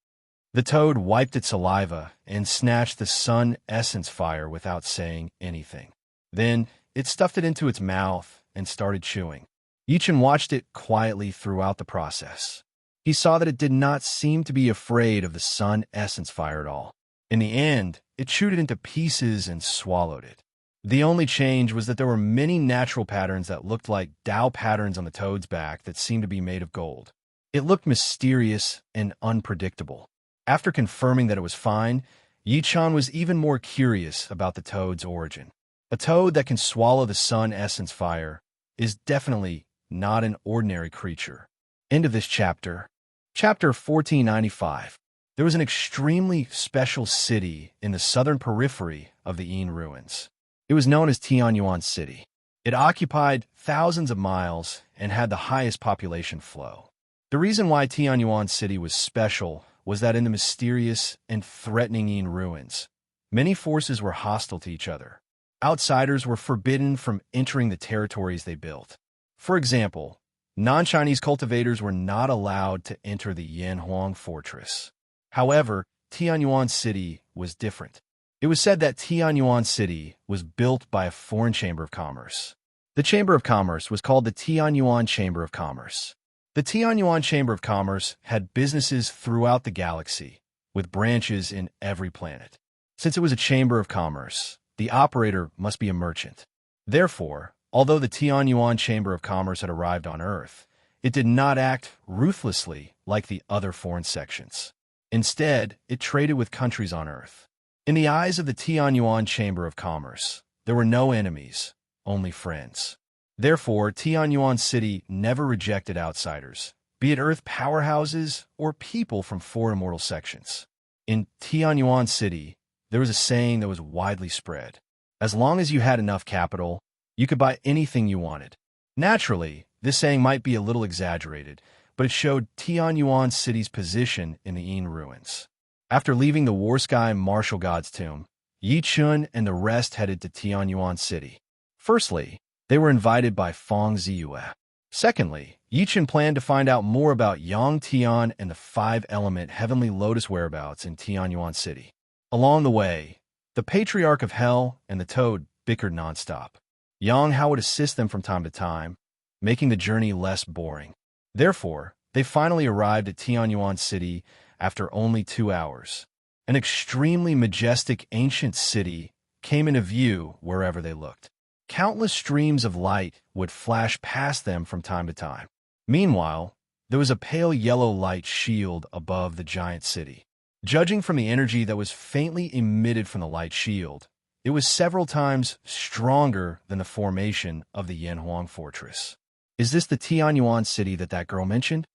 The toad wiped its saliva and snatched the sun essence fire without saying anything. Then, it stuffed it into its mouth and started chewing. Yi Chen watched it quietly throughout the process. He saw that it did not seem to be afraid of the sun essence fire at all. In the end, it chewed it into pieces and swallowed it. The only change was that there were many natural patterns that looked like Tao patterns on the toad's back that seemed to be made of gold. It looked mysterious and unpredictable. After confirming that it was fine, Yi Chen was even more curious about the toad's origin. A toad that can swallow the sun essence fire is definitely not an ordinary creature. End of this chapter. Chapter 1495. There was an extremely special city in the southern periphery of the Yin ruins. It was known as Tianyuan City. It occupied thousands of miles and had the highest population flow. The reason why Tianyuan City was special was that in the mysterious and threatening Yin ruins, many forces were hostile to each other. Outsiders were forbidden from entering the territories they built. For example, non-Chinese cultivators were not allowed to enter the Yanhuang fortress. However, Tianyuan City was different. It was said that Tianyuan City was built by a foreign chamber of commerce. The Chamber of Commerce was called the Tianyuan Chamber of Commerce. The Tianyuan Chamber of Commerce had businesses throughout the galaxy, with branches in every planet. Since it was a chamber of commerce, the operator must be a merchant. Therefore, although the Tianyuan Chamber of Commerce had arrived on Earth, It did not act ruthlessly like the other foreign sections. Instead, it traded with countries on Earth. In the eyes of the Tianyuan Chamber of Commerce, there were no enemies, only friends. Therefore, Tianyuan City never rejected outsiders, be it Earth powerhouses or people from four immortal sections. In Tianyuan City, there was a saying that was widely spread. As long as you had enough capital, you could buy anything you wanted. Naturally, this saying might be a little exaggerated, but it showed Tianyuan City's position in the Yin ruins. After leaving the War Sky Martial God's tomb, Yi Chun and the rest headed to Tianyuan City. Firstly, they were invited by Feng Ziyue. Secondly, Yi Chun planned to find out more about Yang Tian and the five-element Heavenly Lotus whereabouts in Tianyuan City. Along the way, the Patriarch of Hell and the Toad bickered nonstop. Yang Hao would assist them from time to time, making the journey less boring. Therefore, they finally arrived at Tianyuan City after only 2 hours. An extremely majestic ancient city came into view wherever they looked. Countless streams of light would flash past them from time to time. Meanwhile, there was a pale yellow light shield above the giant city. Judging from the energy that was faintly emitted from the light shield, it was several times stronger than the formation of the Yanhuang Fortress. Is this the Tianyuan City that girl mentioned?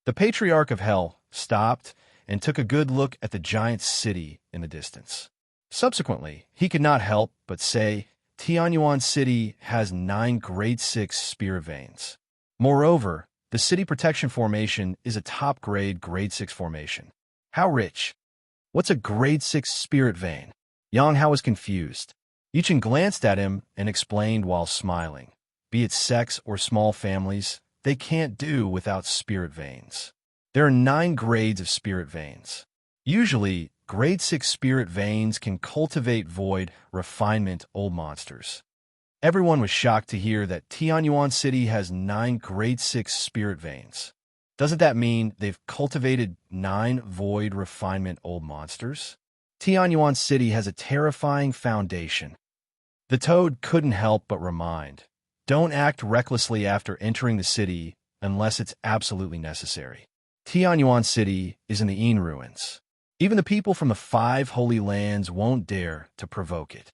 The Patriarch of Hell stopped and took a good look at the giant city in the distance. Subsequently, he could not help but say, Tianyuan City has 9 grade 6 spirit veins. Moreover, the city protection formation is a top-grade grade 6 formation. How rich? What's a grade 6 spirit vein? Yang Hao was confused. Yichen glanced at him and explained while smiling. Be it sex or small families, they can't do without spirit veins. There are 9 grades of spirit veins. Usually, grade 6 spirit veins can cultivate void, refinement, old monsters. Everyone was shocked to hear that Tianyuan City has 9 grade 6 spirit veins. Doesn't that mean they've cultivated 9 void, refinement, old monsters? Tianyuan City has a terrifying foundation. The Toad couldn't help but remind, don't act recklessly after entering the city unless it's absolutely necessary. Tianyuan City is in the Yin ruins. Even the people from the 5 holy lands won't dare to provoke it.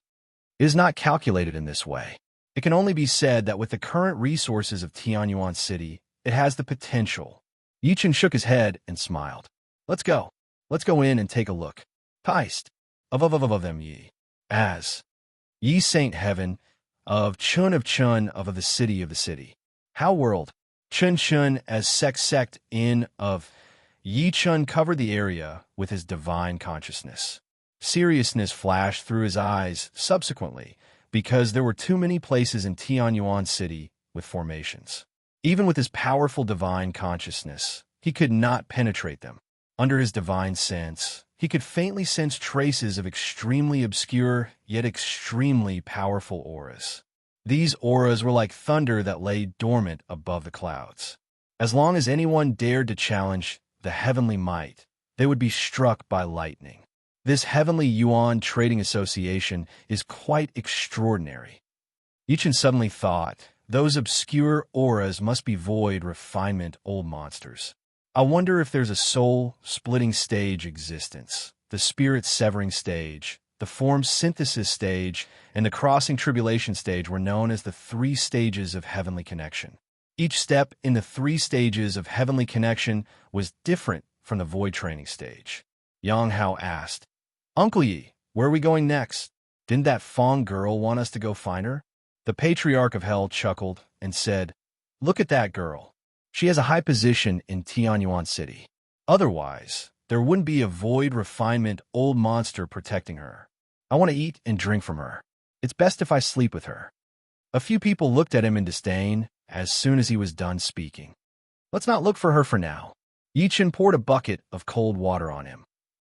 It is not calculated in this way. It can only be said that with the current resources of Tianyuan City, it has the potential. Yichen shook his head and smiled. Let's go. Let's go in and take a look. Heist. Of them ye. As. Ye Saint Heaven, of Chun of the city. How world. Chun as sect in of. Yi Chun covered the area with his divine consciousness. Seriousness flashed through his eyes subsequently, because there were too many places in Tianyuan City with formations. Even with his powerful divine consciousness, he could not penetrate them. Under his divine sense, he could faintly sense traces of extremely obscure, yet extremely powerful auras. These auras were like thunder that lay dormant above the clouds. As long as anyone dared to challenge the heavenly might, they would be struck by lightning. This Heavenly Yuan Trading Association is quite extraordinary. Yichen suddenly thought, those obscure auras must be void, refinement, old monsters. I wonder if there's a soul-splitting stage existence, the spirit-severing stage, the form synthesis stage, and the crossing tribulation stage were known as the 3 stages of heavenly connection. Each step in the 3 stages of heavenly connection was different from the void training stage. Yang Hao asked, Uncle Yi, where are we going next? Didn't that Fong girl want us to go find her? The Patriarch of Hell chuckled and said, Look at that girl. She has a high position in Tianyuan City. Otherwise, there wouldn't be a void refinement old monster protecting her. I want to eat and drink from her. It's best if I sleep with her. A few people looked at him in disdain as soon as he was done speaking. Let's not look for her for now. Yichen poured a bucket of cold water on him.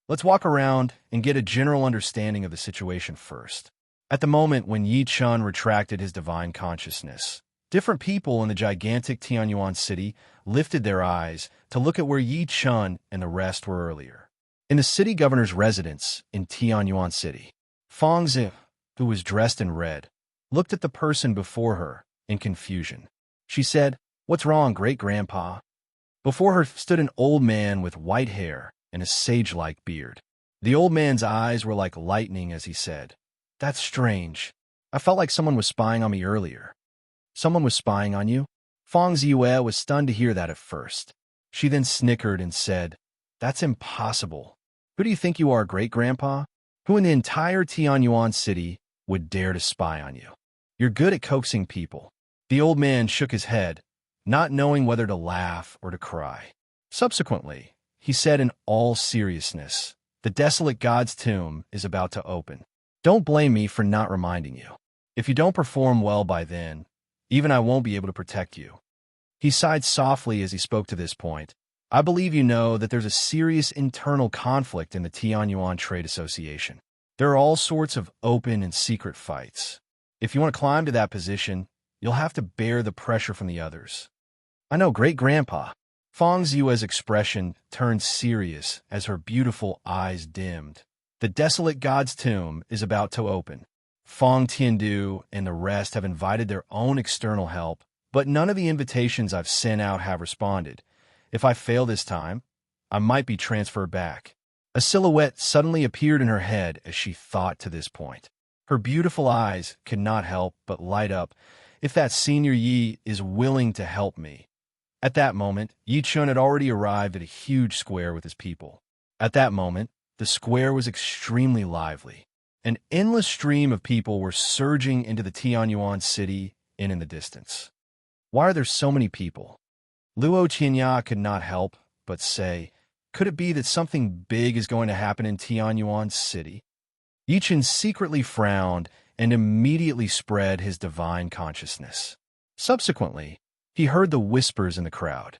Let's walk around and get a general understanding of the situation first. At the moment when Yi Chun retracted his divine consciousness, different people in the gigantic Tianyuan City lifted their eyes to look at where Yi Chun and the rest were earlier. In the city governor's residence in Tianyuan City, Feng Zi, who was dressed in red, looked at the person before her in confusion. She said, "What's wrong, great-grandpa?" Before her stood an old man with white hair and a sage-like beard. The old man's eyes were like lightning as he said, "That's strange. I felt like someone was spying on me earlier." "Someone was spying on you?" Feng Ziyue was stunned to hear that at first. She then snickered and said, "That's impossible. Who do you think you are, great-grandpa? Who in the entire Tianyuan city would dare to spy on you? You're good at coaxing people." The old man shook his head, not knowing whether to laugh or to cry. Subsequently, he said in all seriousness, "The desolate god's tomb is about to open. Don't blame me for not reminding you. If you don't perform well by then, even I won't be able to protect you." He sighed softly as he spoke to this point. "I believe you know that there's a serious internal conflict in the Tianyuan Trade Association. There are all sorts of open and secret fights. If you want to climb to that position, you'll have to bear the pressure from the others." "I know, great-grandpa." Feng Ziyue's expression turned serious as her beautiful eyes dimmed. "The desolate god's tomb is about to open. Feng Tiandu and the rest have invited their own external help, but none of the invitations I've sent out have responded. If I fail this time, I might be transferred back." A silhouette suddenly appeared in her head as she thought to this point. Her beautiful eyes could not help but light up. "If that Senior Yi is willing to help me." At that moment, Yi Chun had already arrived at a huge square with his people. At that moment, the square was extremely lively. An endless stream of people were surging into the Tianyuan city and in the distance. "Why are there so many people?" Luo Qianya could not help but say, "Could it be that something big is going to happen in Tianyuan city?" Yi Chun secretly frowned and immediately spread his divine consciousness. Subsequently, he heard the whispers in the crowd.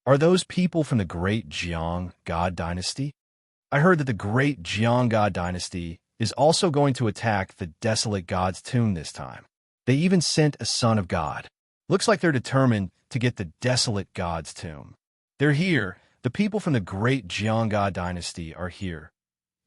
"Are those people from the great Jiang God dynasty? I heard that the great Jiang God dynasty is also going to attack the desolate god's tomb this time. They even sent a son of God. Looks like they're determined to get the desolate god's tomb. They're here. The people from the great Jiang God dynasty are here."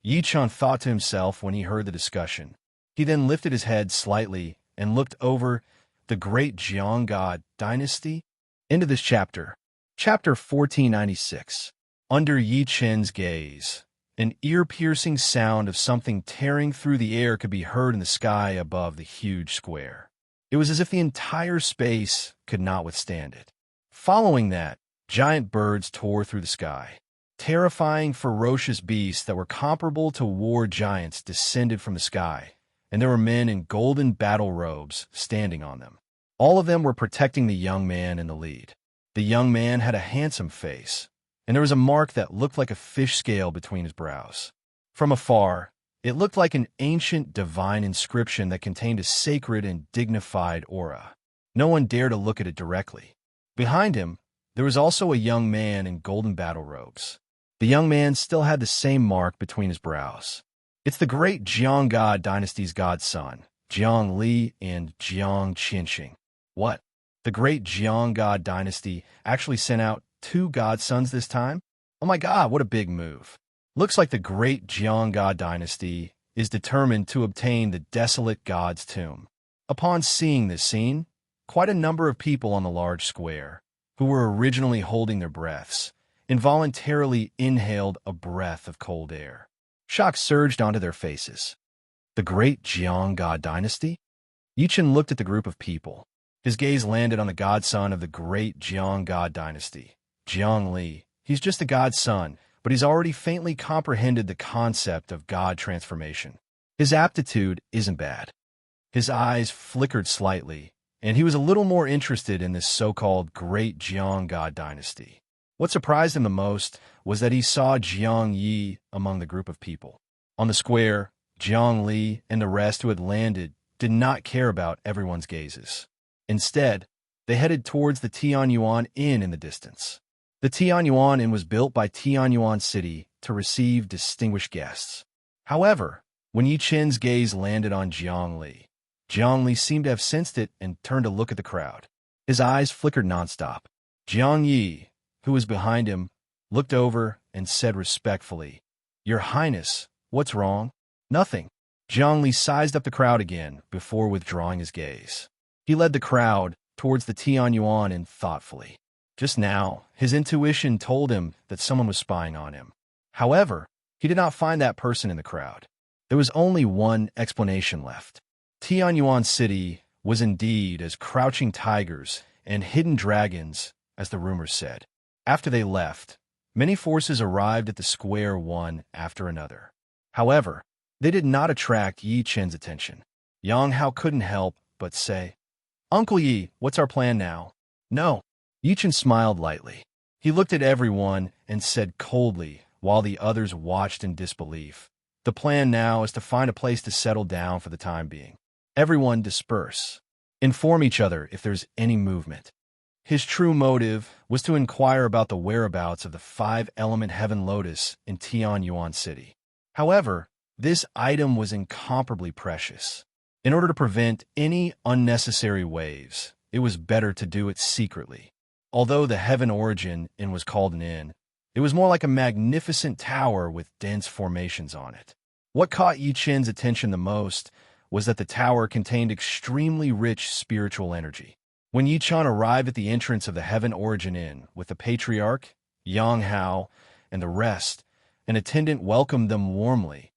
Yi Chun thought to himself when he heard the discussion. He then lifted his head slightly and looked over the great Jiang God dynasty. Into this chapter. Chapter 1496. Under Yi Chun's gaze, an ear-piercing sound of something tearing through the air could be heard in the sky above the huge square. It was as if the entire space could not withstand it. Following that, giant birds tore through the sky. Terrifying, ferocious beasts that were comparable to war giants descended from the sky, and there were men in golden battle robes standing on them. All of them were protecting the young man in the lead. The young man had a handsome face, and there was a mark that looked like a fish scale between his brows. From afar, it looked like an ancient divine inscription that contained a sacred and dignified aura. No one dared to look at it directly. Behind him, there was also a young man in golden battle robes. The young man still had the same mark between his brows. "It's the great Jiang God dynasty's godson, Jiang Li and Jiang Qinxing." "What? The great Jiang God dynasty actually sent out 2 godsons this time? Oh my God, what a big move. Looks like the great Jiang God dynasty is determined to obtain the desolate god's tomb." Upon seeing this scene, quite a number of people on the large square, who were originally holding their breaths, involuntarily inhaled a breath of cold air. Shock surged onto their faces. The great Jiang God dynasty? Yi Chun looked at the group of people. His gaze landed on the godson of the great Jiang God dynasty, Jiang Li. He's just a godson, but he's already faintly comprehended the concept of god transformation. His aptitude isn't bad. His eyes flickered slightly, and he was a little more interested in this so-called great Jiang God dynasty. What surprised him the most was that he saw Jiang Yi among the group of people. On the square, Jiang Li and the rest who had landed did not care about everyone's gazes. Instead, they headed towards the Tianyuan Inn in the distance. The Tianyuan Inn was built by Tianyuan City to receive distinguished guests. However, when Yi Chun's gaze landed on Jiang Li seemed to have sensed it and turned to look at the crowd. His eyes flickered nonstop. Jiang Yi, who was behind him, looked over and said respectfully, "Your Highness, what's wrong?" "Nothing." Jiang Li sized up the crowd again before withdrawing his gaze. He led the crowd towards the Tianyuan and thoughtfully. Just now, his intuition told him that someone was spying on him. However, he did not find that person in the crowd. There was only one explanation left. Tianyuan City was indeed as crouching tigers and hidden dragons as the rumors said. After they left, many forces arrived at the square one after another. However, they did not attract Yi Chen's attention. Yang Hao couldn't help but say, "Uncle Yi, what's our plan now?" "No." Yi Chen smiled lightly. He looked at everyone and said coldly, while the others watched in disbelief, "The plan now is to find a place to settle down for the time being. Everyone disperse. Inform each other if there's any movement." His true motive was to inquire about the whereabouts of the five-element heaven lotus in Tianyuan City. However, this item was incomparably precious. In order to prevent any unnecessary waves, it was better to do it secretly. Although the heaven origin inn was called an inn, it was more like a magnificent tower with dense formations on it. What caught Yi Chen's attention the most was that the tower contained extremely rich spiritual energy. When Yi Chen arrived at the entrance of the Heaven Origin Inn with the Patriarch, Yang Hao, and the rest, an attendant welcomed them warmly.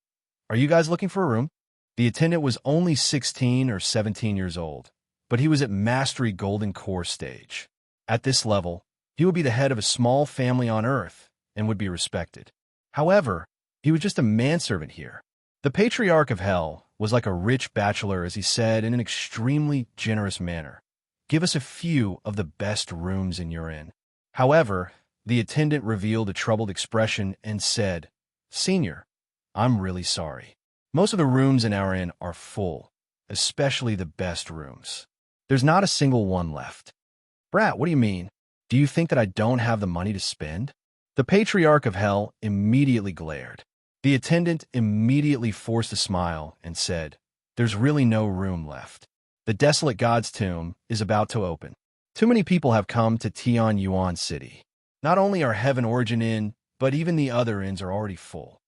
"Are you guys looking for a room?" The attendant was only 16 or 17 years old, but he was at Mastery Golden Core stage. At this level, he would be the head of a small family on Earth and would be respected. However, he was just a manservant here. The Patriarch of Hell was like a rich bachelor as he said in an extremely generous manner, "Give us a few of the best rooms in your inn." However, the attendant revealed a troubled expression and said, "Senior, I'm really sorry. Most of the rooms in our inn are full, especially the best rooms. There's not a single one left." "Brat, what do you mean? Do you think that I don't have the money to spend?" The Patriarch of Hell immediately glared. The attendant immediately forced a smile and said, "There's really no room left. The desolate god's tomb is about to open. Too many people have come to Tianyuan City. Not only our Heaven Origin Inn, but even the other inns are already full."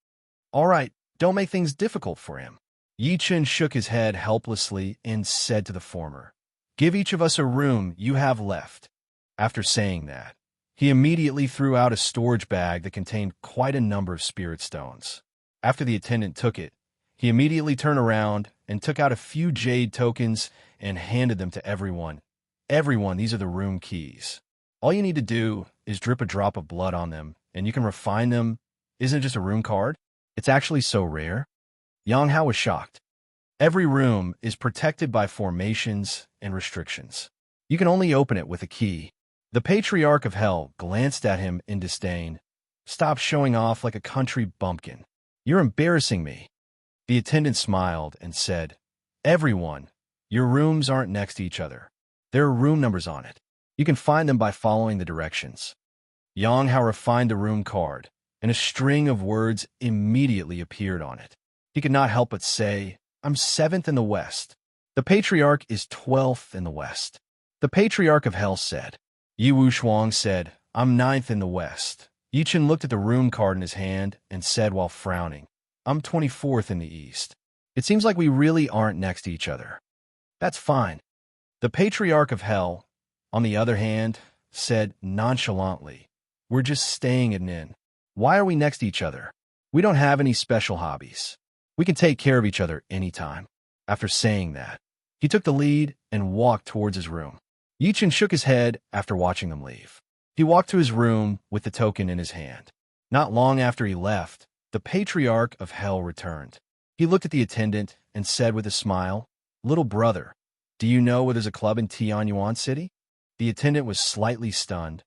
"All right, don't make things difficult for him." Yi Chen shook his head helplessly and said to the former, "Give each of us a room you have left." After saying that, he immediately threw out a storage bag that contained quite a number of spirit stones. After the attendant took it, he immediately turned around and took out a few jade tokens and handed them to everyone. "Everyone, these are the room keys. All you need to do is drip a drop of blood on them, and you can refine them. Isn't it just a room card? It's actually so rare." Yang Hao was shocked. Every room is protected by formations and restrictions. You can only open it with a key. The Patriarch of Hell glanced at him in disdain. "Stop showing off like a country bumpkin. You're embarrassing me." The attendant smiled and said, "Everyone, your rooms aren't next to each other. There are room numbers on it. You can find them by following the directions." Yang Hao refined the room card, and a string of words immediately appeared on it. He could not help but say, "I'm 7th in the west. The Patriarch is 12th in the west." The Patriarch of Hell said. Yi Wushuang said, "I'm 9th in the west." Yi Chen looked at the room card in his hand and said while frowning, "I'm 24th in the east. It seems like we really aren't next to each other." "That's fine." The Patriarch of Hell, on the other hand, said nonchalantly, "We're just staying at an inn. Why are we next to each other? We don't have any special hobbies. We can take care of each other anytime." After saying that, he took the lead and walked towards his room. Yi Chen shook his head after watching them leave. He walked to his room with the token in his hand. Not long after he left, the Patriarch of Hell returned. He looked at the attendant and said with a smile, "Little brother, do you know where there's a club in Tianyuan City?" The attendant was slightly stunned.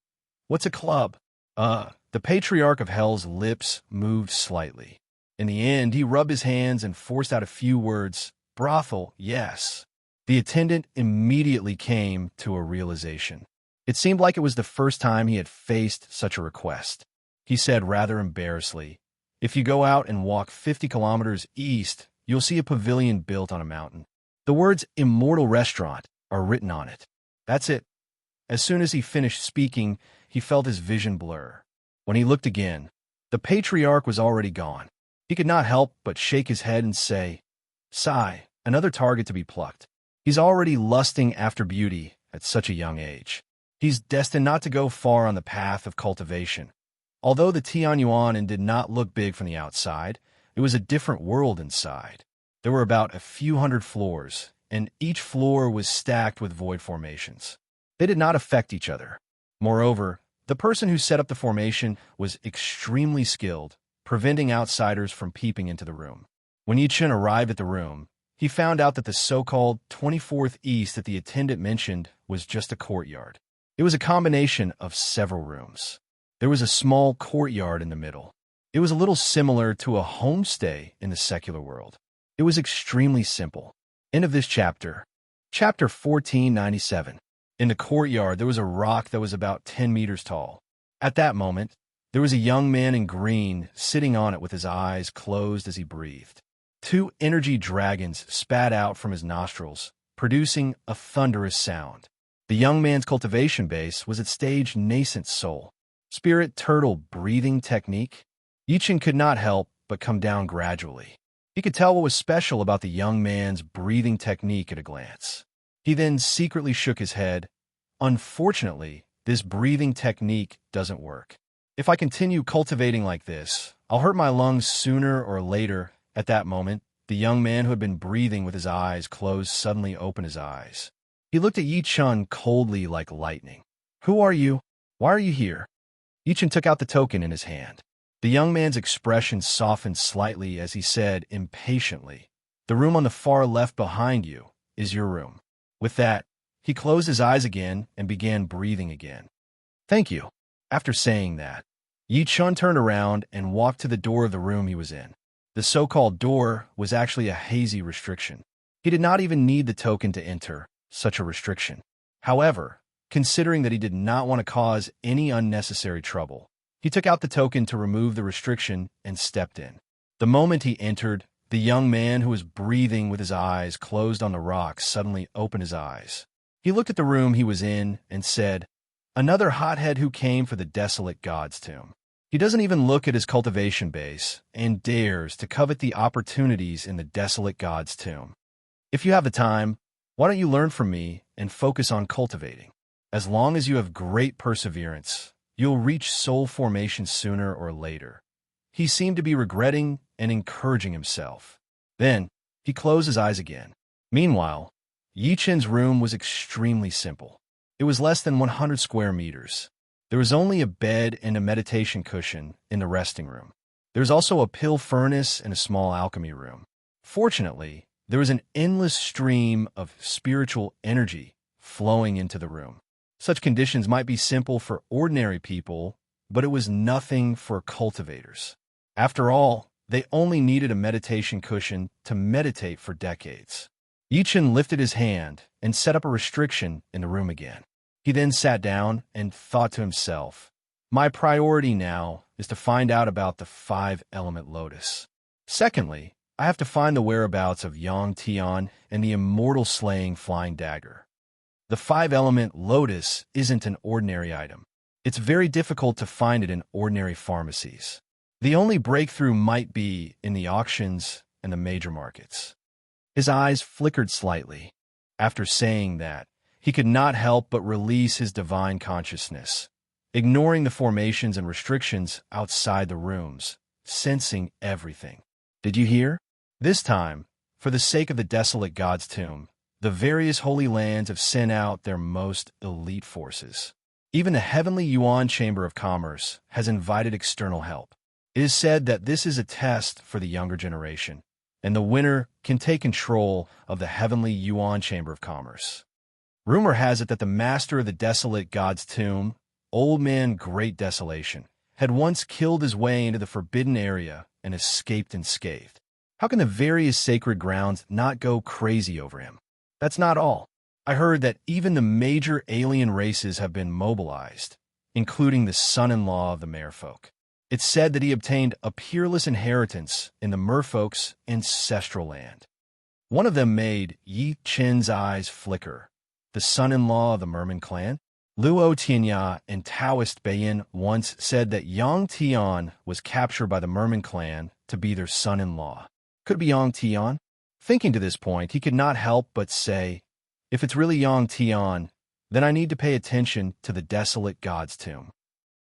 "What's a club?" The Patriarch of Hell's lips moved slightly. In the end, he rubbed his hands and forced out a few words. "Brothel, yes." The attendant immediately came to a realization. It seemed like it was the first time he had faced such a request. He said rather embarrassedly, "If you go out and walk 50 kilometers east, you'll see a pavilion built on a mountain. The words Immortal Restaurant are written on it. That's it." As soon as he finished speaking, he felt his vision blur. When he looked again, the Patriarch was already gone. He could not help but shake his head and say, "Sigh, another target to be plucked. He's already lusting after beauty at such a young age. He's destined not to go far on the path of cultivation. Although the Tianyuan did not look big from the outside, it was a different world inside. There were about a few hundred floors, and each floor was stacked with void formations. They did not affect each other. Moreover, the person who set up the formation was extremely skilled, preventing outsiders from peeping into the room. When Yichun arrived at the room, he found out that the so-called 24th East that the attendant mentioned was just a courtyard. It was a combination of several rooms. There was a small courtyard in the middle. It was a little similar to a homestay in the secular world. It was extremely simple. End of this chapter. Chapter 1497. In the courtyard, there was a rock that was about 10 meters tall. At that moment, there was a young man in green sitting on it with his eyes closed as he breathed. 2 energy dragons spat out from his nostrils, producing a thunderous sound. The young man's cultivation base was at stage nascent soul. Spirit turtle breathing technique. Yichun could not help but come down gradually. He could tell what was special about the young man's breathing technique at a glance. He then secretly shook his head. Unfortunately, this breathing technique doesn't work. If I continue cultivating like this, I'll hurt my lungs sooner or later. At that moment, the young man who had been breathing with his eyes closed suddenly opened his eyes. He looked at Yichun coldly like lightning. "Who are you? Why are you here?" Yichun took out the token in his hand. The young man's expression softened slightly as he said impatiently, "The room on the far left behind you is your room." With that, he closed his eyes again and began breathing again. "Thank you." After saying that, Yichun turned around and walked to the door of the room he was in. The so-called door was actually a hazy restriction. He did not even need the token to enter such a restriction. However, considering that he did not want to cause any unnecessary trouble, he took out the token to remove the restriction and stepped in. The moment he entered, the young man who was breathing with his eyes closed on the rock suddenly opened his eyes. He looked at the room he was in and said, "Another hothead who came for the desolate god's tomb." He doesn't even look at his cultivation base and dares to covet the opportunities in the desolate god's tomb. If you have the time, why don't you learn from me and focus on cultivating? As long as you have great perseverance, you'll reach soul formation sooner or later. He seemed to be regretting and encouraging himself. Then, he closed his eyes again. Meanwhile, Yichun's room was extremely simple. It was less than 100 square meters. There was only a bed and a meditation cushion in the resting room. There was also a pill furnace and a small alchemy room. Fortunately, there was an endless stream of spiritual energy flowing into the room. Such conditions might be simple for ordinary people, but it was nothing for cultivators. After all, they only needed a meditation cushion to meditate for decades. Yichun lifted his hand and set up a restriction in the room again. He then sat down and thought to himself, "My priority now is to find out about the 5-element lotus. Secondly, I have to find the whereabouts of Yang Tian and the immortal slaying flying dagger. The 5-element lotus isn't an ordinary item. It's very difficult to find it in ordinary pharmacies. The only breakthrough might be in the auctions and the major markets." His eyes flickered slightly. After saying that, he could not help but release his divine consciousness, ignoring the formations and restrictions outside the rooms, sensing everything. Did you hear? This time, for the sake of the desolate god's tomb, the various holy lands have sent out their most elite forces. Even the heavenly Yuan Chamber of Commerce has invited external help. It is said that this is a test for the younger generation, and the winner can take control of the heavenly Yuan Chamber of Commerce. Rumor has it that the master of the desolate god's tomb, Old Man Great Desolation, had once killed his way into the forbidden area and escaped unscathed. How can the various sacred grounds not go crazy over him? That's not all. I heard that even the major alien races have been mobilized, including the son-in-law of the merfolk. It's said that he obtained a peerless inheritance in the merfolk's ancestral land. One of them made Yi Chen's eyes flicker. The son-in-law of the Merman clan, Luo Tianya and Taoist Bayan once said that Yang Tian was captured by the Merman clan to be their son-in-law. Could it be Yang Tian? Thinking to this point, he could not help but say, if it's really Yang Tian, then I need to pay attention to the desolate god's tomb.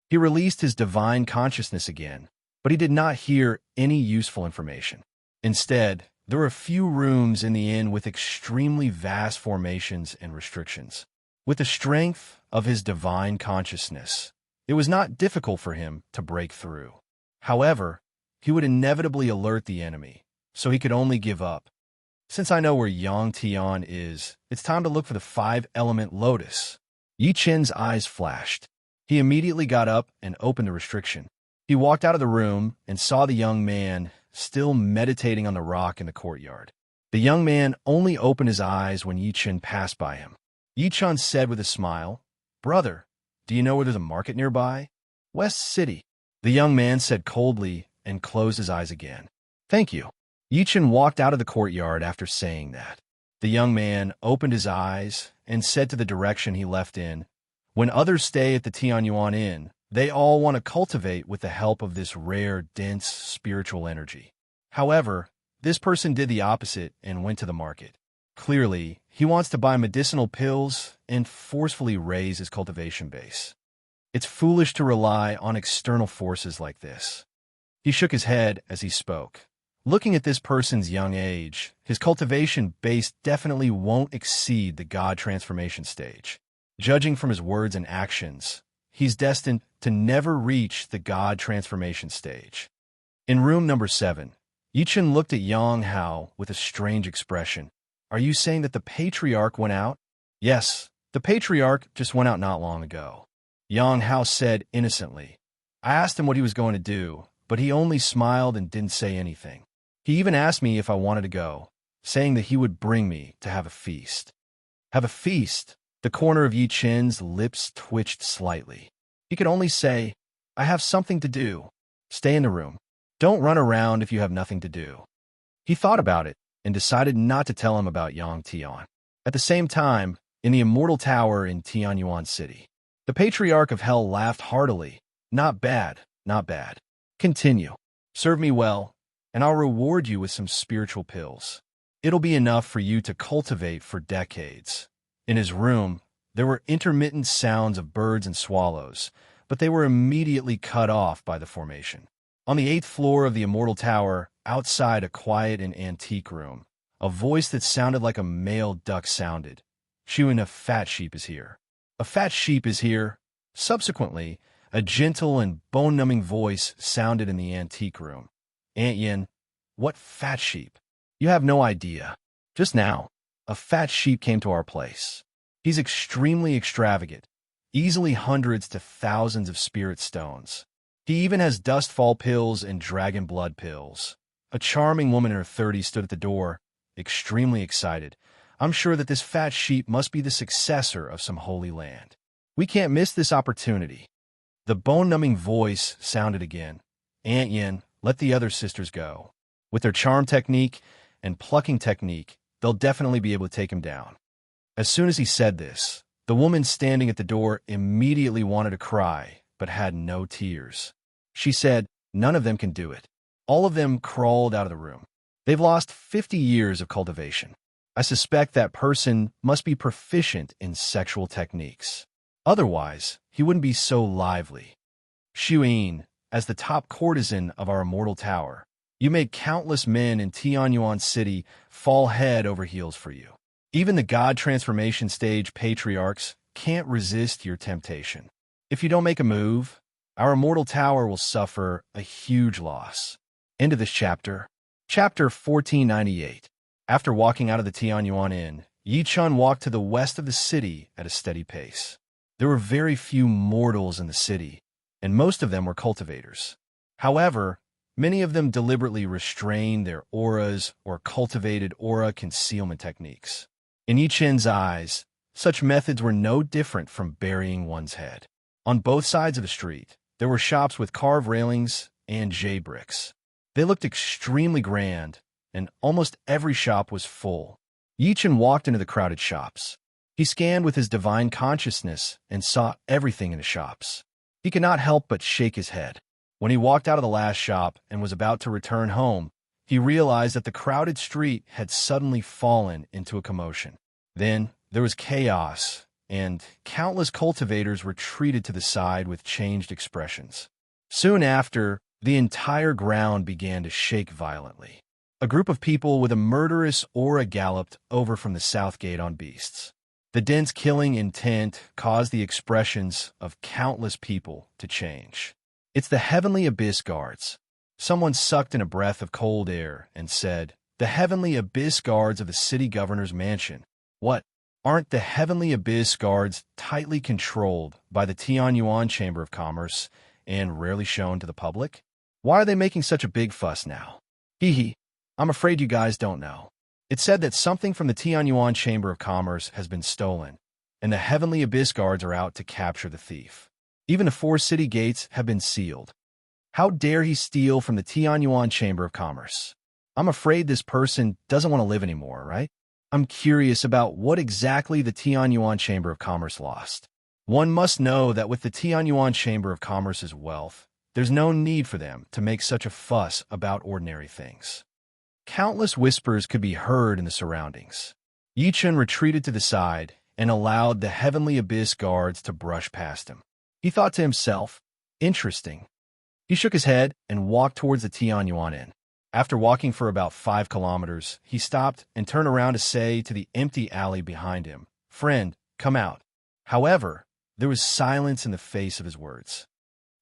He released his divine consciousness again, but he did not hear any useful information. Instead, there were a few rooms in the inn with extremely vast formations and restrictions. With the strength of his divine consciousness, it was not difficult for him to break through. However, he would inevitably alert the enemy, so he could only give up. Since I know where Yang Tian is, it's time to look for the 5-element lotus. Yi Chen's eyes flashed. He immediately got up and opened the restriction. He walked out of the room and saw the young man still meditating on the rock in the courtyard. The young man only opened his eyes when Yi Chen passed by him. Yi Chen said with a smile, "Brother, do you know where there's a market nearby?" "West City." The young man said coldly and closed his eyes again. "Thank you." Yi Chen walked out of the courtyard after saying that. The young man opened his eyes and said to the direction he left in, "When others stay at the Tianyuan Inn, they all want to cultivate with the help of this rare, dense spiritual energy. However, this person did the opposite and went to the market. Clearly, he wants to buy medicinal pills and forcefully raise his cultivation base. It's foolish to rely on external forces like this." He shook his head as he spoke. Looking at this person's young age, his cultivation base definitely won't exceed the God transformation stage. Judging from his words and actions, he's destined to never reach the God transformation stage. In room number 7, Yi Chen looked at Yang Hao with a strange expression. "Are you saying that the patriarch went out?" "Yes, the patriarch just went out not long ago," Yang Hao said innocently. "I asked him what he was going to do, but he only smiled and didn't say anything. He even asked me if I wanted to go, saying that he would bring me to have a feast." "Have a feast?" The corner of Yi Chen's lips twitched slightly. He could only say, "I have something to do. Stay in the room. Don't run around if you have nothing to do." He thought about it and decided not to tell him about Yang Tian. At the same time, in the Immortal Tower in Tianyuan City, the Patriarch of Hell laughed heartily. "Not bad, not bad. Continue. Serve me well, and I'll reward you with some spiritual pills. It'll be enough for you to cultivate for decades." In his room, there were intermittent sounds of birds and swallows, but they were immediately cut off by the formation. On the 8th floor of the Immortal Tower, outside a quiet and antique room, a voice that sounded like a male duck sounded. "Chewing, a fat sheep is here. A fat sheep is here." Subsequently, a gentle and bone-numbing voice sounded in the antique room. "Aunt Yin, what fat sheep? You have no idea. Just now, a fat sheep came to our place. He's extremely extravagant, easily hundreds to thousands of spirit stones. He even has dustfall pills and dragon blood pills." A charming woman in her 30s stood at the door, extremely excited. "I'm sure that this fat sheep must be the successor of some holy land. We can't miss this opportunity." The bone-numbing voice sounded again. "Aunt Yin, let the other sisters go. With their charm technique and plucking technique, they'll definitely be able to take him down." As soon as he said this, the woman standing at the door immediately wanted to cry, but had no tears. She said, "None of them can do it." All of them crawled out of the room. "They've lost 50 years of cultivation. I suspect that person must be proficient in sexual techniques. Otherwise, he wouldn't be so lively. Xuyin, as the top courtesan of our Immortal Tower, you made countless men in Tianyuan City fall head over heels for you. Even the God transformation stage patriarchs can't resist your temptation. If you don't make a move, our Immortal Tower will suffer a huge loss." End of this chapter. Chapter 1498. After walking out of the Tianyuan Inn, Yi Chen walked to the west of the city at a steady pace. There were very few mortals in the city, and most of them were cultivators. However, many of them deliberately restrained their auras or cultivated aura concealment techniques. In Yi Chen's eyes, such methods were no different from burying one's head. On both sides of the street, there were shops with carved railings and jade bricks. They looked extremely grand, and almost every shop was full. Yi Chen walked into the crowded shops. He scanned with his divine consciousness and saw everything in the shops. He could not help but shake his head. When he walked out of the last shop and was about to return home, he realized that the crowded street had suddenly fallen into a commotion. Then there was chaos and countless cultivators were treated to the side with changed expressions. Soon after, the entire ground began to shake violently. A group of people with a murderous aura galloped over from the south gate on beasts. The dense killing intent caused the expressions of countless people to change. "It's the heavenly abyss guards." Someone sucked in a breath of cold air and said, "The heavenly abyss guards of the city governor's mansion." What? Aren't the heavenly abyss guards tightly controlled by the Tianyuan Chamber of Commerce and rarely shown to the public? Why are they making such a big fuss now? Hee hee, I'm afraid you guys don't know. It's said that something from the Tianyuan Chamber of Commerce has been stolen, and the heavenly abyss guards are out to capture the thief. Even the 4 city gates have been sealed. How dare he steal from the Tianyuan Chamber of Commerce? I'm afraid this person doesn't want to live anymore, right? I'm curious about what exactly the Tianyuan Chamber of Commerce lost. One must know that with the Tianyuan Chamber of Commerce's wealth, there's no need for them to make such a fuss about ordinary things. Countless whispers could be heard in the surroundings. Yichun retreated to the side and allowed the heavenly abyss guards to brush past him. He thought to himself, interesting. He shook his head and walked towards the Tianyuan Inn. After walking for about 5 kilometers, he stopped and turned around to say to the empty alley behind him, "Friend, come out." However, there was silence in the face of his words.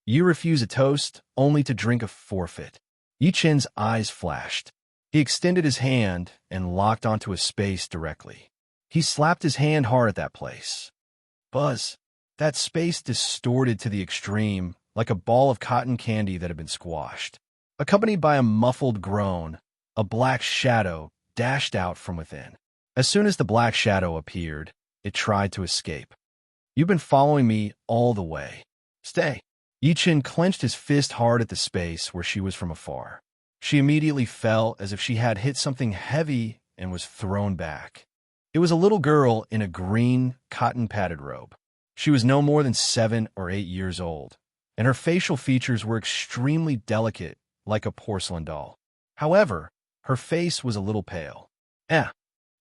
You refuse a toast only to drink a forfeit. Yichun's eyes flashed. He extended his hand and locked onto a space directly. He slapped his hand hard at that place. Buzz. That space distorted to the extreme, like a ball of cotton candy that had been squashed. Accompanied by a muffled groan, a black shadow dashed out from within. As soon as the black shadow appeared, it tried to escape. "You've been following me all the way. Stay." Yichun clenched his fist hard at the space where she was from afar. She immediately felt as if she had hit something heavy and was thrown back. It was a little girl in a green, cotton-padded robe. She was no more than 7 or 8 years old, and her facial features were extremely delicate, like a porcelain doll. However, her face was a little pale.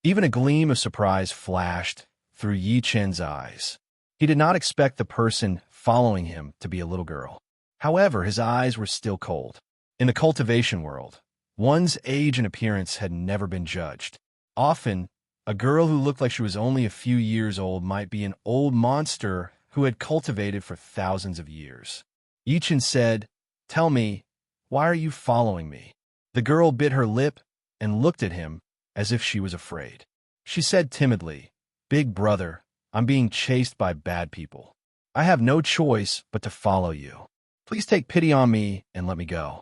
Even a gleam of surprise flashed through Yichun's eyes. He did not expect the person following him to be a little girl. However, his eyes were still cold. In the cultivation world, one's age and appearance had never been judged. Often, a girl who looked like she was only a few years old might be an old monster who had cultivated for thousands of years. Yichun said, "Tell me, why are you following me?" The girl bit her lip and looked at him as if she was afraid. She said timidly, "Big brother, I'm being chased by bad people. I have no choice but to follow you. Please take pity on me and let me go."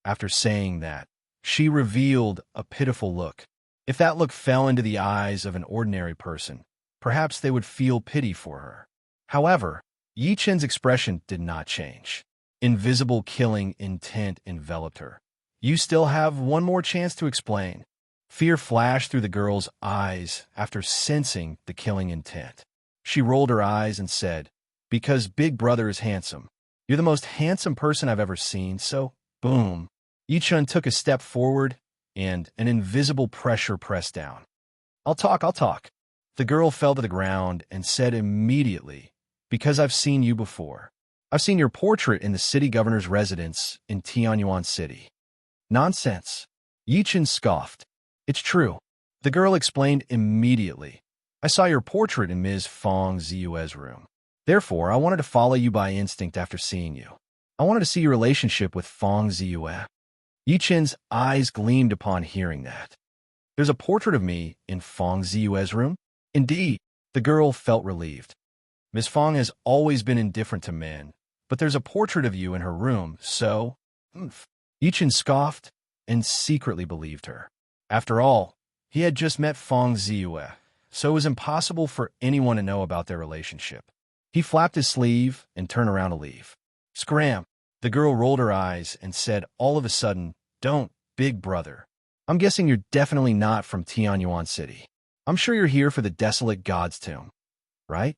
After saying that, she revealed a pitiful look. If that look fell into the eyes of an ordinary person, perhaps they would feel pity for her. However, Yichun's expression did not change. Invisible killing intent enveloped her. "You still have one more chance to explain." Fear flashed through the girl's eyes after sensing the killing intent. She rolled her eyes and said, "Because Big Brother is handsome. You're the most handsome person I've ever seen, so boom." Yichun took a step forward, and an invisible pressure pressed down. I'll talk." The girl fell to the ground and said immediately, "Because I've seen you before. I've seen your portrait in the city governor's residence in Tianyuan City." "Nonsense." Yichun scoffed. "It's true." The girl explained immediately. "I saw your portrait in Ms. Fong Ziyue's room. Therefore, I wanted to follow you by instinct after seeing you. I wanted to see your relationship with Fong Ziyue." Yichun's eyes gleamed upon hearing that. "There's a portrait of me in Fong Ziyue's room?" "Indeed." The girl felt relieved. "Ms. Fong has always been indifferent to men, but there's a portrait of you in her room, so—" Yichun scoffed and secretly believed her. After all, he had just met Fong Ziyue, so it was impossible for anyone to know about their relationship. He flapped his sleeve and turned around to leave. "Scram!" The girl rolled her eyes and said all of a sudden, "Don't, Big Brother. I'm guessing you're definitely not from Tianyuan City. I'm sure you're here for the desolate god's tomb, right?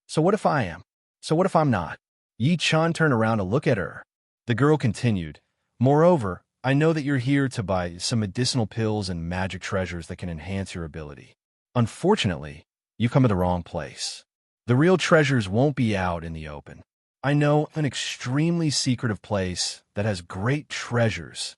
So what if I am? So what if I'm not?" Yichun turned around to look at her. The girl continued, "Moreover, I know that you're here to buy some medicinal pills and magic treasures that can enhance your ability. Unfortunately, you've come to the wrong place. The real treasures won't be out in the open. I know an extremely secretive place that has great treasures.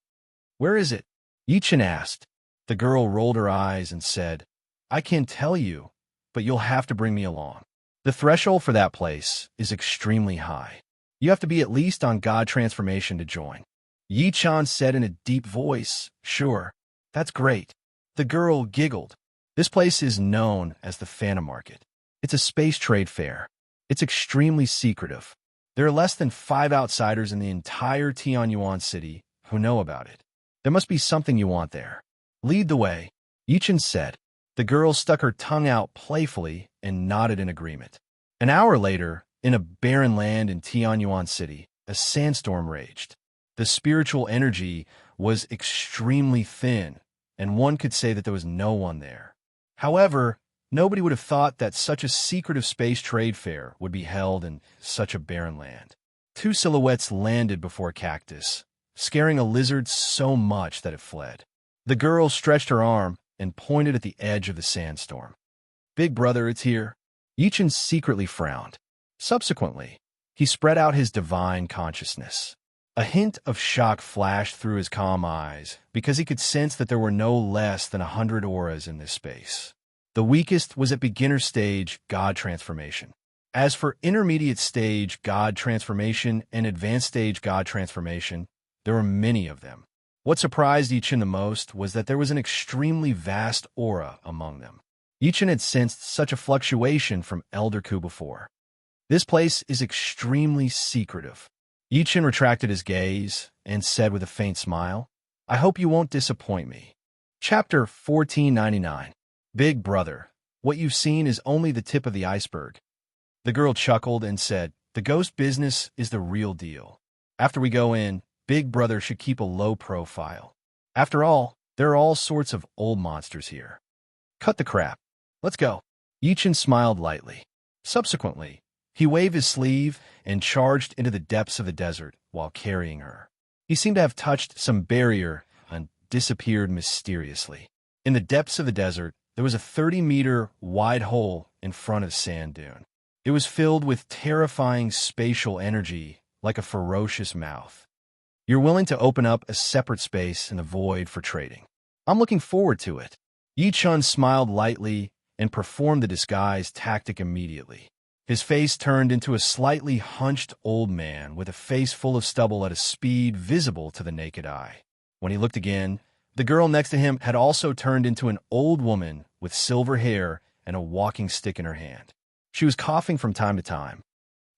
Where is it? Yichin asked. The girl rolled her eyes and said, I can tell you, but you'll have to bring me along. The threshold for that place is extremely high. You have to be at least on God transformation to join. Yi-chan said in a deep voice, Sure, that's great. The girl giggled. This place is known as the Phantom Market. It's a space trade fair. It's extremely secretive. There are less than 5 outsiders in the entire Tianyuan city who know about it. There must be something you want there. Lead the way, Yichin said. The girl stuck her tongue out playfully and nodded in agreement. An hour later, in a barren land in Tianyuan city, a sandstorm raged. The spiritual energy was extremely thin, and one could say that there was no one there. However, nobody would have thought that such a secretive space trade fair would be held in such a barren land. 2 silhouettes landed before a cactus, scaring a lizard so much that it fled. The girl stretched her arm and pointed at the edge of the sandstorm. Big brother, it's here. Yichin secretly frowned. Subsequently, he spread out his divine consciousness. A hint of shock flashed through his calm eyes because he could sense that there were no less than 100 auras in this space. The weakest was at beginner stage God transformation. As for intermediate stage God transformation and advanced stage God transformation, there were many of them. What surprised Yichin the most was that there was an extremely vast aura among them. Yichin had sensed such a fluctuation from Elder Ku before. This place is extremely secretive. Yichin retracted his gaze and said with a faint smile, I hope you won't disappoint me. Chapter 1499. Big brother, what you've seen is only the tip of the iceberg. The girl chuckled and said, the ghost business is the real deal. After we go in, Big brother should keep a low profile. After all, there are all sorts of old monsters here. Cut the crap. Let's go. Yichin smiled lightly. Subsequently, he waved his sleeve and charged into the depths of the desert while carrying her. He seemed to have touched some barrier and disappeared mysteriously. In the depths of the desert, there was a 30-meter wide hole in front of the sand dune. It was filled with terrifying spatial energy like a ferocious mouth. You're willing to open up a separate space in the void for trading. I'm looking forward to it. Yi-chun smiled lightly and performed the disguise tactic immediately. His face turned into a slightly hunched old man with a face full of stubble at a speed visible to the naked eye. When he looked again, the girl next to him had also turned into an old woman with silver hair and a walking stick in her hand. She was coughing from time to time.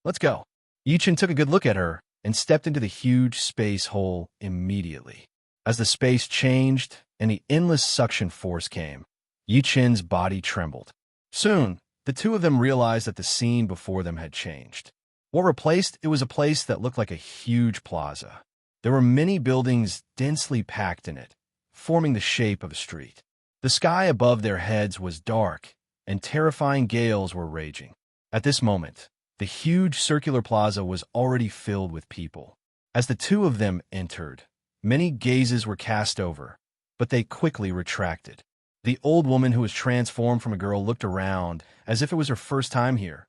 Let's go. Yi-chun took a good look at her and stepped into the huge space hole immediately. As the space changed and the endless suction force came, Yi-chin's body trembled. Soon, the two of them realized that the scene before them had changed. What replaced it was a place that looked like a huge plaza. There were many buildings densely packed in it, forming the shape of a street. The sky above their heads was dark, and terrifying gales were raging. At this moment, the huge circular plaza was already filled with people. As the two of them entered, many gazes were cast over, but they quickly retracted. The old woman who was transformed from a girl looked around as if it was her first time here.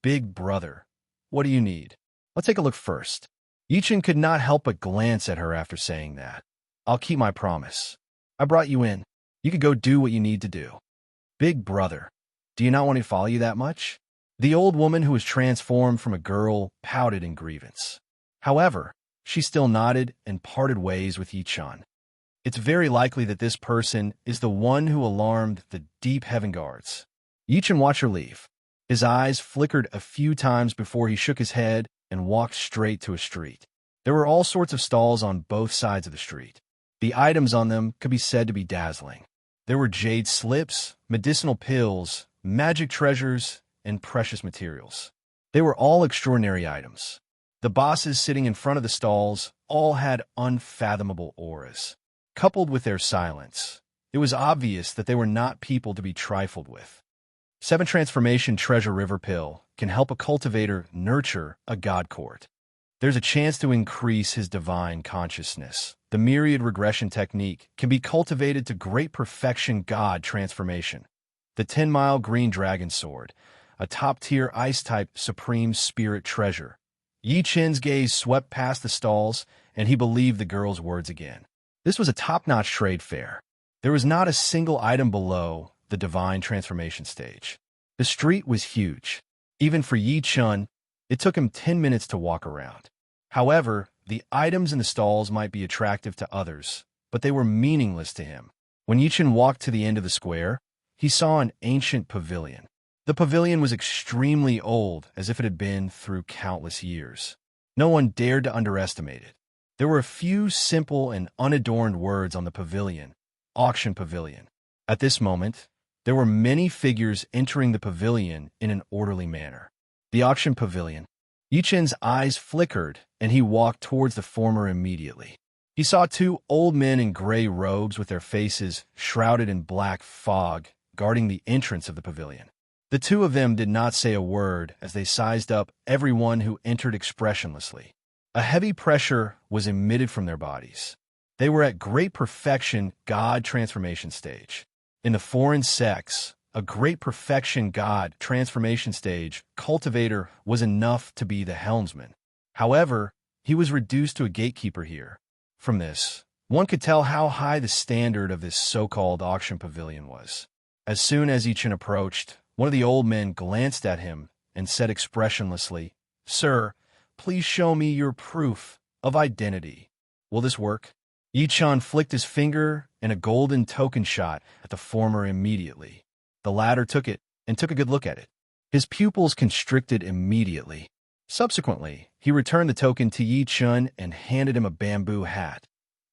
Big brother, what do you need? Let's take a look first. Yichin could not help but glance at her after saying that. I'll keep my promise. I brought you in. You could go do what you need to do. Big brother, do you not want me to follow you that much? The old woman who was transformed from a girl pouted in grievance. However, she still nodded and parted ways with Yi-chan. It's very likely that this person is the one who alarmed the deep heaven guards. Yi-chan watched her leave. His eyes flickered a few times before he shook his head and walked straight to a street. There were all sorts of stalls on both sides of the street. The items on them could be said to be dazzling. There were jade slips, medicinal pills, magic treasures, and precious materials. They were all extraordinary items. The bosses sitting in front of the stalls all had unfathomable auras. Coupled with their silence, it was obvious that they were not people to be trifled with. 7 Transformation Treasure River Pill can help a cultivator nurture a god court. There's a chance to increase his divine consciousness. The myriad regression technique can be cultivated to great perfection god transformation. The 10-mile green dragon sword, a top-tier ice-type supreme spirit treasure. Yi Chen's gaze swept past the stalls, and he believed the girl's words again. This was a top-notch trade fair. There was not a single item below the divine transformation stage. The street was huge. Even for Yi Chen, it took him 10 minutes to walk around. However, the items in the stalls might be attractive to others, but they were meaningless to him. When Yi Chen walked to the end of the square, he saw an ancient pavilion. The pavilion was extremely old, as if it had been through countless years. No one dared to underestimate it. There were a few simple and unadorned words on the pavilion: Auction Pavilion. At this moment, there were many figures entering the pavilion in an orderly manner. The auction pavilion. Yi Chen's eyes flickered, and he walked towards the former immediately. He saw two old men in gray robes with their faces shrouded in black fog, guarding the entrance of the pavilion. The two of them did not say a word as they sized up everyone who entered expressionlessly. A heavy pressure was emitted from their bodies. They were at great perfection God transformation stage. In the foreign sects, a great perfection God transformation stage cultivator was enough to be the helmsman. However, he was reduced to a gatekeeper here. From this, one could tell how high the standard of this so-called auction pavilion was. As soon as Yi Chen approached, one of the old men glanced at him and said expressionlessly, "Sir, please show me your proof of identity. Will this work?" Yi Chen flicked his finger, and a golden token shot at the former immediately. The latter took it and took a good look at it. His pupils constricted immediately. Subsequently, he returned the token to Yi Chen and handed him a bamboo hat.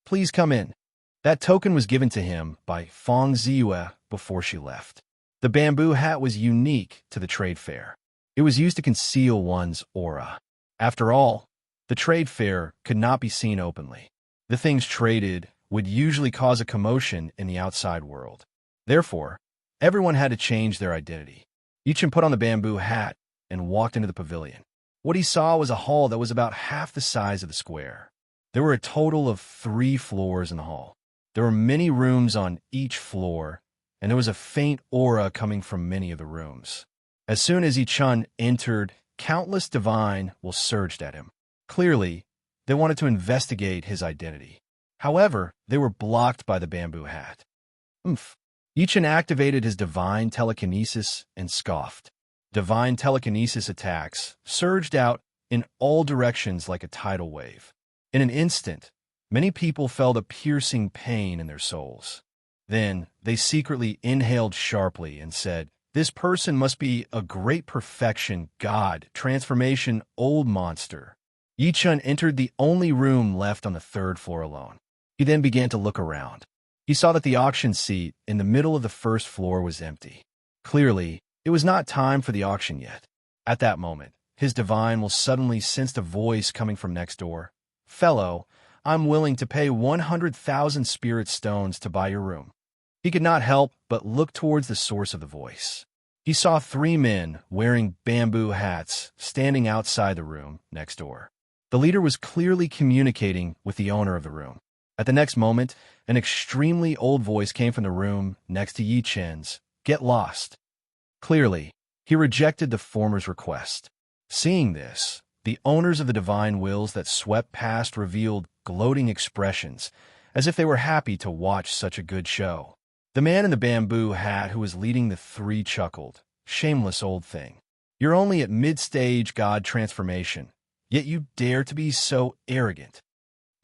"Please come in." That token was given to him by Feng Ziyue before she left. The bamboo hat was unique to the trade fair. It was used to conceal one's aura. After all, the trade fair could not be seen openly. The things traded would usually cause a commotion in the outside world. Therefore, everyone had to change their identity. Yi Chen put on the bamboo hat and walked into the pavilion. What he saw was a hall that was about half the size of the square. There were a total of 3 floors in the hall. There were many rooms on each floor, and there was a faint aura coming from many of the rooms. As soon as Yi Chen entered, countless divine will surged at him. Clearly, they wanted to investigate his identity. However, they were blocked by the bamboo hat. Yi Chen activated his divine telekinesis and scoffed. Divine telekinesis attacks surged out in all directions like a tidal wave. In an instant, many people felt a piercing pain in their souls. Then, they secretly inhaled sharply and said, "This person must be a great perfection, God, transformation, old monster." Yi Chen entered the only room left on the 3rd floor alone. He then began to look around. He saw that the auction seat in the middle of the 1st floor was empty. Clearly, it was not time for the auction yet. At that moment, his divine will suddenly sensed a voice coming from next door. "Fellow, I'm willing to pay 100,000 spirit stones to buy your room." He could not help but look towards the source of the voice. He saw 3 men wearing bamboo hats standing outside the room next door. The leader was clearly communicating with the owner of the room. At the next moment, an extremely old voice came from the room next to Yi Chen's. "Get lost." Clearly, he rejected the former's request. Seeing this, the owners of the divine wills that swept past revealed gloating expressions, as if they were happy to watch such a good show. The man in the bamboo hat who was leading the 3 chuckled. "Shameless old thing. You're only at mid-stage God transformation, yet you dare to be so arrogant.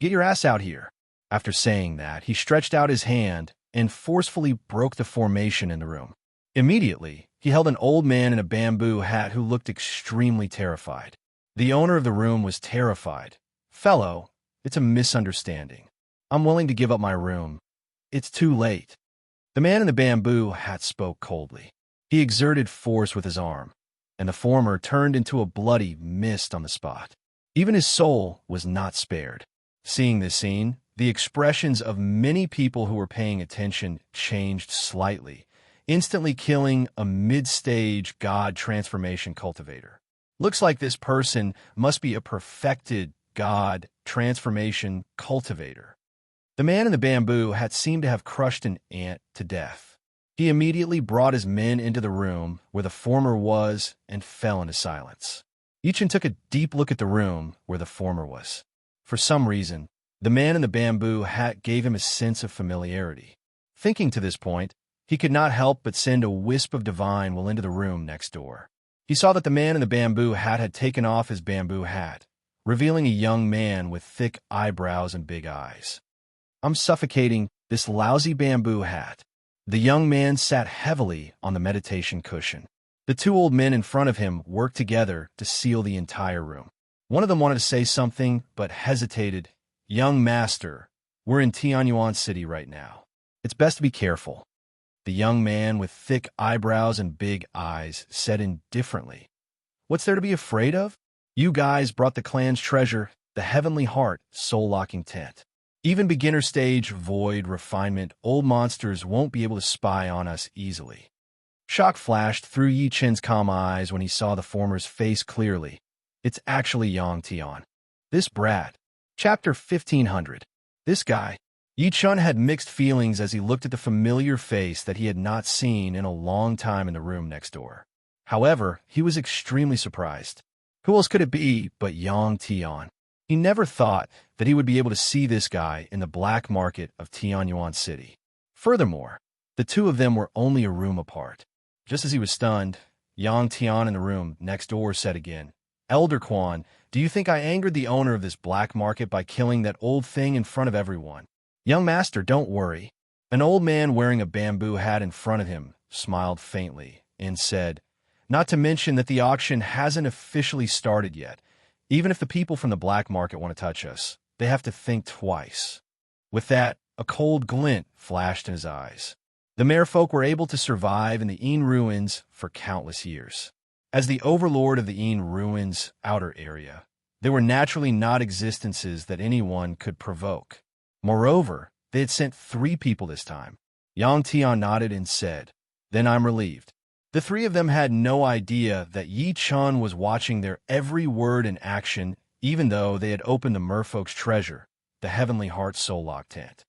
Get your ass out here." After saying that, he stretched out his hand and forcefully broke the formation in the room. Immediately, he held an old man in a bamboo hat who looked extremely terrified. The owner of the room was terrified. "Fellow, it's a misunderstanding. I'm willing to give up my room. It's too late." The man in the bamboo hat spoke coldly. He exerted force with his arm, and the former turned into a bloody mist on the spot. Even his soul was not spared. Seeing this scene, the expressions of many people who were paying attention changed slightly, instantly killing a mid-stage God transformation cultivator. Looks like this person must be a perfected God transformation cultivator. The man in the bamboo hat seemed to have crushed an ant to death. He immediately brought his men into the room where the former was and fell into silence. Yichen took a deep look at the room where the former was. For some reason, the man in the bamboo hat gave him a sense of familiarity. Thinking to this point, he could not help but send a wisp of divine will into the room next door. He saw that the man in the bamboo hat had taken off his bamboo hat, revealing a young man with thick eyebrows and big eyes. "I'm suffocating this lousy bamboo hat." The young man sat heavily on the meditation cushion. The two old men in front of him worked together to seal the entire room. One of them wanted to say something, but hesitated. "Young master, we're in Tianyuan City right now. It's best to be careful." The young man with thick eyebrows and big eyes said indifferently, "What's there to be afraid of? You guys brought the clan's treasure, the heavenly heart, soul-locking tent. Even beginner stage, void, refinement, old monsters won't be able to spy on us easily." Shock flashed through Yi Chen's calm eyes when he saw the former's face clearly. "It's actually Yang Tian. This brat." Chapter 1500. This guy. Yi Chen had mixed feelings as he looked at the familiar face that he had not seen in a long time in the room next door. However, he was extremely surprised. Who else could it be but Yang Tian? He never thought that he would be able to see this guy in the black market of Tianyuan City. Furthermore, the two of them were only a room apart. Just as he was stunned, Yang Tian in the room next door said again, "Elder Quan, do you think I angered the owner of this black market by killing that old thing in front of everyone?" "Young master, don't worry." An old man wearing a bamboo hat in front of him smiled faintly and said, "Not to mention that the auction hasn't officially started yet. Even if the people from the black market want to touch us, they have to think twice." With that, a cold glint flashed in his eyes. The merfolk were able to survive in the Een ruins for countless years. As the overlord of the Een ruins' outer area, they were naturally not existences that anyone could provoke. Moreover, they had sent 3 people this time. Yang Tian nodded and said, "Then I'm relieved." The 3 of them had no idea that Yi Chen was watching their every word and action, even though they had opened the merfolk's treasure, the Heavenly Heart Soul Lock tent.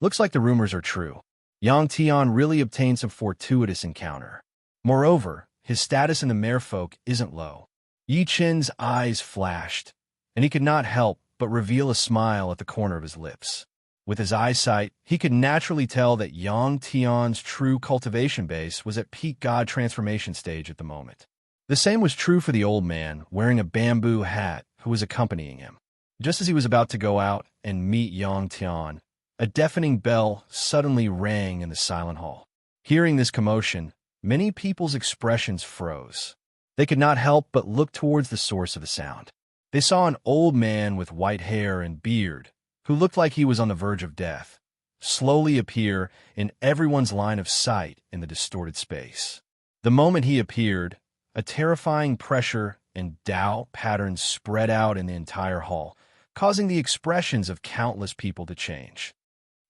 Looks like the rumors are true. Yang Tian really obtained some fortuitous encounter. Moreover, his status in the merfolk isn't low. Yi Chen's eyes flashed, and he could not help but reveal a smile at the corner of his lips. With his eyesight, he could naturally tell that Yang Tian's true cultivation base was at peak god transformation stage at the moment. The same was true for the old man wearing a bamboo hat who was accompanying him. Just as he was about to go out and meet Yang Tian, a deafening bell suddenly rang in the silent hall. Hearing this commotion, many people's expressions froze. They could not help but look towards the source of the sound. They saw an old man with white hair and beard, who looked like he was on the verge of death, slowly appear in everyone's line of sight in the distorted space. The moment he appeared, a terrifying pressure and doubt patterns spread out in the entire hall, causing the expressions of countless people to change.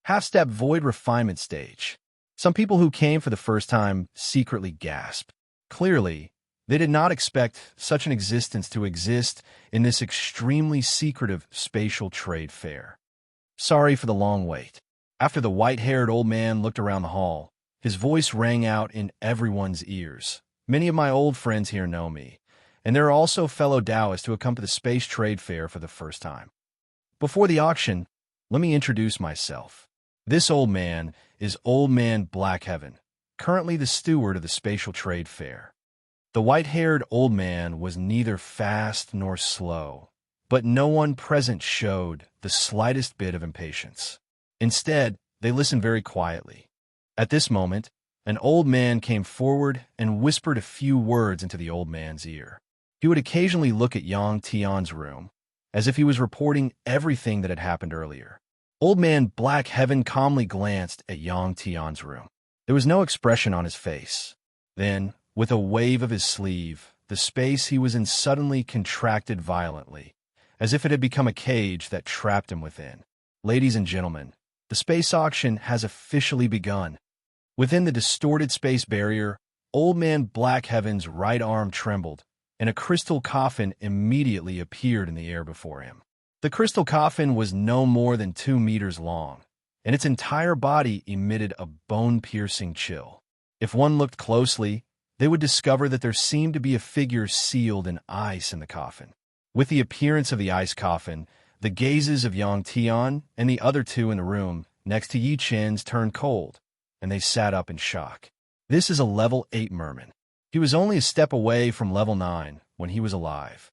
Half-step void refinement stage. Some people who came for the first time secretly gasped. Clearly, they did not expect such an existence to exist in this extremely secretive spatial trade fair. Sorry for the long wait. After the white-haired old man looked around the hall, his voice rang out in everyone's ears. Many of my old friends here know me, and there are also fellow Taoists who have come to the space trade fair for the first time. Before the auction, let me introduce myself. This old man is Old Man Blackheaven, currently the steward of the spatial trade fair. The white-haired old man was neither fast nor slow, but no one present showed the slightest bit of impatience. Instead, they listened very quietly. At this moment, an old man came forward and whispered a few words into the old man's ear. He would occasionally look at Yang Tian's room, as if he was reporting everything that had happened earlier. Old Man Blackheaven calmly glanced at Yang Tian's room. There was no expression on his face. Then, with a wave of his sleeve, the space he was in suddenly contracted violently, as if it had become a cage that trapped him within. Ladies and gentlemen, the space auction has officially begun. Within the distorted space barrier, Old Man Blackheaven's right arm trembled, and a crystal coffin immediately appeared in the air before him. The crystal coffin was no more than 2 meters long, and its entire body emitted a bone-piercing chill. If one looked closely, they would discover that there seemed to be a figure sealed in ice in the coffin. With the appearance of the ice coffin, the gazes of Yang Tian and the other two in the room next to Yi Chen's turned cold, and they sat up in shock. This is a level 8 merman. He was only a step away from level 9 when he was alive.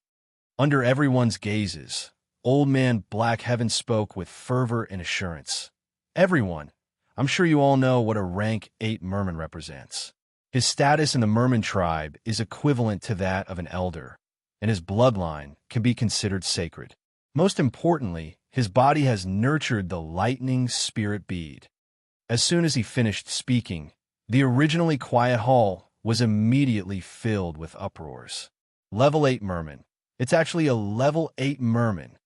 Under everyone's gazes, Old Man Black Heaven spoke with fervor and assurance. Everyone, I'm sure you all know what a rank 8 merman represents. His status in the merman tribe is equivalent to that of an elder, and his bloodline can be considered sacred. Most importantly, his body has nurtured the lightning spirit bead. As soon as he finished speaking, the originally quiet hall was immediately filled with uproars. Level 8 merman. It's actually a level 8 merman.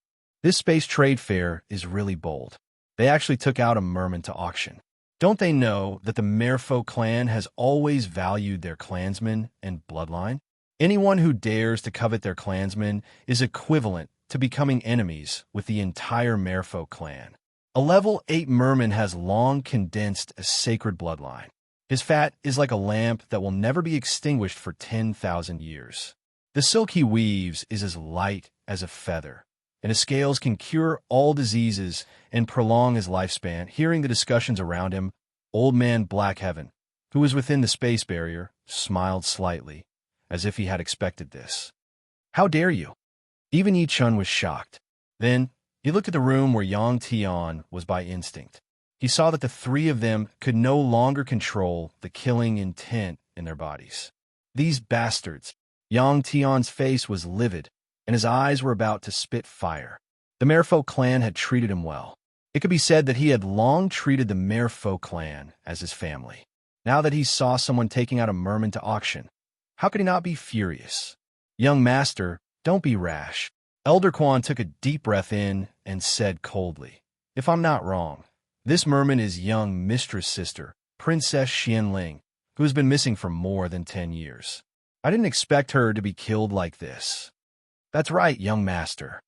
This space trade fair is really bold. They actually took out a merman to auction. Don't they know that the Merfolk clan has always valued their clansmen and bloodline? Anyone who dares to covet their clansmen is equivalent to becoming enemies with the entire Merfolk clan. A level 8 merman has long condensed a sacred bloodline. His fat is like a lamp that will never be extinguished for 10,000 years. The silk he weaves is as light as a feather, and his scales can cure all diseases and prolong his lifespan. Hearing the discussions around him, Old Man Black Heaven, who was within the space barrier, smiled slightly, as if he had expected this. How dare you? Even Yi Chun was shocked. Then, he looked at the room where Yang Tian was by instinct. He saw that the three of them could no longer control the killing intent in their bodies. These bastards! Yang Tian's face was livid, and his eyes were about to spit fire. The Merfolk clan had treated him well. It could be said that he had long treated the Merfolk clan as his family. Now that he saw someone taking out a merman to auction, how could he not be furious? Young master, don't be rash. Elder Quan took a deep breath in and said coldly, If I'm not wrong, this merman is young mistress sister, Princess Xianling, who has been missing for more than 10 years. I didn't expect her to be killed like this. That's right, young master.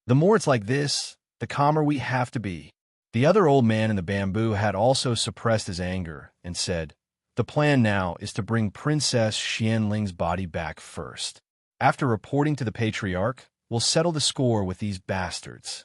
The more it's like this, the calmer we have to be. The other old man in the bamboo had also suppressed his anger and said, The plan now is to bring Princess Xianling's body back first. After reporting to the patriarch, we'll settle the score with these bastards.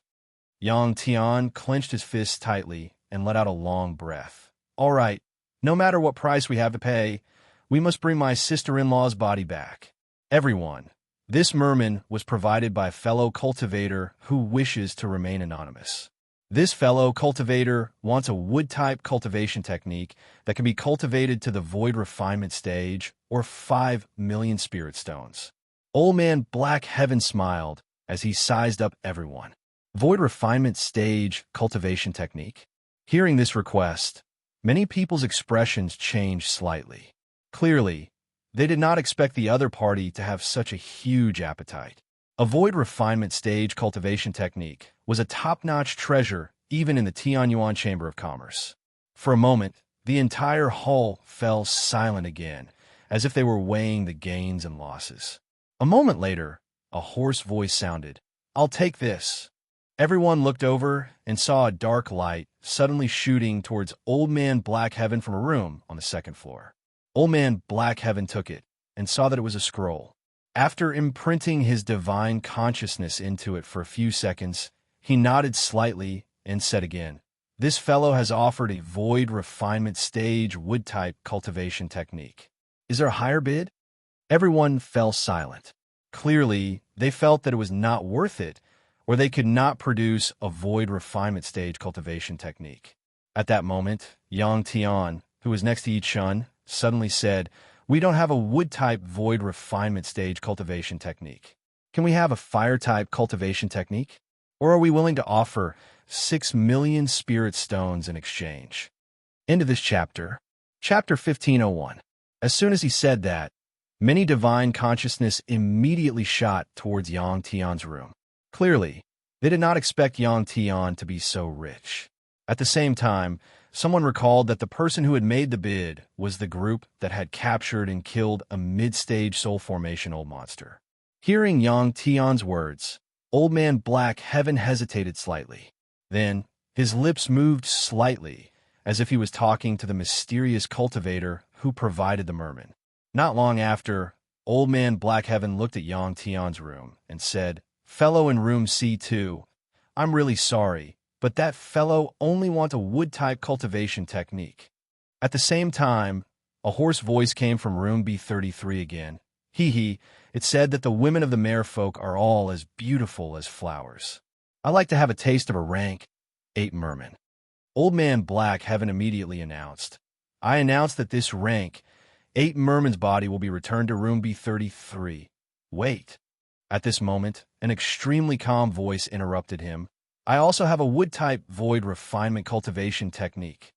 Yang Tian clenched his fists tightly and let out a long breath. All right, no matter what price we have to pay, we must bring my sister-in-law's body back. Everyone, this merman was provided by a fellow cultivator who wishes to remain anonymous. This fellow cultivator wants a wood-type cultivation technique that can be cultivated to the void refinement stage or 5 million spirit stones. Old Man Black Heaven smiled as he sized up everyone. Void refinement stage cultivation technique? Hearing this request, many people's expressions changed slightly. Clearly, they did not expect the other party to have such a huge appetite. A void refinement stage cultivation technique was a top-notch treasure even in the Tianyuan Chamber of Commerce. For a moment, the entire hall fell silent again, as if they were weighing the gains and losses. A moment later, a hoarse voice sounded, I'll take this. Everyone looked over and saw a dark light suddenly shooting towards Old Man Black Heaven from a room on the second floor. Old Man Black Heaven took it and saw that it was a scroll. After imprinting his divine consciousness into it for a few seconds, he nodded slightly and said again, This fellow has offered a void refinement stage wood-type cultivation technique. Is there a higher bid? Everyone fell silent. Clearly, they felt that it was not worth it, or they could not produce a void refinement stage cultivation technique. At that moment, Yang Tian, who was next to Yi Chun, suddenly said, We don't have a wood-type void refinement stage cultivation technique. Can we have a fire-type cultivation technique? Or are we willing to offer 6 million spirit stones in exchange? End of this chapter. Chapter 1501. As soon as he said that, many divine consciousness immediately shot towards Yang Tian's room. Clearly, they did not expect Yang Tian to be so rich. At the same time, someone recalled that the person who had made the bid was the group that had captured and killed a mid-stage soul formation old monster. Hearing Yang Tian's words, Old Man Black Heaven hesitated slightly. Then, his lips moved slightly, as if he was talking to the mysterious cultivator who provided the merman. Not long after, Old Man Black Heaven looked at Yang Tian's room and said, "Fellow in room C2, I'm really sorry, but that fellow only wants a wood-type cultivation technique." At the same time, a hoarse voice came from room B33 again. Hee, it said that the women of the merfolk are all as beautiful as flowers. "I like to have a taste of a rank 8 merman." Old Man Black Heaven immediately announced, "I announce that this rank 8 merman's body will be returned to room B33. Wait." At this moment, an extremely calm voice interrupted him. "I also have a wood-type void refinement cultivation technique."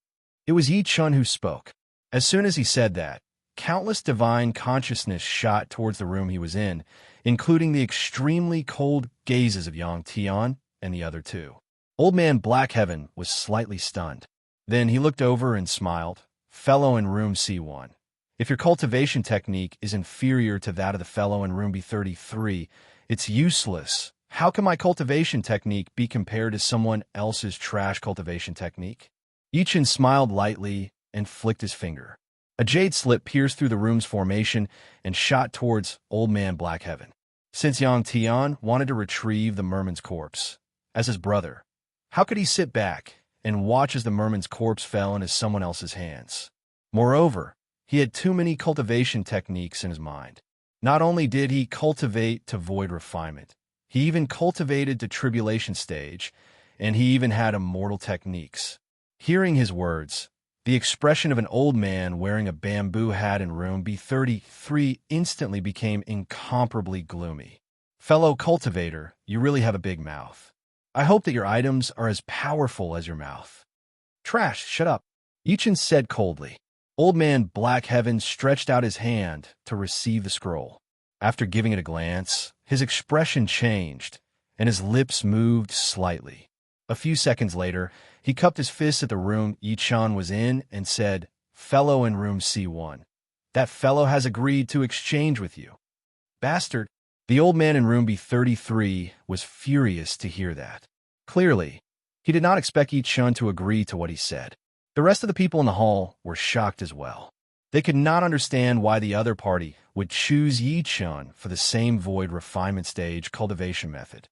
It was Yi Chun who spoke. As soon as he said that, countless divine consciousness shot towards the room he was in, including the extremely cold gazes of Yang Tian and the other two. Old Man Black Heaven was slightly stunned. Then he looked over and smiled. "Fellow in room C1, if your cultivation technique is inferior to that of the fellow in room B33, it's useless. How can my cultivation technique be compared to someone else's trash cultivation technique?" Yi Chun smiled lightly and flicked his finger. A jade slit pierced through the room's formation and shot towards Old Man Black Heaven. Since Yang Tian wanted to retrieve the merman's corpse, as his brother, how could he sit back and watch as the merman's corpse fell into someone else's hands? Moreover, he had too many cultivation techniques in his mind. Not only did he cultivate to void refinement, he even cultivated to tribulation stage, and he even had immortal techniques. Hearing his words, the expression of an old man wearing a bamboo hat in room B33 instantly became incomparably gloomy. "Fellow cultivator, you really have a big mouth. I hope that your items are as powerful as your mouth." "Trash, shut up," Yi Chun said coldly. Old Man Black Heaven stretched out his hand to receive the scroll. After giving it a glance, his expression changed, and his lips moved slightly. A few seconds later, he cupped his fist at the room Yi Chun was in and said, "Fellow in room C1, that fellow has agreed to exchange with you." "Bastard!" The old man in room B33 was furious to hear that. Clearly, he did not expect Yi Chun to agree to what he said. The rest of the people in the hall were shocked as well. They could not understand why the other party would choose Yi Chun for the same void refinement stage cultivation method.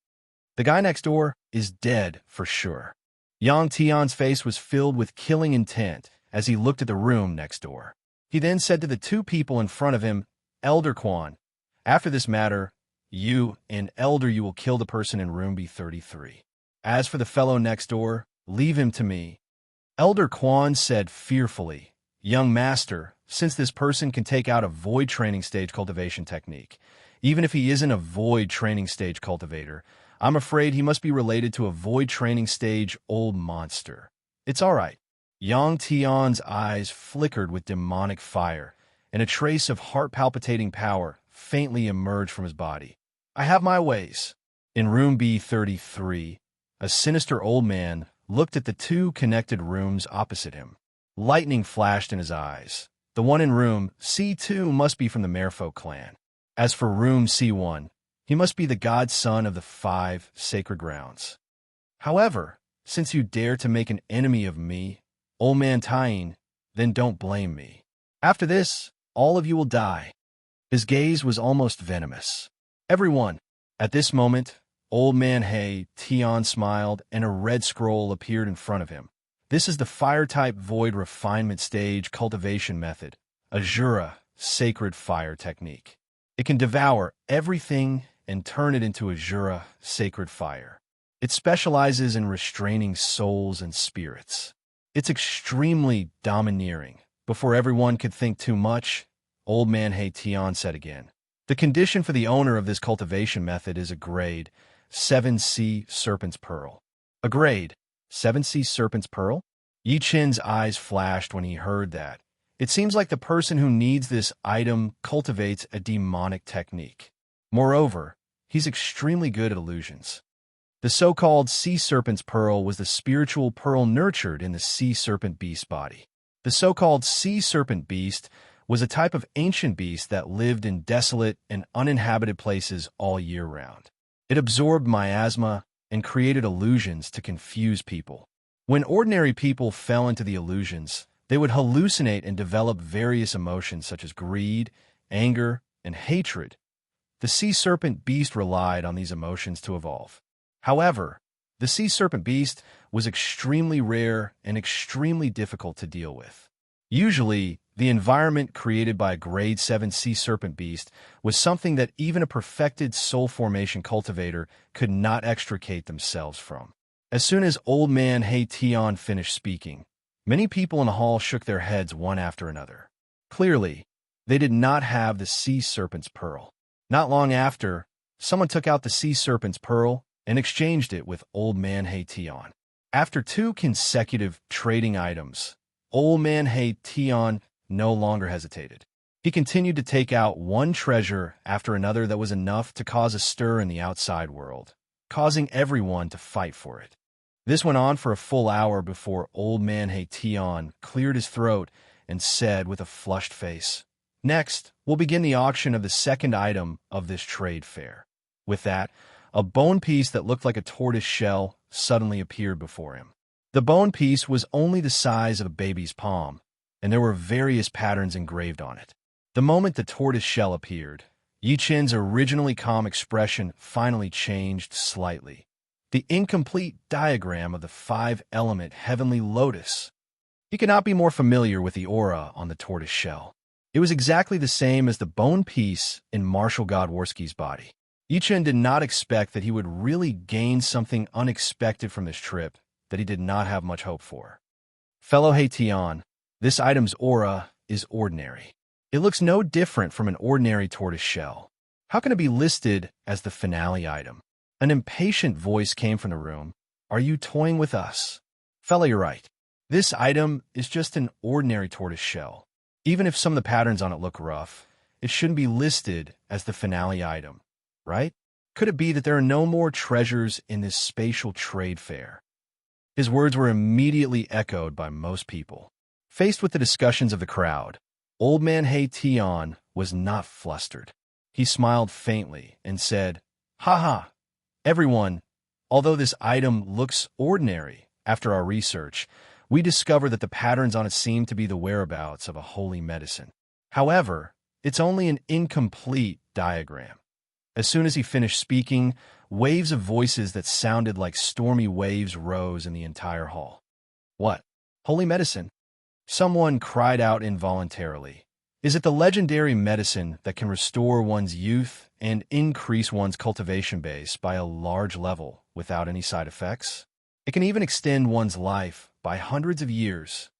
The guy next door is dead for sure. Yang Tian's face was filled with killing intent as he looked at the room next door. He then said to the two people in front of him, "Elder Quan, after this matter, you and Elder you will kill the person in room B33. As for the fellow next door, leave him to me." Elder Quan said fearfully, "Young master, since this person can take out a void training stage cultivation technique, even if he isn't a void training stage cultivator, I'm afraid he must be related to a void training stage old monster. It's all right." Yang Tian's eyes flickered with demonic fire, and a trace of heart-palpitating power faintly emerged from his body. "I have my ways." In room B33, a sinister old man looked at the two connected rooms opposite him. Lightning flashed in his eyes. The one in room C2 must be from the Merfolk clan. As for room C1, he must be the godson of the 5 sacred grounds. However, since you dare to make an enemy of me, Old Man Tying, then don't blame me. After this, all of you will die. His gaze was almost venomous. "Everyone." At this moment, Old Man Tian smiled and a red scroll appeared in front of him. "This is the fire-type void refinement stage cultivation method, Azura sacred fire technique. It can devour everything and turn it into Azura sacred fire. It specializes in restraining souls and spirits. It's extremely domineering. Before everyone could think too much, Old Man Tian said again, "The condition for the owner of this cultivation method is a grade 7C Serpent's Pearl." "A grade 7C Serpent's Pearl?" Yi Chun's eyes flashed when he heard that. It seems like the person who needs this item cultivates a demonic technique. Moreover, he's extremely good at illusions. The so-called Sea Serpent's Pearl was the spiritual pearl nurtured in the Sea Serpent Beast body. The so-called Sea Serpent Beast was a type of ancient beast that lived in desolate and uninhabited places all year round. It absorbed miasma and created illusions to confuse people. When ordinary people fell into the illusions, They would hallucinate and develop various emotions such as greed, anger, and hatred. The sea serpent beast relied on these emotions to evolve. However, the sea serpent beast was extremely rare and extremely difficult to deal with. Usually, the environment created by a grade 7 sea serpent beast was something that even a perfected soul formation cultivator could not extricate themselves from. As soon as Old Man Tion finished speaking, many people in the hall shook their heads one after another. Clearly, they did not have the sea serpent's pearl. Not long after, someone took out the sea serpent's pearl and exchanged it with Old Man Tion. After 2 consecutive trading items, Old Man Tion no longer hesitated. He continued to take out one treasure after another that was enough to cause a stir in the outside world, causing everyone to fight for it. This went on for a full hour before Old Man Tion cleared his throat and said with a flushed face, "Next, we'll begin the auction of the second item of this trade fair." With that, a bone piece that looked like a tortoise shell suddenly appeared before him. The bone piece was only the size of a baby's palm, and there were various patterns engraved on it. The moment the tortoise shell appeared, Yi Chen's originally calm expression finally changed slightly. The incomplete diagram of the 5-element heavenly lotus. He could not be more familiar with the aura on the tortoise shell. It was exactly the same as the bone piece in Marshal Godworski's body. Yi Chen did not expect that he would really gain something unexpected from this trip that he did not have much hope for. Fellow Tion, this item's aura is ordinary. It looks no different from an ordinary tortoise shell. How can it be listed as the finale item? An impatient voice came from the room. Are you toying with us? Fella, you're right. This item is just an ordinary tortoise shell. Even if some of the patterns on it look rough, it shouldn't be listed as the finale item, right? Could it be that there are no more treasures in this spatial trade fair? His words were immediately echoed by most people. Faced with the discussions of the crowd, Old Man Tion was not flustered. He smiled faintly and said, "Ha ha, everyone, although this item looks ordinary, after our research, we discover that the patterns on it seem to be the whereabouts of a holy medicine. However, it's only an incomplete diagram." As soon as he finished speaking, waves of voices that sounded like stormy waves rose in the entire hall. What? Holy medicine? Someone cried out involuntarily. Is it the legendary medicine that can restore one's youth and increase one's cultivation base by a large level without any side effects? It can even extend one's life by hundreds of years.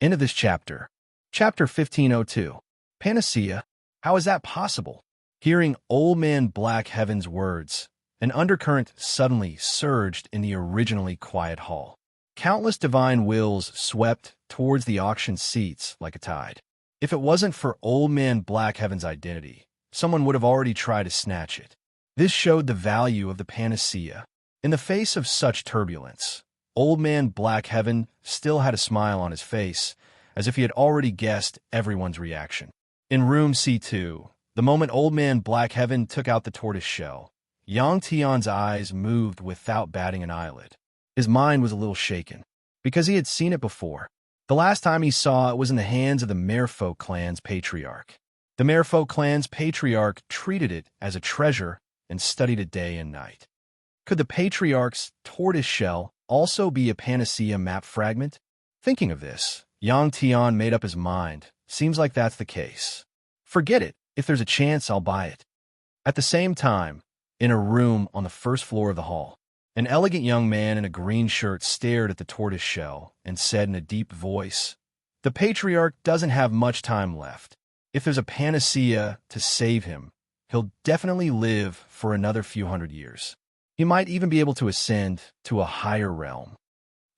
End of this chapter. Chapter 1502. Panacea? How is that possible? Hearing Old Man Black Heaven's words, an undercurrent suddenly surged in the originally quiet hall. Countless divine wills swept towards the auction seats like a tide. If it wasn't for Old Man Black Heaven's identity, someone would have already tried to snatch it. This showed the value of the panacea. In the face of such turbulence, Old Man Black Heaven still had a smile on his face, as if he had already guessed everyone's reaction. In room C2, the moment Old Man Black Heaven took out the tortoise shell, Yang Tion's eyes moved without batting an eyelid. His mind was a little shaken, because he had seen it before. The last time he saw it was in the hands of the Merfolk clan's patriarch. The Merfolk clan's patriarch treated it as a treasure and studied it day and night. Could the patriarch's tortoise shell also be a panacea map fragment? Thinking of this, Yang Tian made up his mind. Seems like that's the case. Forget it. If there's a chance, I'll buy it. At the same time, in a room on the first floor of the hall, an elegant young man in a green shirt stared at the tortoise shell and said in a deep voice, "The patriarch doesn't have much time left. If there's a panacea to save him, he'll definitely live for another few hundred years. He might even be able to ascend to a higher realm."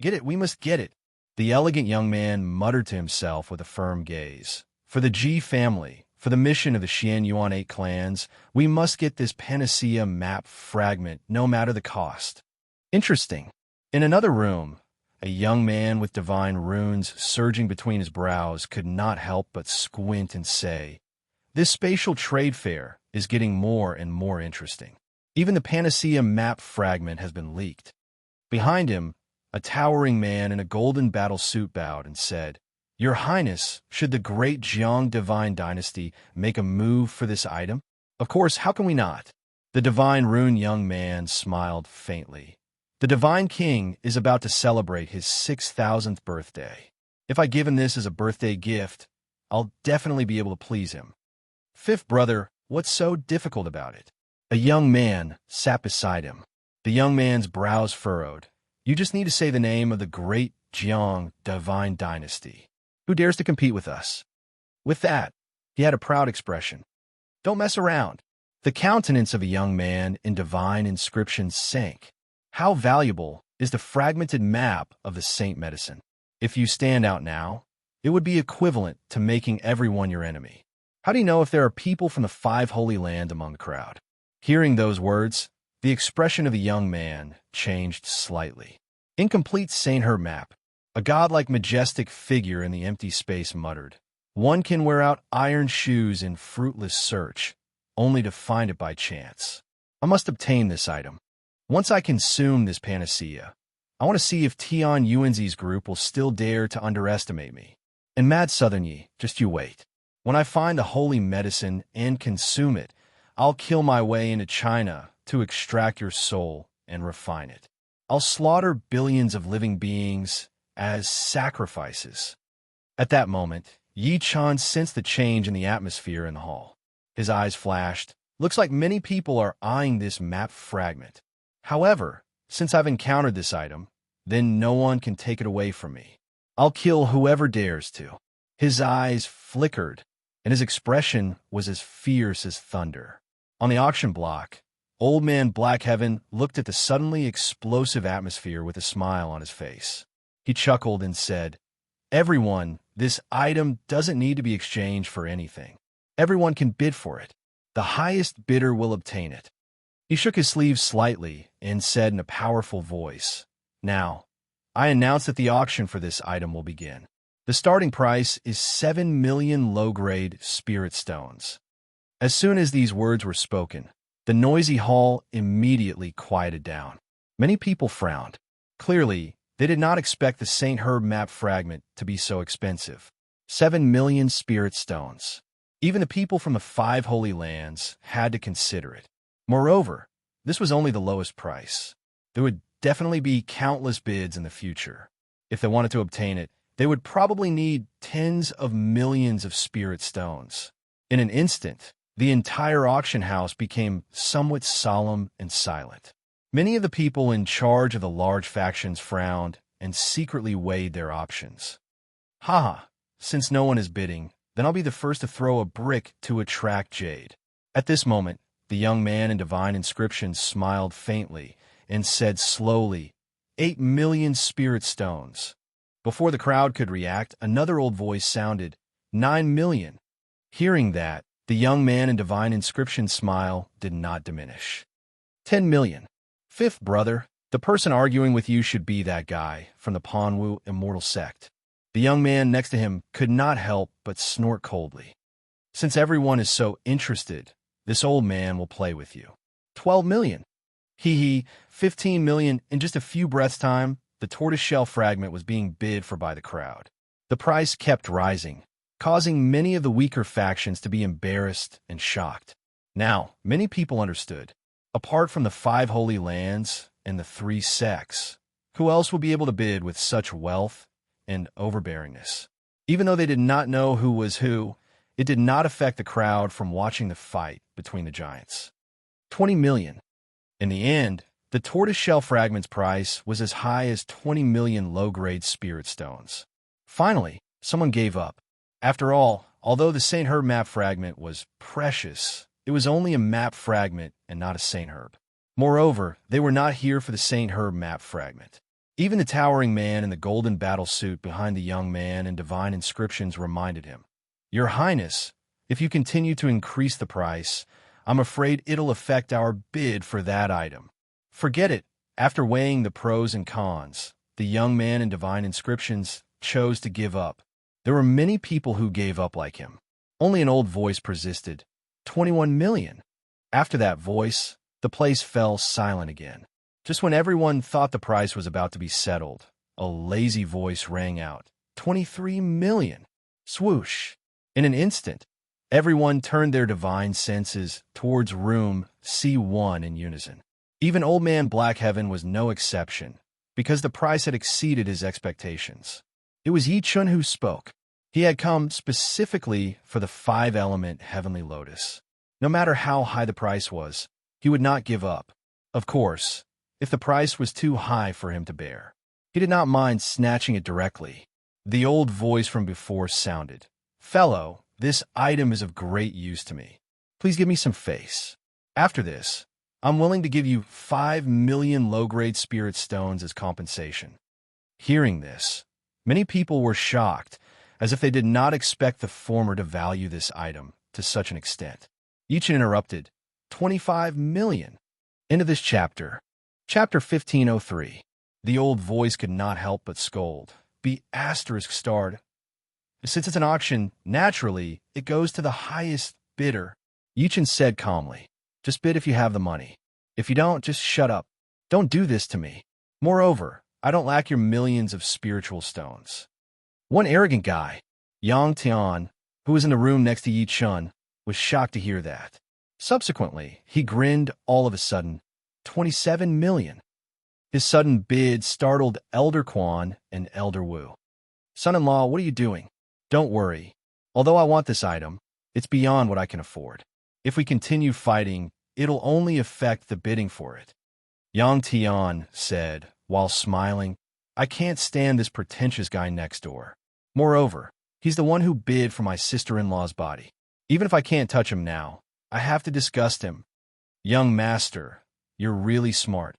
Get it, we must get it, the elegant young man muttered to himself with a firm gaze. For the Ji family, for the mission of the Xian Yuan 8 clans, we must get this panacea map fragment no matter the cost. Interesting. In another room, a young man with divine runes surging between his brows could not help but squint and say, "This spatial trade fair is getting more and more interesting. Even the panacea map fragment has been leaked." Behind him, a towering man in a golden battle suit bowed and said, Your Highness, should the great Jiang divine dynasty make a move for this item? Of course, how can we not? The divine rune young man smiled faintly. The divine king is about to celebrate his 6,000th birthday. If I give him this as a birthday gift, I'll definitely be able to please him. Fifth brother, what's so difficult about it? A young man sat beside him. The young man's brows furrowed. You just need to say the name of the great Jiang divine dynasty. Who dares to compete with us? With that, he had a proud expression. Don't mess around. The countenance of a young man in divine inscription sank. How valuable is the fragmented map of the saint medicine? If you stand out now, it would be equivalent to making everyone your enemy. How do you know if there are people from the 5 Holy Land among the crowd? Hearing those words, the expression of the young man changed slightly. Incomplete Saint Herb map. A godlike majestic figure in the empty space muttered. One can wear out iron shoes in fruitless search, only to find it by chance. I must obtain this item. Once I consume this panacea, I want to see if Tian Yuanzi's group will still dare to underestimate me. And Mad Southern Yi, just you wait. When I find the holy medicine and consume it, I'll kill my way into China to extract your soul and refine it. I'll slaughter billions of living beings as sacrifices. At that moment, Yi Chan sensed the change in the atmosphere in the hall. His eyes flashed. Looks like many people are eyeing this map fragment. However, since I've encountered this item, then no one can take it away from me. I'll kill whoever dares to. His eyes flickered, and his expression was as fierce as thunder. On the auction block, Old Man Blackheaven looked at the suddenly explosive atmosphere with a smile on his face. He chuckled and said, Everyone, this item doesn't need to be exchanged for anything. Everyone can bid for it. The highest bidder will obtain it. He shook his sleeve slightly and said in a powerful voice, Now, I announce that the auction for this item will begin. The starting price is 7 million low-grade spirit stones. As soon as these words were spoken, the noisy hall immediately quieted down. Many people frowned. Clearly, they did not expect the St. Herb map fragment to be so expensive. 7 million spirit stones. Even the people from the 5 Holy Lands had to consider it. Moreover, this was only the lowest price. There would definitely be countless bids in the future. If they wanted to obtain it, they would probably need tens of millions of spirit stones. In an instant, the entire auction house became somewhat solemn and silent. Many of the people in charge of the large factions frowned and secretly weighed their options. Ha! Since no one is bidding, then I'll be the first to throw a brick to attract jade. At this moment, the young man in divine inscription smiled faintly and said slowly, 8 million spirit stones. Before the crowd could react, another old voice sounded, 9 million. Hearing that, the young man in divine inscription smile did not diminish. 10 million. Fifth brother, the person arguing with you should be that guy from the Panwu immortal sect. The young man next to him could not help but snort coldly. Since everyone is so interested, this old man will play with you. 12 million. Hee, 15 million. In just a few breaths' time, the tortoiseshell fragment was being bid for by the crowd. The price kept rising, causing many of the weaker factions to be embarrassed and shocked. Now, many people understood. Apart from the 5 Holy Lands and the 3 sects, who else would be able to bid with such wealth and overbearingness? Even though they did not know who was who, it did not affect the crowd from watching the fight between the giants. 20 million. In the end, the tortoiseshell fragment's price was as high as 20 million low-grade spirit stones. Finally, someone gave up. After all, although the St. Herb map fragment was precious, it was only a map fragment and not a St. Herb. Moreover, they were not here for the St. Herb map fragment. Even the towering man in the golden battle suit behind the young man in divine inscriptions reminded him, Your Highness, if you continue to increase the price, I'm afraid it'll affect our bid for that item. Forget it. After weighing the pros and cons, the young man in divine inscriptions chose to give up. There were many people who gave up like him. Only an old voice persisted. 21 million. After that voice, the place fell silent again. Just when everyone thought the price was about to be settled, a lazy voice rang out. 23 million. Swoosh. In an instant, everyone turned their divine senses towards room C1 in unison. Even Old Man Blackheaven was no exception, because the price had exceeded his expectations. It was Yi Chun who spoke. He had come specifically for the 5-element heavenly lotus. No matter how high the price was, he would not give up. Of course, if the price was too high for him to bear, he did not mind snatching it directly. The old voice from before sounded. "Fellow, this item is of great use to me. Please give me some face. After this, I'm willing to give you 5 million low-grade spirit stones as compensation." Hearing this, many people were shocked, as if they did not expect the former to value this item to such an extent. Each interrupted. 25 million. End of this chapter. Chapter 1503. The old voice could not help but scold. Be asterisk starred. Since it's an auction, naturally, it goes to the highest bidder. Yichen said calmly, "Just bid if you have the money. If you don't, just shut up. Don't do this to me. Moreover, I don't lack your millions of spiritual stones." One arrogant guy, Yang Tian, who was in the room next to Yi Chun, was shocked to hear that. Subsequently, he grinned all of a sudden. 27 million. His sudden bid startled Elder Quan and Elder Wu. "Son-in-law, what are you doing?" "Don't worry. Although I want this item, it's beyond what I can afford. If we continue fighting, it'll only affect the bidding for it." Yang Tian said, while smiling, "I can't stand this pretentious guy next door. Moreover, he's the one who bid for my sister-in-law's body. Even if I can't touch him now, I have to disgust him." "Young master, you're really smart."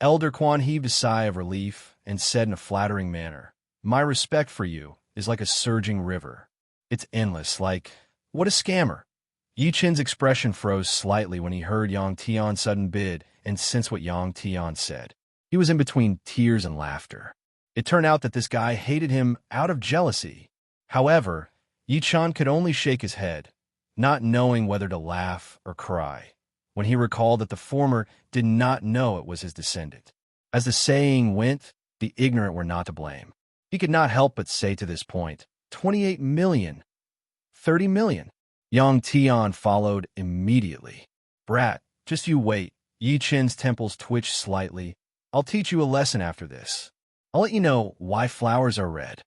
Elder Quan heaved a sigh of relief and said in a flattering manner, "My respect for you is like a surging river. It's endless, like, what a scammer." Yi Chen's expression froze slightly when he heard Yang Tian's sudden bid and sensed what Yang Tian said. He was in between tears and laughter. It turned out that this guy hated him out of jealousy. However, Yi Chen could only shake his head, not knowing whether to laugh or cry, when he recalled that the former did not know it was his descendant. As the saying went, the ignorant were not to blame. He could not help but say to this point, 28 million, 30 million. Yang Tian followed immediately. "Brat, just you wait." Yi Chen's temples twitched slightly. "I'll teach you a lesson after this. I'll let you know why flowers are red."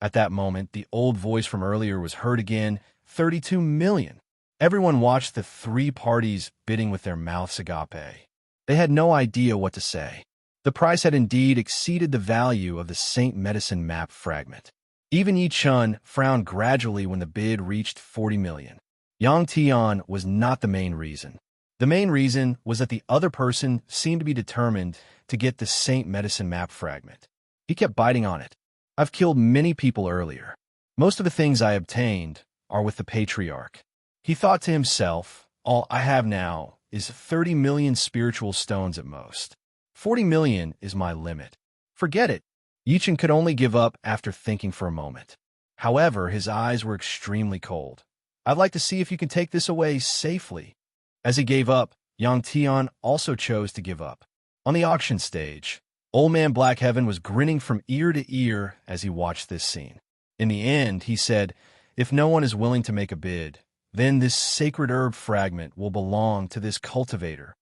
At that moment, the old voice from earlier was heard again, 32 million. Everyone watched the three parties bidding with their mouths agape. They had no idea what to say. The price had indeed exceeded the value of the Saint Medicine map fragment. Even Yi Chun frowned gradually when the bid reached 40 million. Yang Tian was not the main reason. The main reason was that the other person seemed to be determined to get the Saint Medicine map fragment. He kept biting on it. "I've killed many people earlier. Most of the things I obtained are with the patriarch." He thought to himself, "All I have now is 30 million spiritual stones at most. 40 million is my limit. Forget it." Yichen could only give up after thinking for a moment. However, his eyes were extremely cold. "I'd like to see if you can take this away safely." As he gave up, Yang Tian also chose to give up. On the auction stage, Old Man Blackheaven was grinning from ear to ear as he watched this scene. In the end, he said, "If no one is willing to make a bid, then this sacred herb fragment will belong to this cultivator."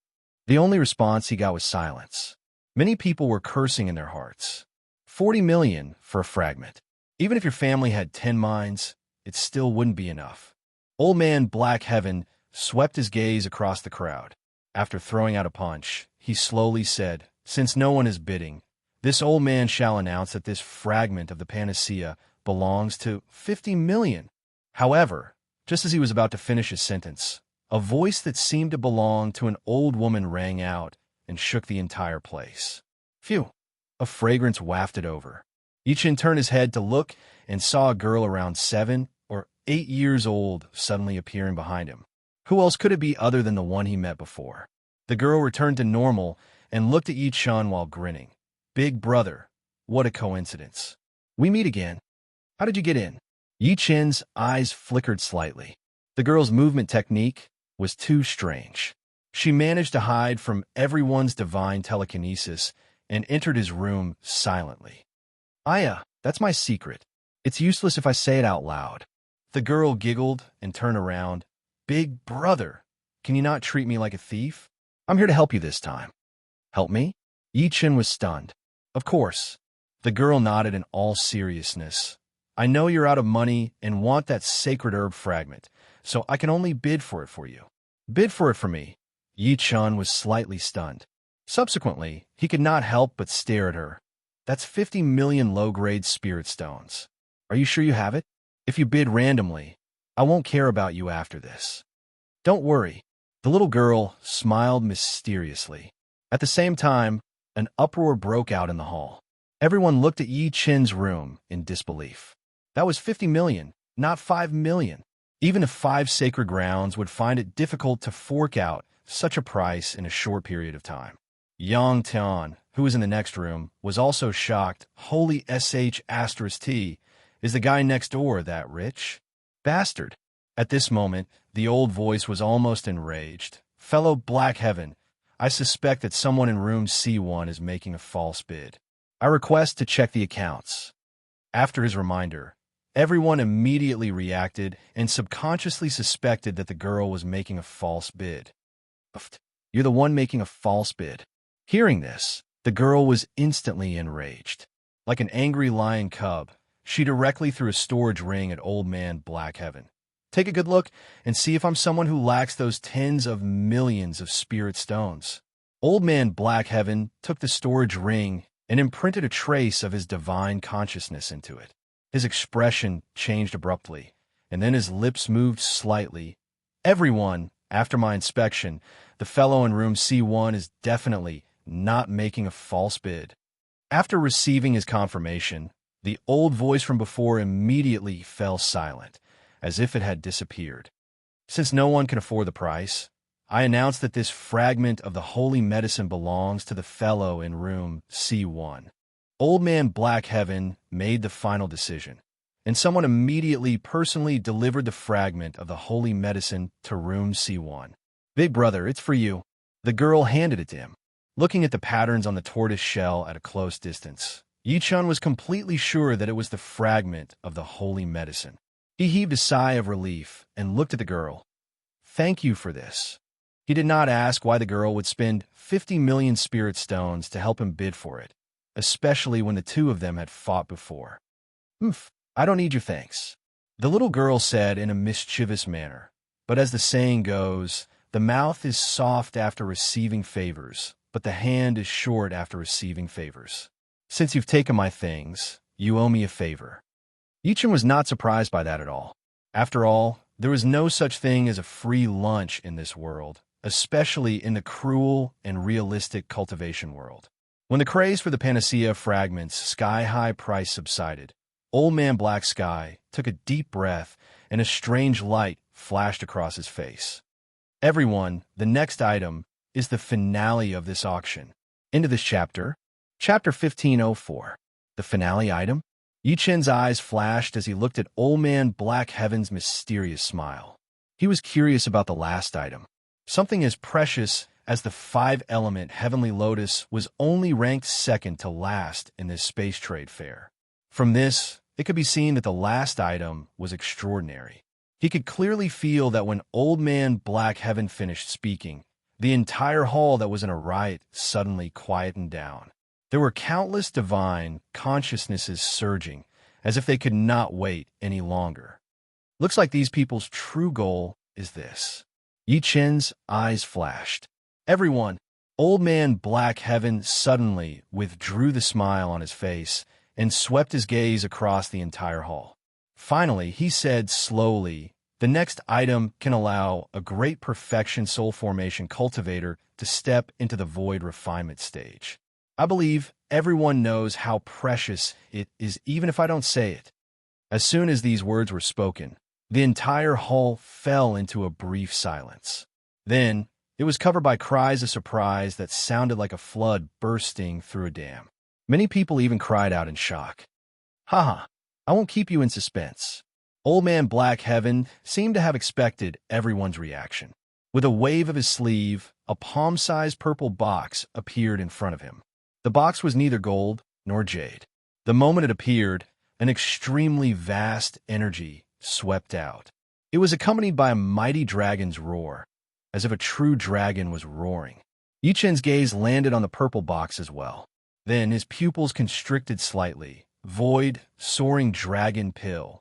The only response he got was silence. Many people were cursing in their hearts. 40 million for a fragment. Even if your family had 10 mines, it still wouldn't be enough. Old Man Blackheaven swept his gaze across the crowd. After throwing out a punch, he slowly said, "Since no one is bidding, this old man shall announce that this fragment of the panacea belongs to 50 million. However, just as he was about to finish his sentence, a voice that seemed to belong to an old woman rang out and shook the entire place. Phew! A fragrance wafted over. Yichen turned his head to look and saw a girl around 7 or 8 years old suddenly appearing behind him. Who else could it be other than the one he met before? The girl returned to normal and looked at Yi Chun while grinning. "Big brother, what a coincidence. We meet again. How did you get in?" Yi Chen's eyes flickered slightly. The girl's movement technique was too strange. She managed to hide from everyone's divine telekinesis and entered his room silently. "Aya, that's my secret. It's useless if I say it out loud. The girl giggled and turned around. Big brother, can you not treat me like a thief? I'm here to help you this time. Help me? Yi Chen was stunned. Of course. The girl nodded in all seriousness. I know you're out of money and want that sacred herb fragment, so I can only bid for it for you. Bid for it for me. Yi Chen was slightly stunned. Subsequently, he could not help but stare at her. That's 50 million low-grade spirit stones. Are you sure you have it? If you bid randomly, I won't care about you after this. Don't worry. The little girl smiled mysteriously. At the same time, an uproar broke out in the hall. Everyone looked at Yi Chen's room in disbelief. That was 50 million, not 5 million. Even if 5 sacred grounds would find it difficult to fork out such a price in a short period of time. Yang Tian, who was in the next room, was also shocked. Holy sh**t, is the guy next door that rich? Bastard. At this moment, the old voice was almost enraged. Fellow Black Heaven, I suspect that someone in room C1 is making a false bid. I request to check the accounts. After his reminder, everyone immediately reacted and subconsciously suspected that the girl was making a false bid. You're the one making a false bid. Hearing this, the girl was instantly enraged. Like an angry lion cub, she directly threw a storage ring at Old Man Black Heaven. Take a good look and see if I'm someone who lacks those tens of millions of spirit stones. Old Man Black Heaven took the storage ring and imprinted a trace of his divine consciousness into it. His expression changed abruptly, and then his lips moved slightly. Everyone, after my inspection, the fellow in room C1 is definitely not making a false bid. After receiving his confirmation, the old voice from before immediately fell silent, as if it had disappeared. Since no one can afford the price, I announce that this fragment of the holy medicine belongs to the fellow in room C1. Old Man Black Heaven made the final decision, and someone immediately personally delivered the fragment of the holy medicine to room C1. Big brother, it's for you. The girl handed it to him. Looking at the patterns on the tortoise shell at a close distance, Yi Chen was completely sure that it was the fragment of the holy medicine. He heaved a sigh of relief and looked at the girl. Thank you for this. He did not ask why the girl would spend 50 million spirit stones to help him bid for it, especially when the two of them had fought before. I don't need your thanks, the little girl said in a mischievous manner. But as the saying goes, the mouth is soft after receiving favors, but the hand is short after receiving favors. Since you've taken my things, you owe me a favor. Yi Chen was not surprised by that at all. After all, there is no such thing as a free lunch in this world, especially in the cruel and realistic cultivation world. When the craze for the Panacea Fragment's sky-high price subsided, Old Man Black Sky took a deep breath and a strange light flashed across his face. Everyone, the next item is the finale of this auction. Into this chapter, Chapter 1504, the finale item. Yi Chen's eyes flashed as he looked at Old Man Black Heaven's mysterious smile. He was curious about the last item. Something as precious as the 5-element Heavenly Lotus was only ranked second to last in this space trade fair. From this, it could be seen that the last item was extraordinary. He could clearly feel that when Old Man Black Heaven finished speaking, the entire hall that was in a riot suddenly quietened down. There were countless divine consciousnesses surging, as if they could not wait any longer. Looks like these people's true goal is this. Yi Chen's eyes flashed. Everyone, Old Man Black Heaven suddenly withdrew the smile on his face and swept his gaze across the entire hall. Finally, he said slowly, the next item can allow a great perfection soul formation cultivator to step into the void refinement stage. I believe everyone knows how precious it is, even if I don't say it. As soon as these words were spoken, the entire hall fell into a brief silence. Then, it was covered by cries of surprise that sounded like a flood bursting through a dam. Many people even cried out in shock. Haha, I won't keep you in suspense. Old Man Black Heaven seemed to have expected everyone's reaction. With a wave of his sleeve, a palm-sized purple box appeared in front of him. The box was neither gold nor jade. The moment it appeared, An extremely vast energy swept out. It was accompanied by a mighty dragon's roar, as if a true dragon was roaring. Yichen's gaze landed on the purple box as well. Then his pupils constricted slightly. Void Soaring Dragon Pill.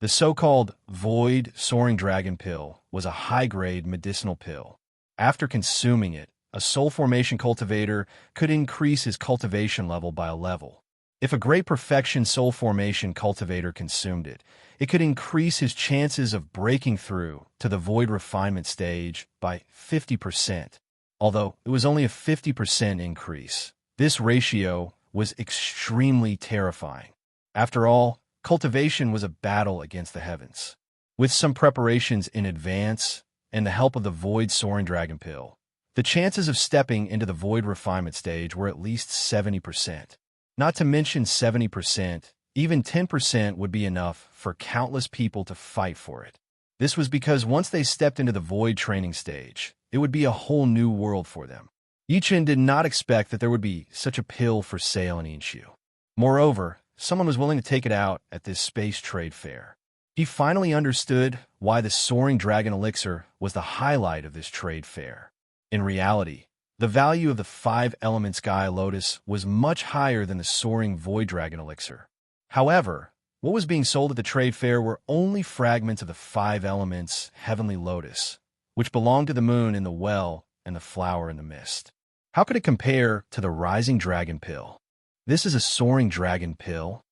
The so-called Void Soaring Dragon Pill was a high-grade medicinal pill. After consuming it, a soul formation cultivator could increase his cultivation level by a level. If a Great Perfection soul formation cultivator consumed it, it could increase his chances of breaking through to the Void refinement stage by 50%. Although it was only a 50% increase, this ratio was extremely terrifying. After all, cultivation was a battle against the heavens. With some preparations in advance and the help of the Void Soaring Dragon Pill, the chances of stepping into the Void refinement stage were at least 70%. Not to mention 70%, even 10% would be enough for countless people to fight for it. This was because once they stepped into the Void training stage, it would be a whole new world for them. Yichen did not expect that there would be such a pill for sale in Yinshu. Moreover, someone was willing to take it out at this space trade fair. He finally understood why the Soaring Dragon Elixir was the highlight of this trade fair. In reality, the value of the 5-element Sky Lotus was much higher than the Soaring Void Dragon Elixir. However, what was being sold at the trade fair were only fragments of the 5 elements Heavenly Lotus, which belonged to the moon in the well and the flower in the mist. How could it compare to the Rising Dragon Pill? This is a Soaring Dragon Pill?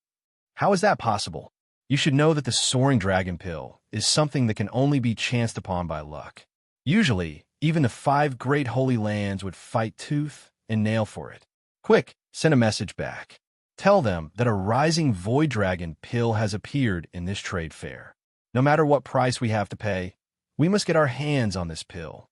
How is that possible? You should know that the Soaring Dragon Pill is something that can only be chanced upon by luck. Usually, even the 5 great holy lands would fight tooth and nail for it. Quick, send a message back. Tell them that a Rising Void Dragon Pill has appeared in this trade fair. No matter what price we have to pay, we must get our hands on this pill.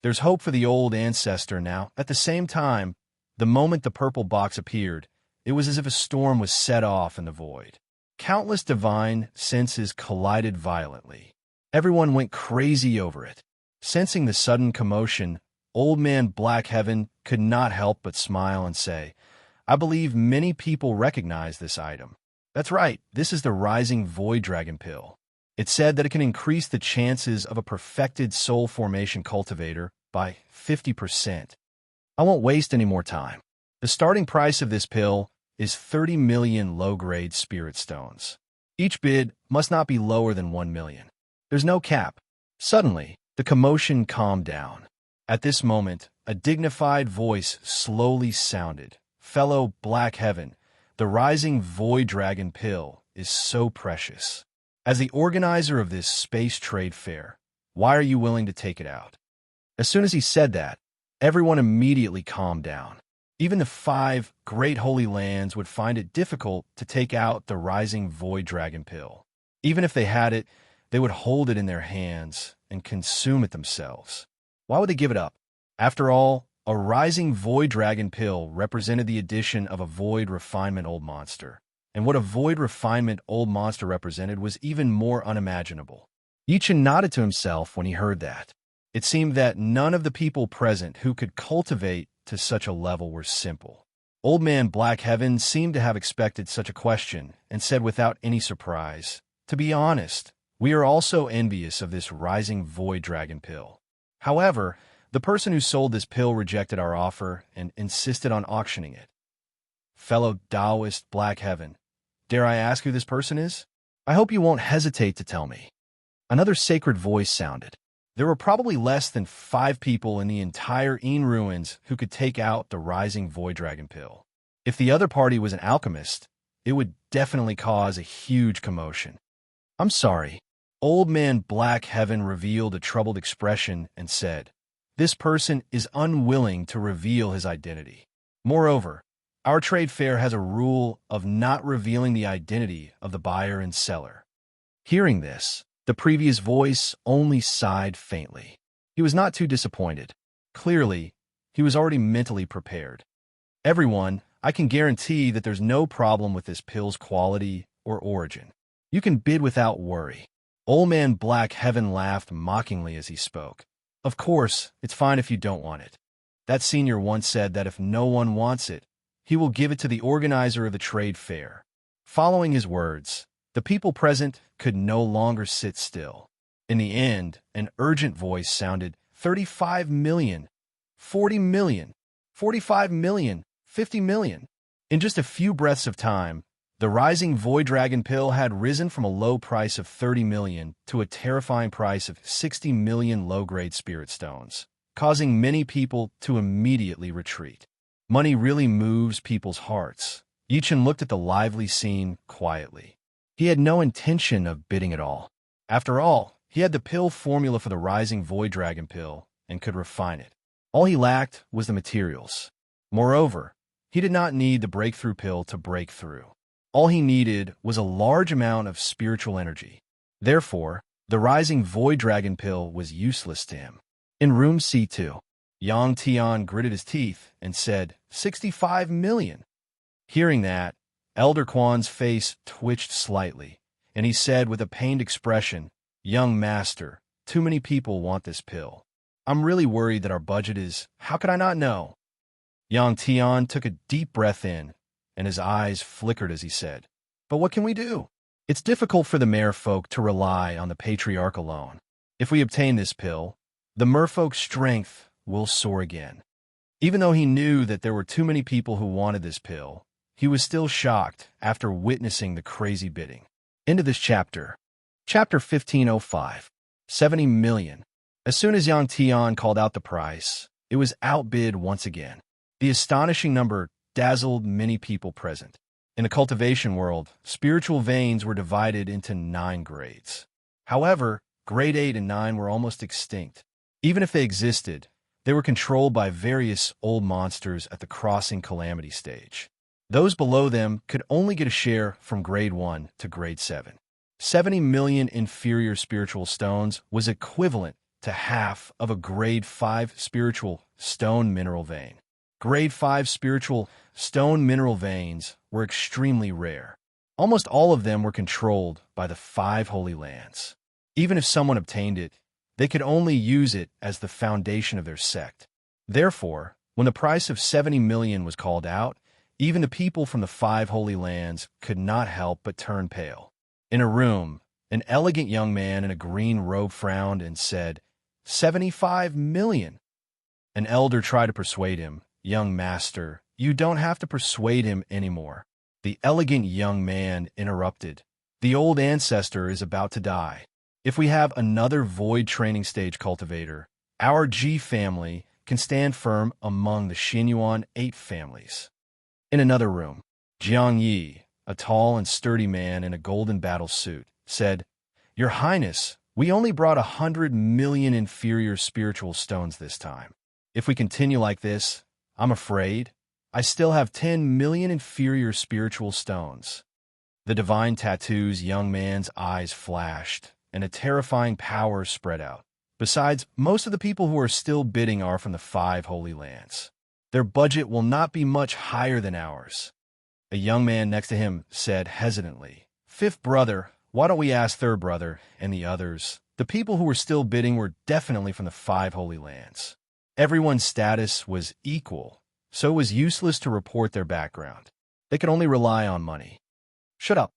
There's hope for the old ancestor now. At the same time, the moment the purple box appeared, it was as if a storm was set off in the void. Countless divine senses collided violently. Everyone went crazy over it. Sensing the sudden commotion, Old Man Black Heaven could not help but smile and say, "I believe many people recognize this item." That's right, this is the Rising Void Dragon Pill. It said that it can increase the chances of a perfected soul formation cultivator by 50%. I won't waste any more time. The starting price of this pill is 30 million low-grade spirit stones. Each bid must not be lower than 1 million. There's no cap. Suddenly, the commotion calmed down. At this moment, a dignified voice slowly sounded. "Fellow Black Heaven, the Rising Void Dragon Pill is so precious. As the organizer of this space trade fair, why are you willing to take it out?" As soon as he said that, everyone immediately calmed down. Even the 5 great holy lands would find it difficult to take out the Rising Void Dragon Pill. Even if they had it, they would hold it in their hands and consume it themselves. Why would they give it up? After all, a Rising Void Dragon Pill represented the addition of a Void Refinement Old Monster. And what a Void Refinement Old Monster represented was even more unimaginable. Yichen nodded to himself when he heard that. It seemed that none of the people present who could cultivate to such a level were simple. Old Man Black Heaven seemed to have expected such a question and said without any surprise, "To be honest, we are also envious of this Rising Void Dragon Pill. However, the person who sold this pill rejected our offer and insisted on auctioning it. Fellow Taoist Black Heaven, dare I ask who this person is? I hope you won't hesitate to tell me." Another sacred voice sounded. There were probably less than 5 people in the entire Een Ruins who could take out the Rising Void Dragon Pill. If the other party was an alchemist, it would definitely cause a huge commotion. "I'm sorry." Old Man Black Heaven revealed a troubled expression and said, "This person is unwilling to reveal his identity. Moreover, our trade fair has a rule of not revealing the identity of the buyer and seller." Hearing this, the previous voice only sighed faintly. He was not too disappointed. Clearly, he was already mentally prepared. "Everyone, I can guarantee that there's no problem with this pill's quality or origin. You can bid without worry." Old Man Black Heaven laughed mockingly as he spoke. "Of course, it's fine if you don't want it. That senior once said that if no one wants it, he will give it to the organizer of the trade fair. Following his words, the people present could no longer sit still. In the end, an urgent voice sounded, 35 million, 40 million, 45 million, 50 million. In just a few breaths of time, the rising Void Dragon pill had risen from a low price of 30 million to a terrifying price of 60 million low-grade spirit stones, causing many people to immediately retreat. Money really moves people's hearts. Yichen looked at the lively scene quietly. He had no intention of bidding at all. After all, he had the pill formula for the rising Void Dragon pill and could refine it. All he lacked was the materials. Moreover, he did not need the breakthrough pill to break through. All he needed was a large amount of spiritual energy. Therefore, the rising Void Dragon pill was useless to him. In room C2, Yang Tian gritted his teeth and said, 65 million. Hearing that, Elder Quan's face twitched slightly, and he said with a pained expression, Young master, too many people want this pill. I'm really worried that our budget is, how could I not know? Yang Tian took a deep breath in, and his eyes flickered as he said, But what can we do? It's difficult for the merfolk to rely on the patriarch alone. If we obtain this pill, the merfolk's strength will soar again. Even though he knew that there were too many people who wanted this pill, he was still shocked after witnessing the crazy bidding. End of this chapter. Chapter 1505. 70 million. As soon as Yang Tian called out the price, it was outbid once again. The astonishing number dazzled many people present. In the cultivation world, spiritual veins were divided into 9 grades. However, grade 8 and 9 were almost extinct. Even if they existed, they were controlled by various old monsters at the crossing calamity stage. Those below them could only get a share from grade 1 to grade 7. 70 million inferior spiritual stones was equivalent to half of a grade 5 spiritual stone mineral vein. Grade 5 spiritual stone mineral veins were extremely rare. Almost all of them were controlled by the 5 holy lands. Even if someone obtained it, they could only use it as the foundation of their sect. Therefore, when the price of 70 million was called out, even the people from the 5 holy lands could not help but turn pale. In a room, an elegant young man in a green robe frowned and said, 75 million. An elder tried to persuade him, Young master, you don't have to persuade him anymore. The elegant young man interrupted. The old ancestor is about to die. If we have another void training stage cultivator, our G family can stand firm among the Xinyuan 8 families. In another room, Jiang Yi, a tall and sturdy man in a golden battle suit, said, Your Highness, we only brought 100 million inferior spiritual stones this time. If we continue like this, I'm afraid I still have 10 million inferior spiritual stones. The divine tattoo's young man's eyes flashed, and a terrifying power spread out. Besides, most of the people who are still bidding are from the 5 holy lands. Their budget will not be much higher than ours. A young man next to him said hesitantly, Fifth brother, why don't we ask third brother and the others? The people who were still bidding were definitely from the 5 holy lands. Everyone's status was equal, so it was useless to report their background. They could only rely on money. Shut up.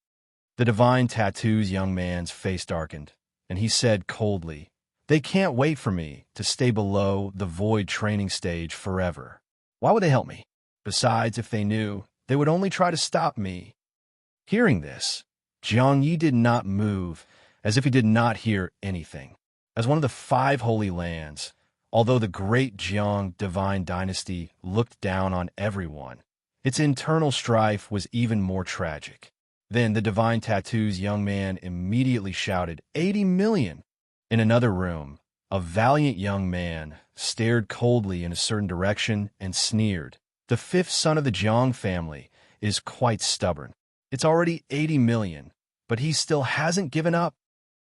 The divine tattoo's young man's face darkened, and he said coldly, They can't wait for me to stay below the void training stage forever. Why would they help me? Besides, if they knew, they would only try to stop me. Hearing this, Jiang Yi did not move, as if he did not hear anything. As one of the 5 holy lands, although the great Jiang divine dynasty looked down on everyone, its internal strife was even more tragic. Then the divine tattoo's young man immediately shouted, 80 million! In another room, a valiant young man stared coldly in a certain direction and sneered. The 5th son of the Jiang family is quite stubborn. It's already 80 million, but he still hasn't given up.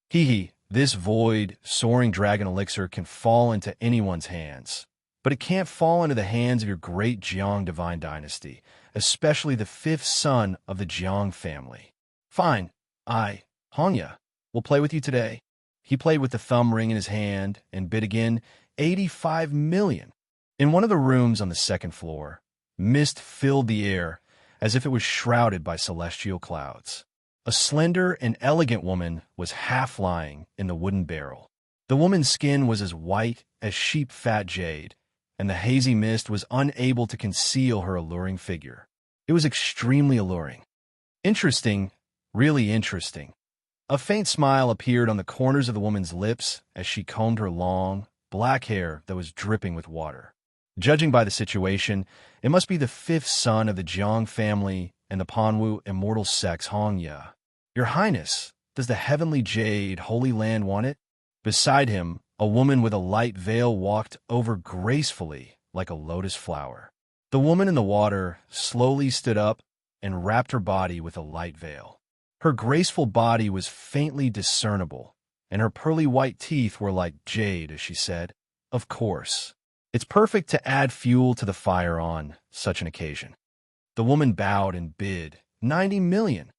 Hee, this void, soaring dragon elixir can fall into anyone's hands, but it can't fall into the hands of your great Jiang divine dynasty, especially the 5th son of the Jiang family. Fine, I, Hongya, will play with you today. He played with the thumb ring in his hand and bid again, 85 million. In one of the rooms on the 2nd floor, mist filled the air as if it was shrouded by celestial clouds. A slender and elegant woman was half lying in the wooden barrel. The woman's skin was as white as sheep-fat jade, and the hazy mist was unable to conceal her alluring figure. It was extremely alluring. Interesting, really interesting. A faint smile appeared on the corners of the woman's lips as she combed her long, black hair that was dripping with water. Judging by the situation, it must be the fifth son of the Jiang family and the Panwu immortal sex Hongya. Your Highness, does the heavenly jade Holy Land want it? Beside him, a woman with a light veil walked over gracefully like a lotus flower. The woman in the water slowly stood up and wrapped her body with a light veil. Her graceful body was faintly discernible, and her pearly white teeth were like jade as she said, "Of course. It's perfect to add fuel to the fire on such an occasion." The woman bowed and bid, 90 million.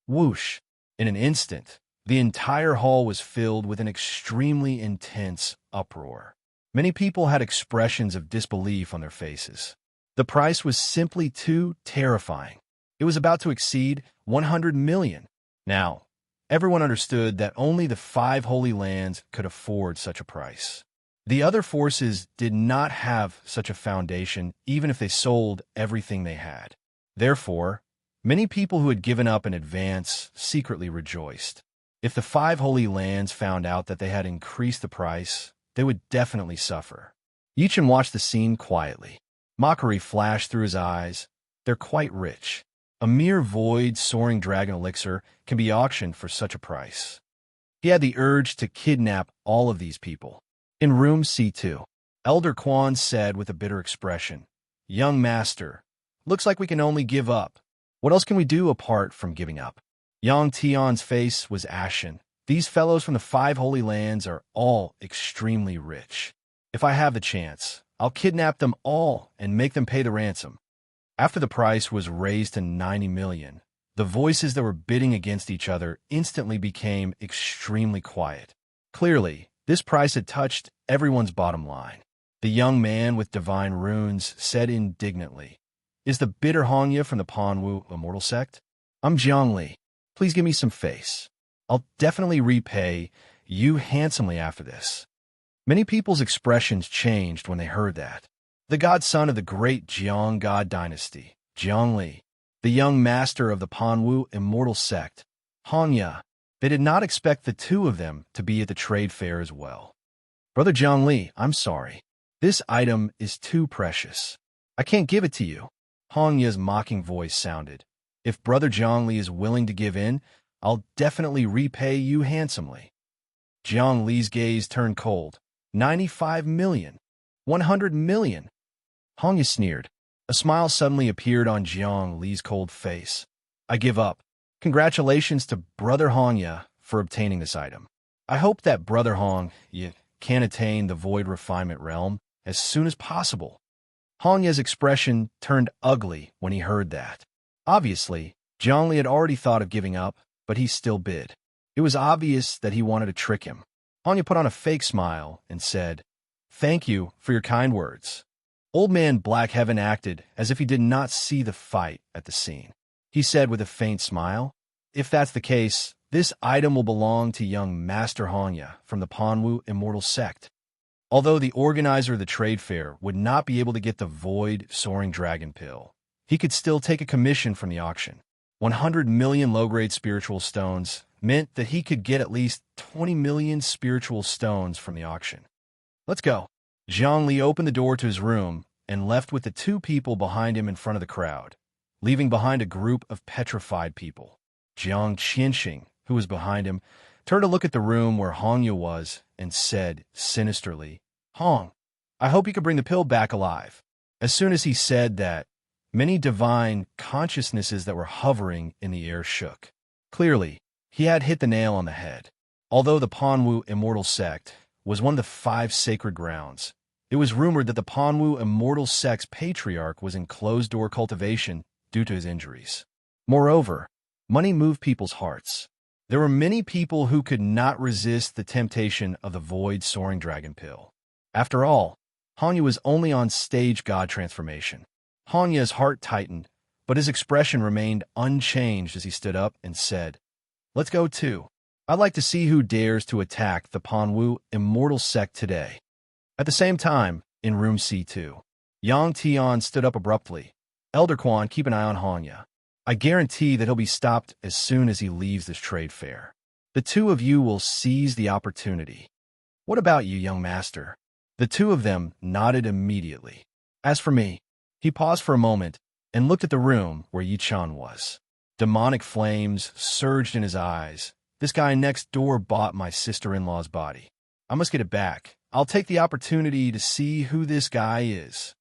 Whoosh! In an instant, the entire hall was filled with an extremely intense uproar. Many people had expressions of disbelief on their faces. The price was simply too terrifying. It was about to exceed 100 million. Now, everyone understood that only the 5 Holy Lands could afford such a price. The other forces did not have such a foundation even if they sold everything they had. Therefore, many people who had given up in advance secretly rejoiced. If the 5 Holy Lands found out that they had increased the price, they would definitely suffer. Yichen watched the scene quietly. Mockery flashed through his eyes. They're quite rich. A mere void soaring dragon elixir can be auctioned for such a price. He had the urge to kidnap all of these people. In room C2, Elder Quan said with a bitter expression, "Young master, looks like we can only give up. What else can we do apart from giving up?" Yang Tian's face was ashen. These fellows from the 5 Holy Lands are all extremely rich. If I have the chance, I'll kidnap them all and make them pay the ransom. After the price was raised to 90 million, the voices that were bidding against each other instantly became extremely quiet. Clearly, this price had touched everyone's bottom line. The young man with divine runes said indignantly, "Is the bitter Hongya from the Panwu immortal sect? I'm Jiangli. Please give me some face. I'll definitely repay you handsomely after this." Many people's expressions changed when they heard that. The godson of the great Jiang god dynasty, Jiangli, the young master of the Panwu immortal sect, Hongya. They did not expect the two of them to be at the trade fair as well. "Brother Jiangli, I'm sorry. This item is too precious. I can't give it to you." Hongya's mocking voice sounded. "If Brother Jiangli is willing to give in, I'll definitely repay you handsomely." Jiang Li's gaze turned cold. 95 million. 100 million. Hongya sneered. A smile suddenly appeared on Jiang Li's cold face. "I give up. Congratulations to Brother Hongya for obtaining this item. I hope that Brother Hongya can attain the Void Refinement Realm as soon as possible." Hongya's expression turned ugly when he heard that. Obviously, Jiang Li had already thought of giving up, but he still bid. It was obvious that he wanted to trick him. Hongya put on a fake smile and said, "Thank you for your kind words." Old Man Black Heaven acted as if he did not see the fight at the scene. He said with a faint smile, "If that's the case, this item will belong to young Master Hongya from the Panwu immortal sect." Although the organizer of the trade fair would not be able to get the Void Soaring Dragon Pill, he could still take a commission from the auction. 100 million low-grade spiritual stones meant that he could get at least 20 million spiritual stones from the auction. "Let's go." Jiang Li opened the door to his room and left with the 2 people behind him in front of the crowd, leaving behind a group of petrified people. Jiang Qianxing, who was behind him, turned to look at the room where Hongya was and said sinisterly, "Hong, I hope you can bring the pill back alive." As soon as he said that, many divine consciousnesses that were hovering in the air shook. Clearly, he had hit the nail on the head. Although the Panwu immortal sect was one of the 5 sacred grounds, it was rumored that the Panwu immortal sect's patriarch was in closed-door cultivation due to his injuries. Moreover, money moved people's hearts. There were many people who could not resist the temptation of the Void Soaring Dragon Pill. After all, Hongya was only on stage god transformation. Hongya's heart tightened but his expression remained unchanged as he stood up and said, "Let's go too. I'd like to see who dares to attack the Panwu immortal sect today." At the same time, in room C2, Yang Tian stood up abruptly. "Elder Quan, keep an eye on Hanya. I guarantee that he'll be stopped as soon as he leaves this trade fair. The two of you will seize the opportunity." "What about you, young master?" The two of them nodded immediately. As for me, he paused for a moment and looked at the room where Yi-chan was. Demonic flames surged in his eyes. "This guy next door bought my sister-in-law's body. I must get it back. I'll take the opportunity to see who this guy is."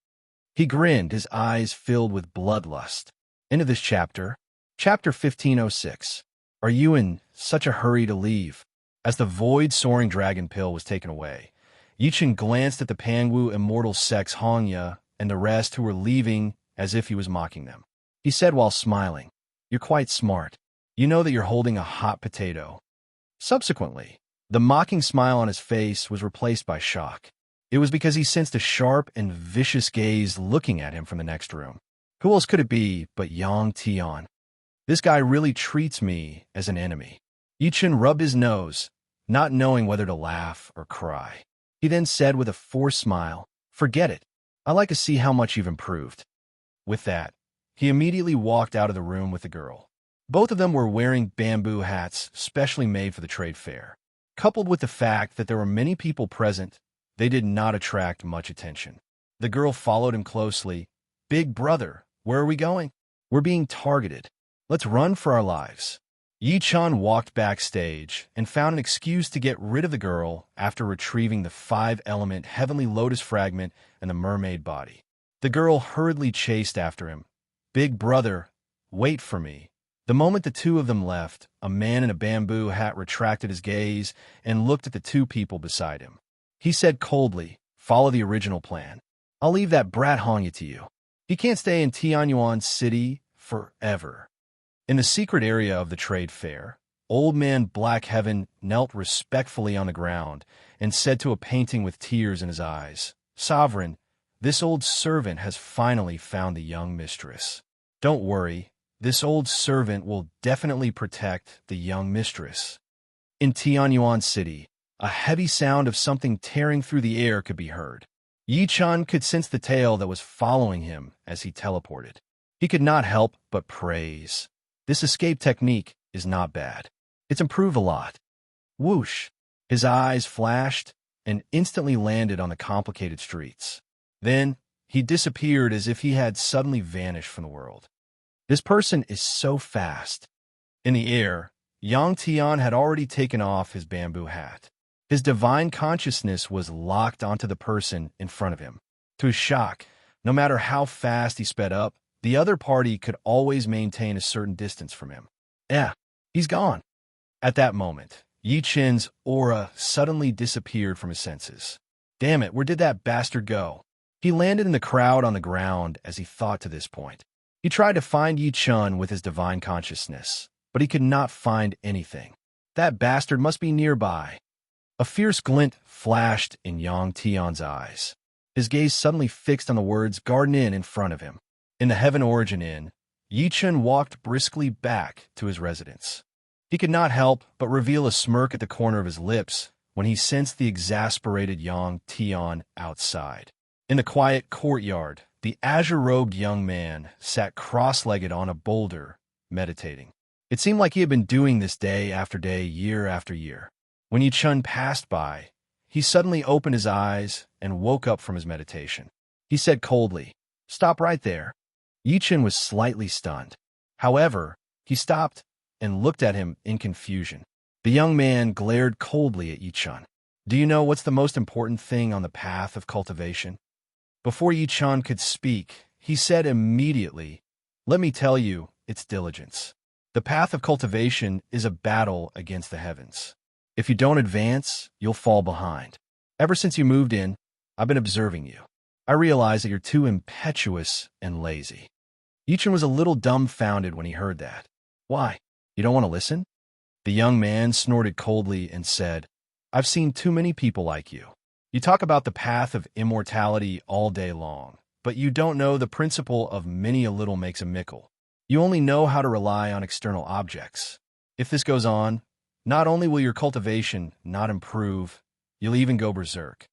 He grinned, his eyes filled with bloodlust. End of this chapter. Chapter 1506. Are you in such a hurry to leave? As the void-soaring dragon pill was taken away, Yichen glanced at the Panwu immortal sect's Hanya and the rest who were leaving as if he was mocking them. He said while smiling, "You're quite smart. You know that you're holding a hot potato." Subsequently, the mocking smile on his face was replaced by shock. It was because he sensed a sharp and vicious gaze looking at him from the next room. Who else could it be but Yang Tian? This guy really treats me as an enemy. Yichen rubbed his nose, not knowing whether to laugh or cry. He then said with a forced smile, "Forget it. I'd like to see how much you've improved." With that, he immediately walked out of the room with the girl. Both of them were wearing bamboo hats specially made for the trade fair. Coupled with the fact that there were many people present, they did not attract much attention. The girl followed him closely. "Big brother, where are we going? We're being targeted. Let's run for our lives." Yi-chan walked backstage and found an excuse to get rid of the girl after retrieving the 5-element heavenly lotus fragment and the mermaid body. The girl hurriedly chased after him. "Big brother, wait for me." The moment the two of them left, a man in a bamboo hat retracted his gaze and looked at the two people beside him. He said coldly, "Follow the original plan. I'll leave that brat Hanya to you. He can't stay in Tianyuan City forever." In the secret area of the trade fair, Old Man Black Heaven knelt respectfully on the ground and said to a painting with tears in his eyes, "Sovereign, this old servant has finally found the young mistress. Don't worry, this old servant will definitely protect the young mistress." In Tianyuan City, a heavy sound of something tearing through the air could be heard. Yi-chan could sense the tail that was following him as he teleported. He could not help but praise. This escape technique is not bad. It's improved a lot. Whoosh! His eyes flashed and instantly landed on the complicated streets. Then, he disappeared as if he had suddenly vanished from the world. This person is so fast. In the air, Yang Tian had already taken off his bamboo hat. His divine consciousness was locked onto the person in front of him. To his shock, no matter how fast he sped up, the other party could always maintain a certain distance from him. Yeah, he's gone. At that moment, Yi-chen's aura suddenly disappeared from his senses. Damn it, where did that bastard go? He landed in the crowd on the ground as he thought to this point. He tried to find Yi-chen with his divine consciousness, but he could not find anything. That bastard must be nearby. A fierce glint flashed in Yang Tian's eyes. His gaze suddenly fixed on the words Garden Inn in front of him. In the Heaven Origin Inn, Yi-chen walked briskly back to his residence. He could not help but reveal a smirk at the corner of his lips when he sensed the exasperated Yang Tian outside. In the quiet courtyard, the azure-robed young man sat cross-legged on a boulder, meditating. It seemed like he had been doing this day after day, year after year. When Yi-chen passed by, he suddenly opened his eyes and woke up from his meditation. He said coldly, "Stop right there." Yi-chen was slightly stunned. However, he stopped and looked at him in confusion. The young man glared coldly at Yi-chen. "Do you know what's the most important thing on the path of cultivation?" Before Yi-chen could speak, he said immediately, "Let me tell you, it's diligence. The path of cultivation is a battle against the heavens. If you don't advance, you'll fall behind. Ever since you moved in, I've been observing you. I realize that you're too impetuous and lazy." Yi-chen was a little dumbfounded when he heard that. "Why? You don't want to listen?" The young man snorted coldly and said, "I've seen too many people like you. You talk about the path of immortality all day long, but you don't know the principle of many a little makes a mickle. You only know how to rely on external objects. If this goes on, not only will your cultivation not improve, you'll even go berserk.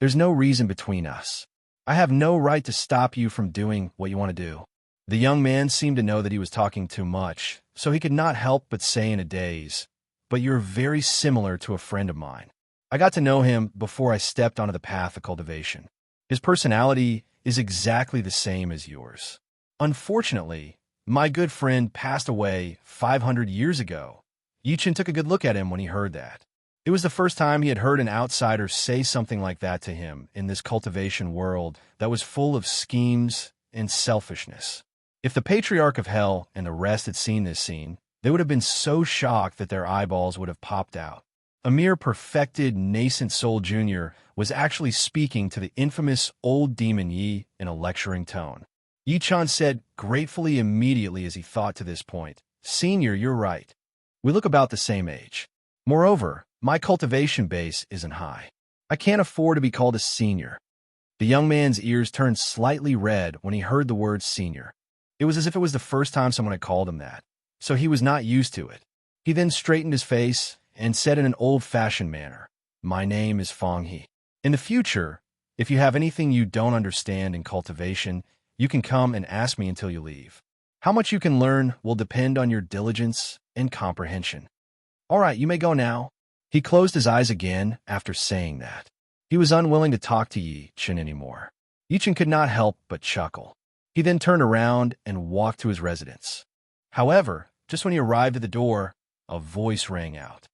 There's no reason between us. I have no right to stop you from doing what you want to do." The young man seemed to know that he was talking too much, so he could not help but say in a daze, "But you're very similar to a friend of mine. I got to know him before I stepped onto the path of cultivation. His personality is exactly the same as yours. Unfortunately, my good friend passed away 500 years ago." Yichin took a good look at him when he heard that. It was the first time he had heard an outsider say something like that to him in this cultivation world that was full of schemes and selfishness. If the Patriarch of Hell and the rest had seen this scene, they would have been so shocked that their eyeballs would have popped out. A mere perfected, nascent soul junior was actually speaking to the infamous old demon Yi in a lecturing tone. Yi-chan said gratefully immediately as he thought to this point, "Senior, you're right. We look about the same age. Moreover, my cultivation base isn't high. I can't afford to be called a senior." The young man's ears turned slightly red when he heard the word senior. It was as if it was the first time someone had called him that, so he was not used to it. He then straightened his face and said in an old-fashioned manner, "My name is Fong He. In the future, if you have anything you don't understand in cultivation, you can come and ask me until you leave. How much you can learn will depend on your diligence and comprehension. All right, you may go now." He closed his eyes again after saying that. He was unwilling to talk to Yi-chan anymore. Yi-chan could not help but chuckle. He then turned around and walked to his residence. However, just when he arrived at the door, a voice rang out.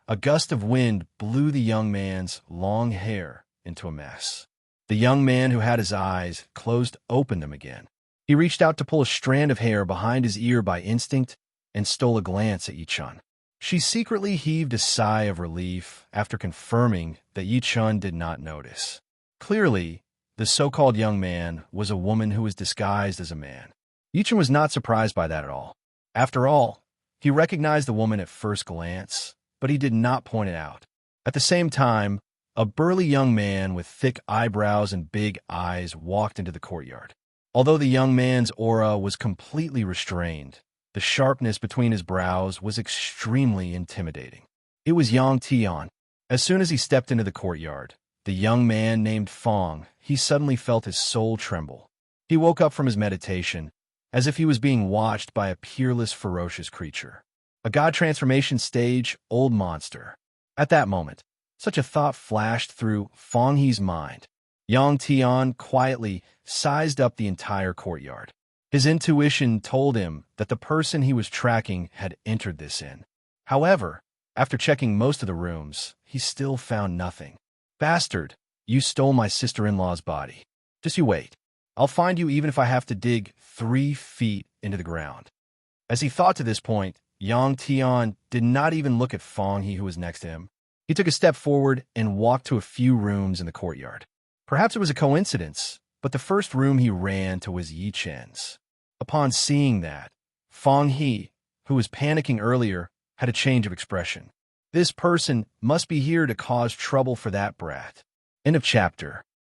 A gust of wind blew the young man's long hair into a mess. The young man who had his eyes closed opened them again. He reached out to pull a strand of hair behind his ear by instinct and stole a glance at Yi-chan. She secretly heaved a sigh of relief after confirming that Yi-chan did not notice. Clearly, the so-called young man was a woman who was disguised as a man. Yi-chan was not surprised by that at all. After all, he recognized the woman at first glance, but he did not point it out. At the same time, a burly young man with thick eyebrows and big eyes walked into the courtyard. Although the young man's aura was completely restrained, the sharpness between his brows was extremely intimidating. It was Yang Tian. As soon as he stepped into the courtyard, the young man named Fong, he suddenly felt his soul tremble. He woke up from his meditation, as if he was being watched by a peerless, ferocious creature. A god transformation stage, old monster. At that moment, such a thought flashed through Fong He's mind. Yang Tian quietly sized up the entire courtyard. His intuition told him that the person he was tracking had entered this inn. However, after checking most of the rooms, he still found nothing. "Bastard, you stole my sister-in-law's body. Just you wait. I'll find you even if I have to dig 3 feet into the ground." As he thought to this point, Yang Tian did not even look at Fong He, who was next to him. He took a step forward and walked to a few rooms in the courtyard. Perhaps it was a coincidence, but the first room he ran to was Yi-chan's. Upon seeing that, Fong He, who was panicking earlier, had a change of expression. This person must be here to cause trouble for that brat. End of chapter.